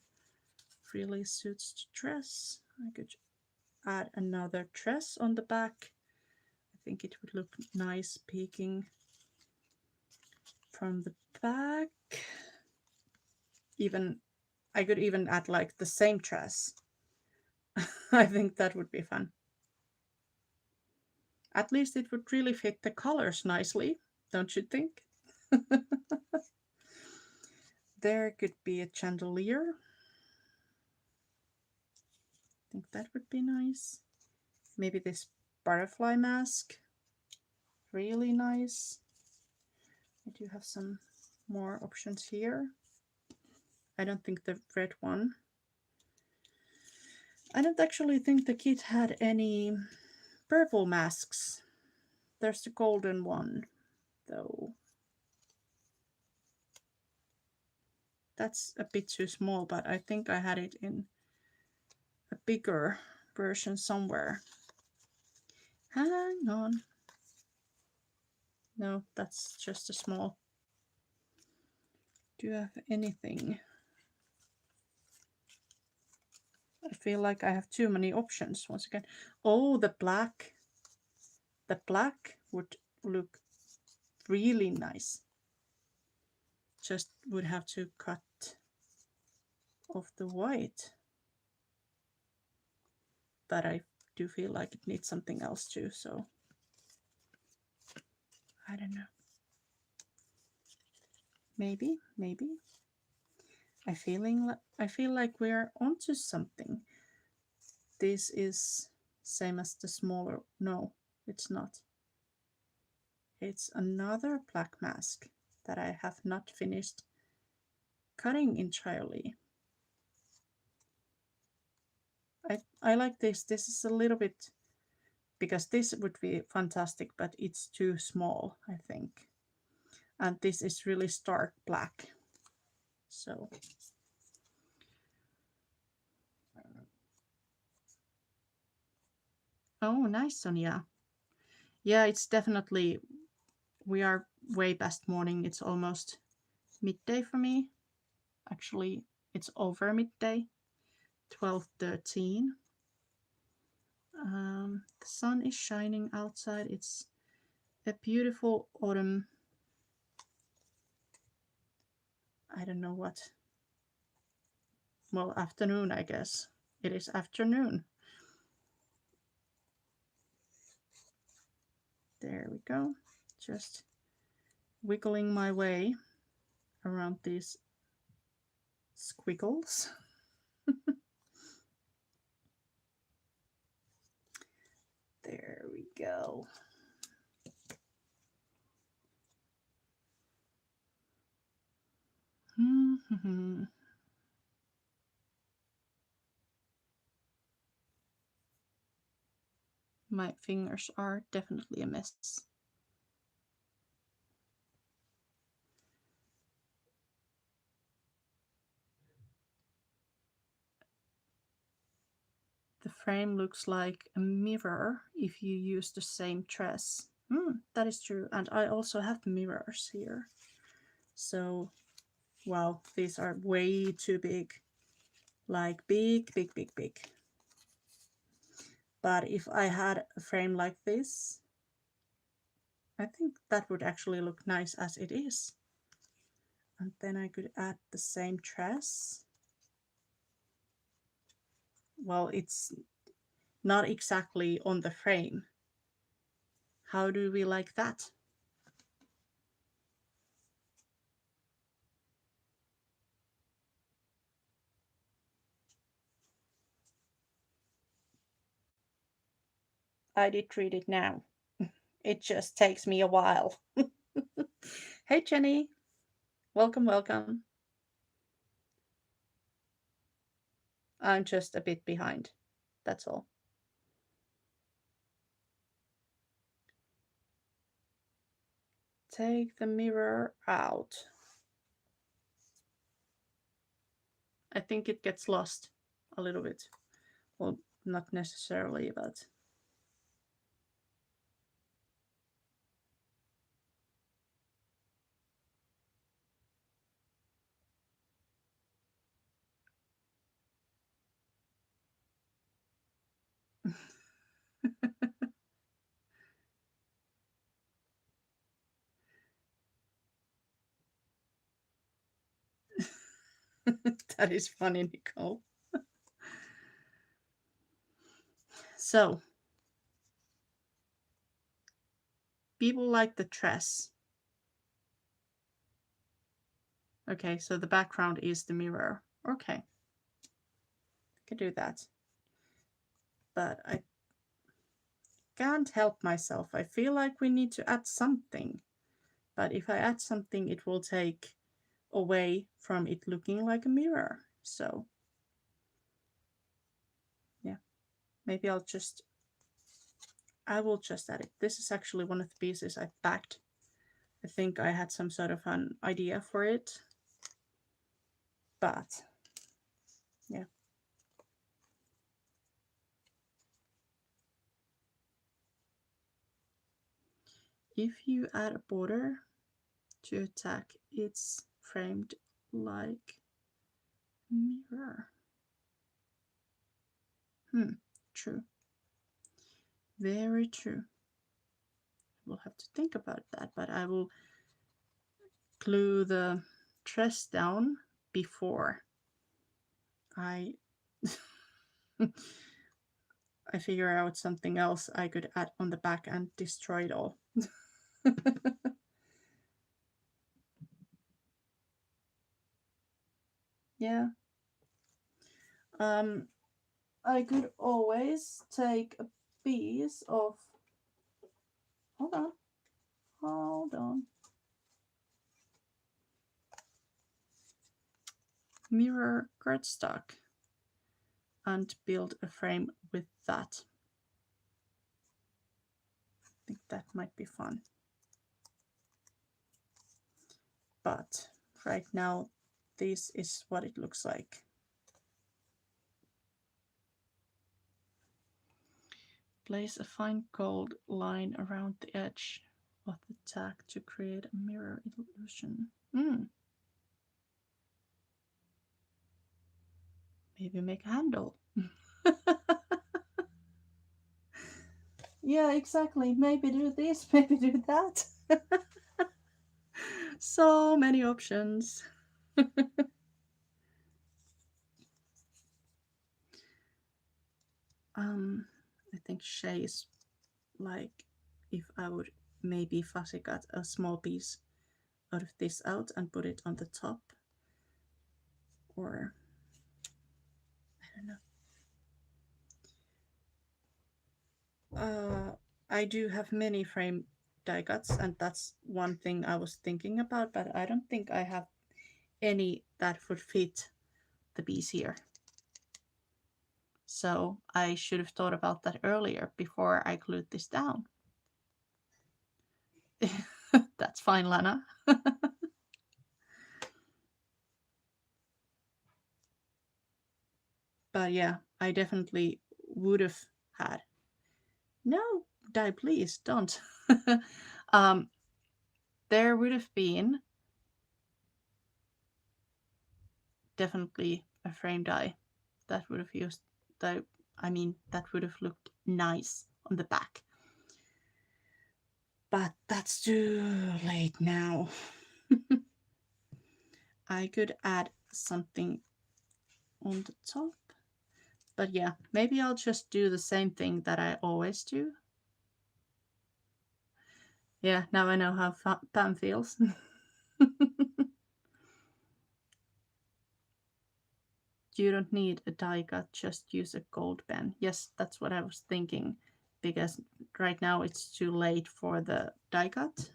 Speaker 1: really suits the dress. I could add another dress on the back. I think it would look nice peeking from the back. Even I could even add like the same dress. I think that would be fun. At least it would really fit the colors nicely, don't you think? There could be a chandelier. I think that would be nice. Maybe this butterfly mask. Really nice. I do have some more options here. I don't think the red one. I don't actually think the kit had any purple masks. There's the golden one, though. That's a bit too small, but I think I had it in a bigger version somewhere. Hang on. No, that's just a small. Do you have anything? I feel like I have too many options once again. Oh, the black. The black would look really nice. Just would have to cut off the white. But I do feel like it needs something else too, so I don't know. Maybe. I feel like we're onto something. This is same as the smaller. No, it's not. It's another black mask that I have not finished cutting entirely. I like this. This is a little bit, because this would be fantastic, but it's too small, I think. And this is really stark black. So oh, nice, Sonia. Yeah, it's definitely, we are way past morning. It's almost midday for me. Actually, it's over midday, 12:13. The sun is shining outside. It's a beautiful autumn. I don't know what. Well, afternoon, I guess. It is afternoon. There we go. Just wiggling my way around these squiggles. There we go. My fingers are definitely a mess. The frame looks like a mirror if you use the same dress. That is true. And I also have mirrors here. So, wow, these are way too big. Like big. But if I had a frame like this, I think that would actually look nice as it is. And then I could add the same dress. Well, it's not exactly on the frame. How do we like that? I did read it now. It just takes me a while. Hey, Jenny. Welcome. I'm just a bit behind. That's all. Take the mirror out. I think it gets lost a little bit. Well, not necessarily, but that is funny, Nicole. So, people like the dress. Okay, so the background is the mirror. Okay, I can do that. But I can't help myself. I feel like we need to add something. But if I add something, it will take away from it looking like a mirror. So, yeah, maybe I will just add it. This is actually one of the pieces I packed. I think I had some sort of an idea for it. But, yeah. If you add a border to attack, it's framed like a mirror. True. Very true. We'll have to think about that, but I will glue the dress down before I I figure out something else I could add on the back and destroy it all. Yeah. I could always take a piece of. Hold on. Hold on. Mirror cardstock and build a frame with that. I think that might be fun. But right now, this is what it looks like. Place a fine gold line around the edge of the tag to create a mirror illusion. Maybe make a handle. Yeah, exactly. Maybe do this, maybe do that. So many options. I think Shay is like if I would maybe fussy cut a small piece out of this out and put it on the top, or I don't know. I do have many frame die cuts, and that's one thing I was thinking about, but I don't think I have any that would fit the piece here. So I should have thought about that earlier before I glued this down. That's fine, Lana. But yeah, I definitely would have had. No, die, please, don't. There would have been definitely a frame die that would have used that. I mean, that would have looked nice on the back. But that's too late now. I could add something on the top. But yeah, maybe I'll just do the same thing that I always do. Yeah, now I know how Pam feels. You don't need a die cut, just use a gold pen. Yes, that's what I was thinking, because right now it's too late for the die cut.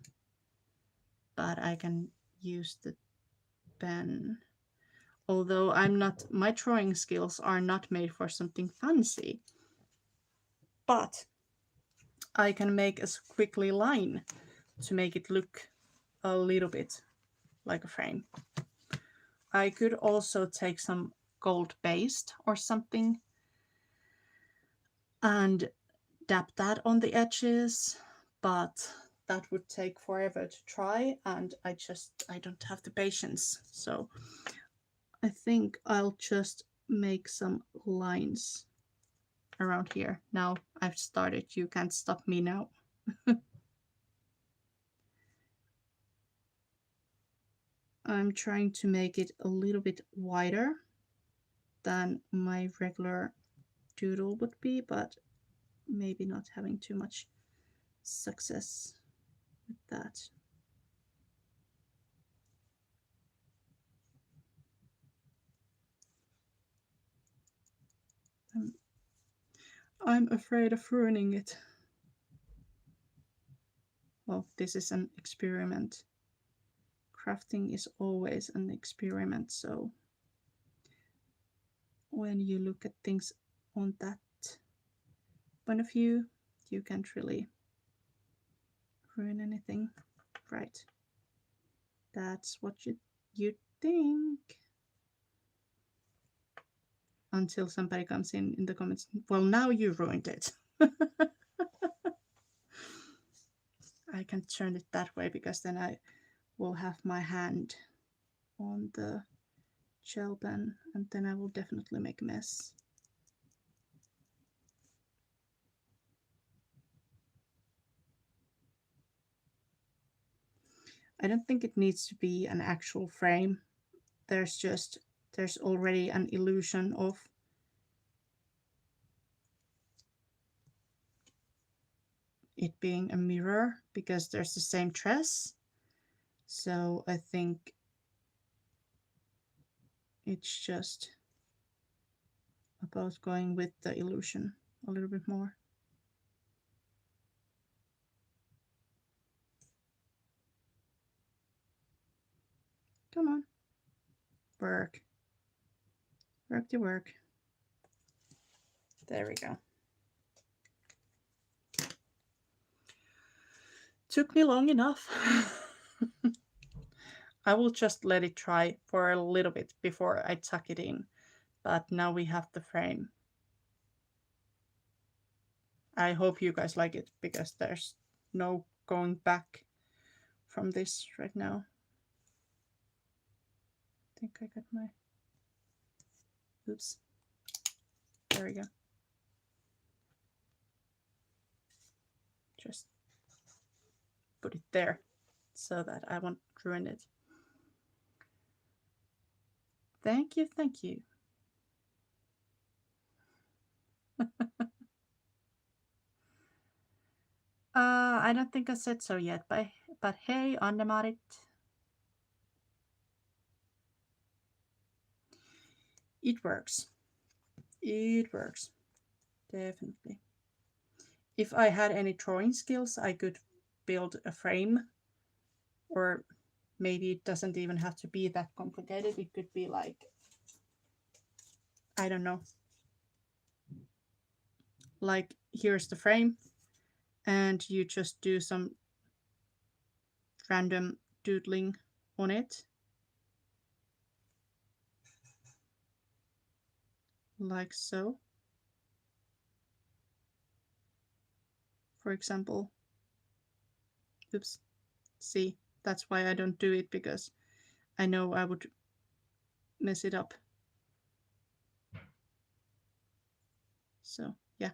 Speaker 1: But I can use the pen. although my drawing skills are not made for something fancy, but I can make a squiggly line to make it look a little bit like a frame. I could also take some gold paste or something and dab that on the edges, but that would take forever to try, and I don't have the patience. So I think I'll just make some lines around here. Now I've started, you can't stop me now. I'm trying to make it a little bit wider than my regular doodle would be, but maybe not having too much success with that. I'm afraid of ruining it. Well, this is an experiment. Crafting is always an experiment, so when you look at things on that point of view, you can't really ruin anything. Right. That's what you think. Until somebody comes in the comments, well, now you ruined it. I can turn it that way because then I will have my hand on the gel pen and then I will definitely make a mess. I don't think it needs to be an actual frame. There's already an illusion of it being a mirror because there's the same dress. So I think it's just about going with the illusion a little bit more. Come on. Work. Work the work. There we go. Took me long enough. I will just let it dry for a little bit before I tuck it in. But now we have the frame. I hope you guys like it because there's no going back from this right now. I think I got my... Oops. There we go. Just put it there so that I won't ruin it. Thank you, thank you. I don't think I said so yet, but hey, Annemarit. It works. It works. Definitely. If I had any drawing skills, I could build a frame, or maybe it doesn't even have to be that complicated. It could be like, I don't know, like here's the frame and you just do some random doodling on it, like so. For example, oops, see, that's why I don't do it, because I know I would mess it up. So yeah,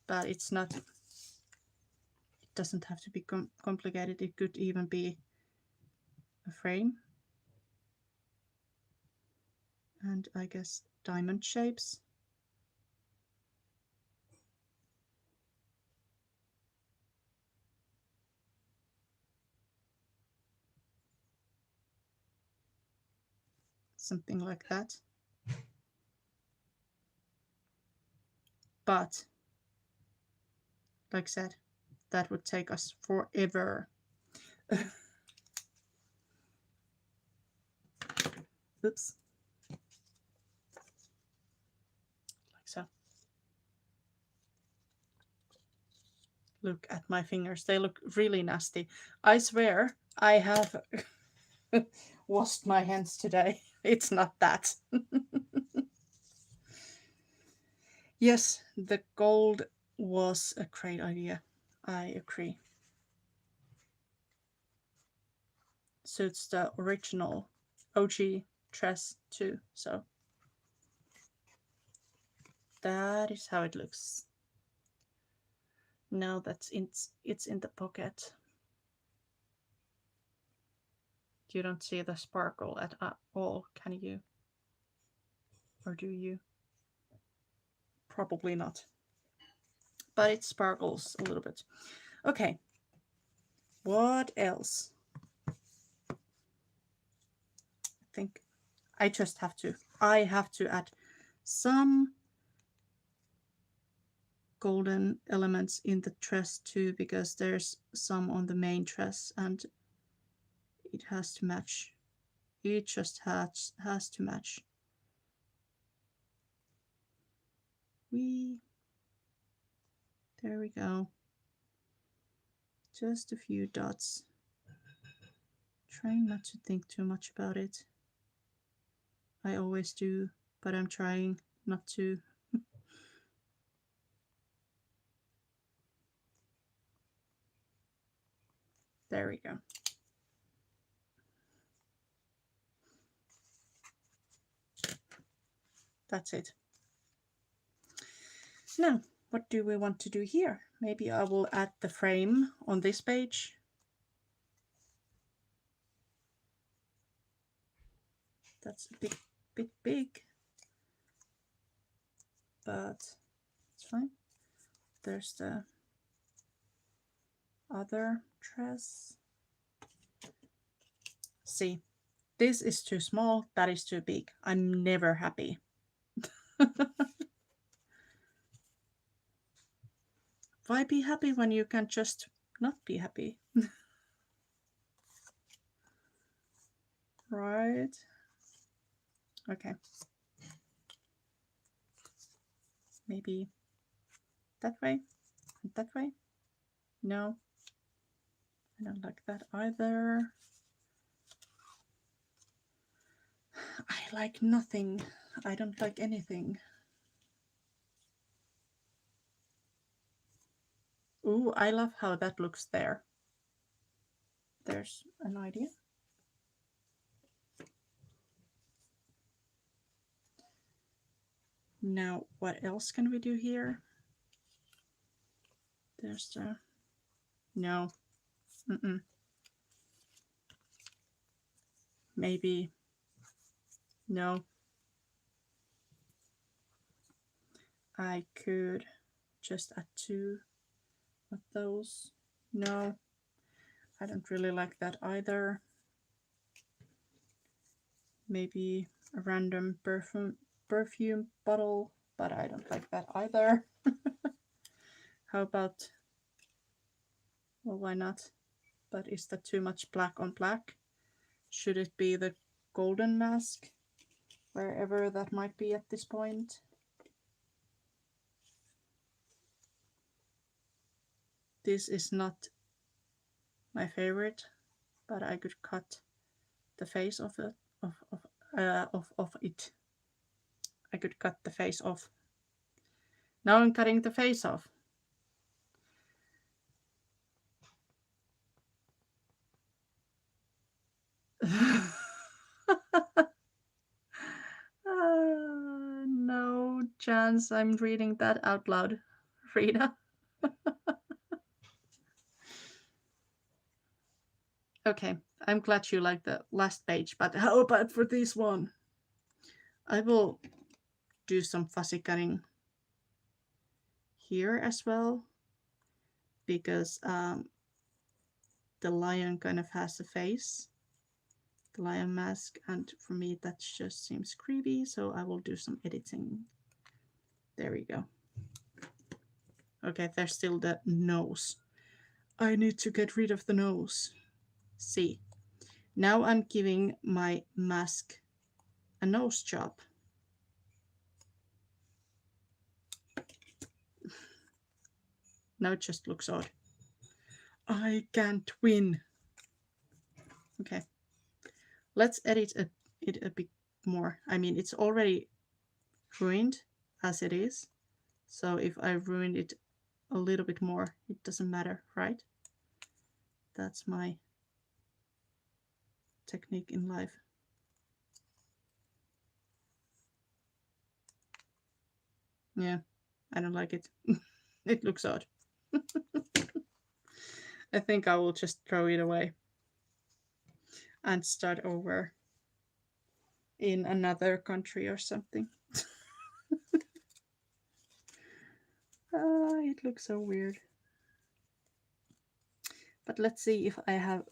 Speaker 1: but it's not, it doesn't have to be complicated. It could even be a frame, and I guess diamond shapes. Something like that. But like I said, that would take us forever. Oops. Like so. Look at my fingers. They look really nasty. I swear I have washed my hands today. It's not that. Yes, the gold was a great idea. I agree. Suits the original OG dress too. So that is how it looks. Now that's it's in the pocket. You don't see the sparkle at all, can you? Or do you? Probably not. But it sparkles a little bit. Okay. What else? I think I just have to. I have to add some golden elements in the dress too, because there's some on the main dress and it has to match. It just has to match. There we go. Just a few dots. Trying not to think too much about it. I always do, but I'm trying not to. There we go. That's it. Now, what do we want to do here? Maybe I will add the frame on this page. That's a bit big, but it's fine. There's the other dress. See, this is too small, that is too big. I'm never happy. Why be happy when you can just not be happy? Right? Okay. Maybe that way? That way? No. I don't like that either. I like nothing. I don't like anything. Ooh, I love how that looks there. There's an idea. Now, what else can we do here? There's the... No. Maybe. No. I could just add 2 of those. No. I don't really like that either. Maybe a random perfume bottle, but I don't like that either. How about, well, why not? But is that too much black on black? Should it be the golden mask? Wherever that might be at this point. This is not my favorite, but I could cut the face of it. Of it. I could cut the face off. Now I'm cutting the face off. No chance I'm reading that out loud, Rita. Okay, I'm glad you like the last page, but how about for this one? I will do some fussy cutting here as well, because the lion kind of has a face, the lion mask, and for me that just seems creepy, so I will do some editing. There we go. Okay, there's still the nose. I need to get rid of the nose. See, now I'm giving my mask a nose job. Now it just looks odd. I can't win. Okay. Let's edit it a bit more. I mean, it's already ruined as it is. So if I ruin it a little bit more, it doesn't matter, right? That's my technique in life. Yeah, I don't like it. It looks odd. I think I will just throw it away and start over in another country or something. It looks so weird. But let's see if I have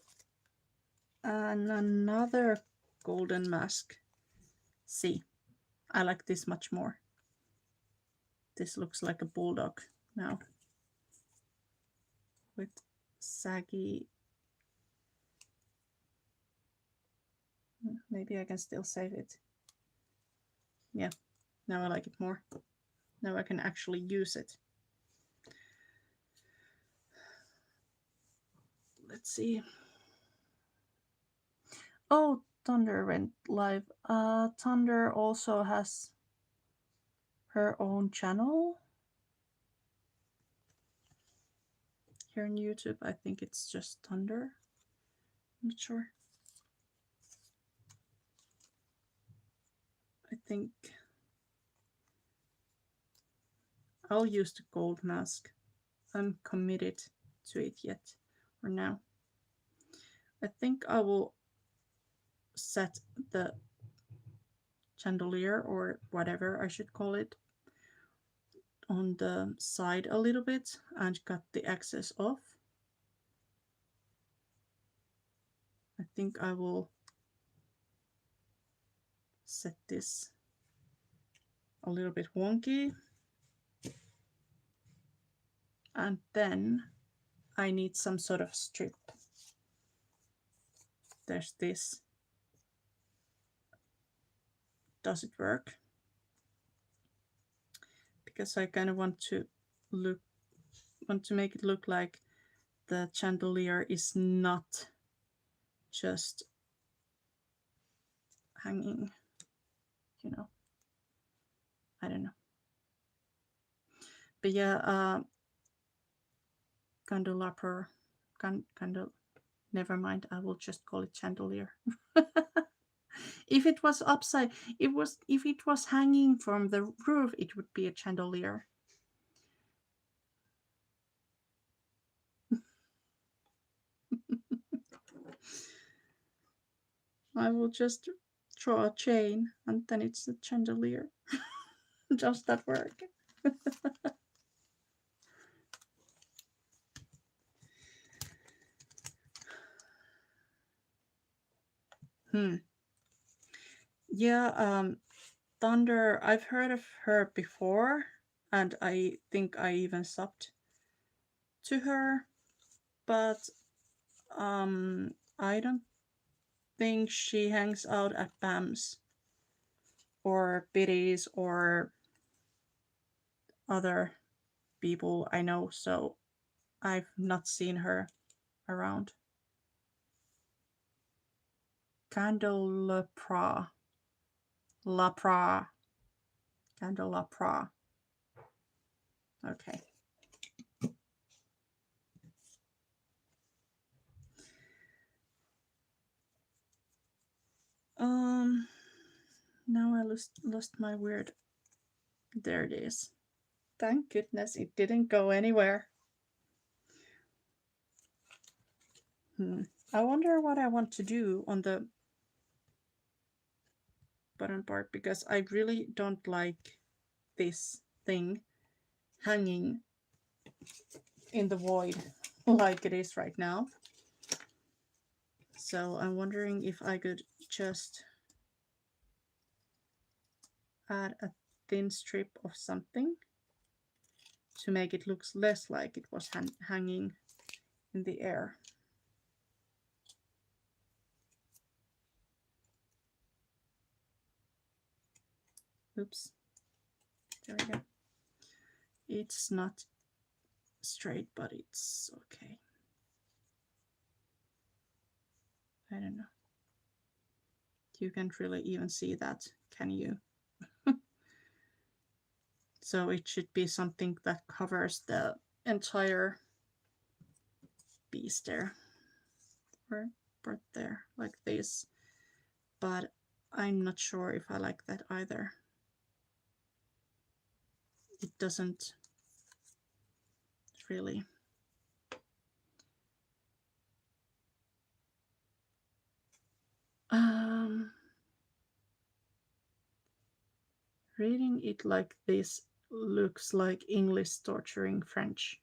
Speaker 1: another golden mask. See, I like this much more. This looks like a bulldog now with saggy. Maybe I can still save it. Yeah, now I like it more. Now I can actually use it. Let's see. Oh, Thunder went live. Thunder also has her own channel here on YouTube. I think it's just Thunder. I'm not sure. I think I'll use the gold mask. I'm committed to it yet, or now. I think I will set the chandelier, or whatever I should call it, on the side a little bit and cut the excess off. I think I will set this a little bit wonky. And then I need some sort of strip. There's this. Does it work? Because I kind of want to make it look like the chandelier is not just hanging, you know. I don't know. But yeah, candelabra, never mind, I will just call it chandelier. If it was upside, if it was hanging from the roof, it would be a chandelier. I will just draw a chain and then it's a chandelier. Does that work? Yeah, Thunder, I've heard of her before, and I think I even subbed to her, but I don't think she hangs out at BAMS or Biddies or other people I know, so I've not seen her around. Candelabra. Candelabra. Okay. Now I lost my weird. There it is. Thank goodness it didn't go anywhere. I wonder what I want to do on the bottom part, because I really don't like this thing hanging in the void like it is right now. So I'm wondering if I could just add a thin strip of something to make it look less like it was hanging in the air. Oops. There we go. It's not straight, but it's okay. I don't know. You can't really even see that, can you? So it should be something that covers the entire piece there. Or right there, like this. But I'm not sure if I like that either. It doesn't really. Reading it like this looks like English torturing French.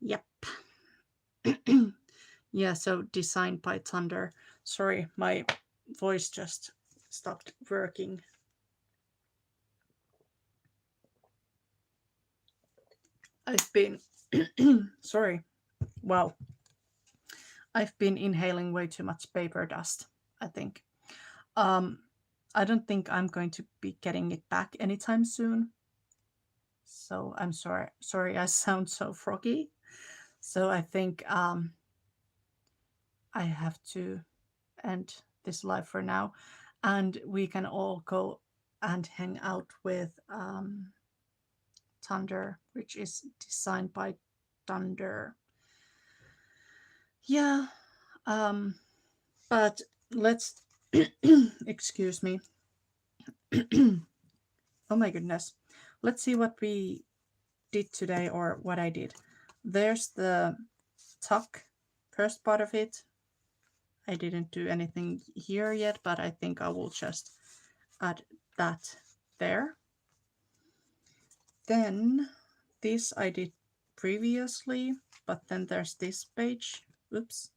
Speaker 1: Yep. Yeah, so designed by Thunder. Sorry, my voice just stopped working. I've been sorry. Wow. I've been inhaling way too much paper dust, I think. Um I don't think I'm going to be getting it back anytime soon. So I'm sorry. Sorry, I sound so froggy. So I think I have to end this live for now, and we can all go and hang out with Thunder, which is designed by Thunder. Yeah, but let's excuse me. Oh my goodness. Let's see what we did today or what I did. There's the tuck, first part of it. I didn't do anything here yet, but I think I will just add that there. Then this I did previously, but then there's this page. Oops,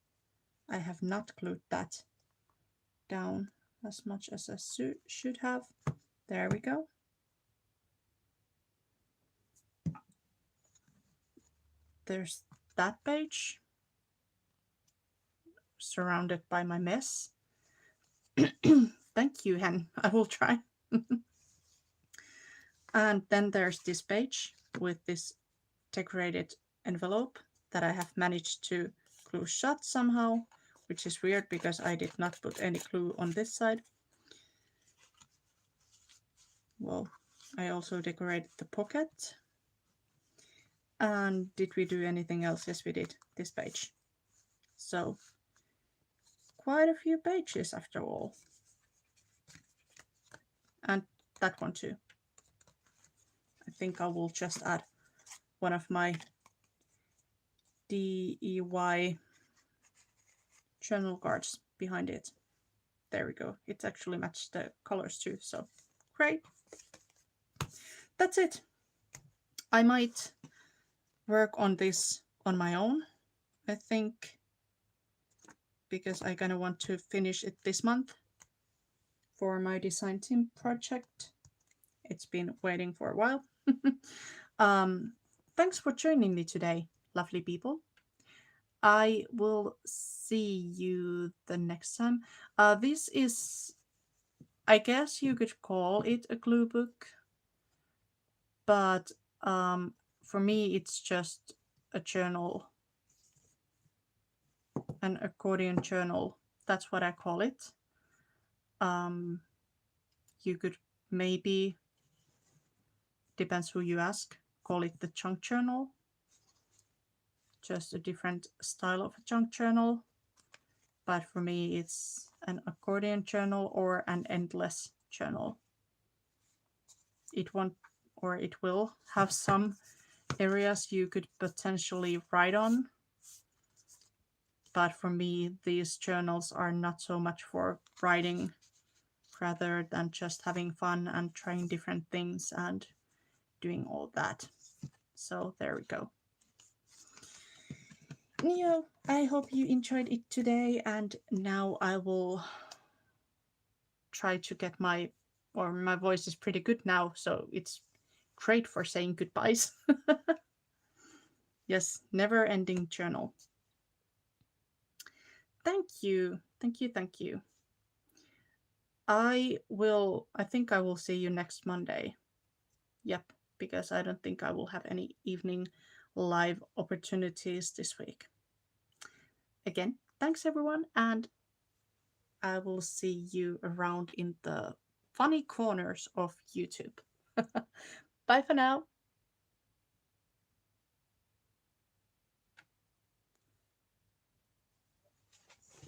Speaker 1: I have not glued that down as much as I should have. There we go. There's that page surrounded by my mess. Thank you, Hen. I will try. And then there's this page with this decorated envelope that I have managed to glue shut somehow, which is weird because I did not put any glue on this side. Well, I also decorated the pocket. And did we do anything else? Yes, we did. This page. So quite a few pages after all. And that one too. I think I will just add one of my DEY journal cards behind it. There we go. It actually matched the colors too, so great. That's it. I might work on this on my own, I think, because I kind of want to finish it this month for my design team project. It's been waiting for a while. Thanks for joining me today, lovely people. I will see you the next time. This is, I guess you could call it a glue book, but for me it's just a journal, an accordion journal. That's what I call it. You could maybe, depends who you ask, call it the junk journal. Just a different style of a junk journal. But for me, it's an accordion journal or an endless journal. It won't, or it will have some areas you could potentially write on. But for me, these journals are not so much for writing, rather than just having fun and trying different things and doing all that. So there we go. Neo, I hope you enjoyed it today, and now I will try to get my voice is pretty good now, so it's great for saying goodbyes. Yes, never ending journal. Thank you. Thank you. Thank you. I think I will see you next Monday. Yep, because I don't think I will have any evening live opportunities this week. Again, thanks everyone, and I will see you around in the funny corners of YouTube. Bye for now.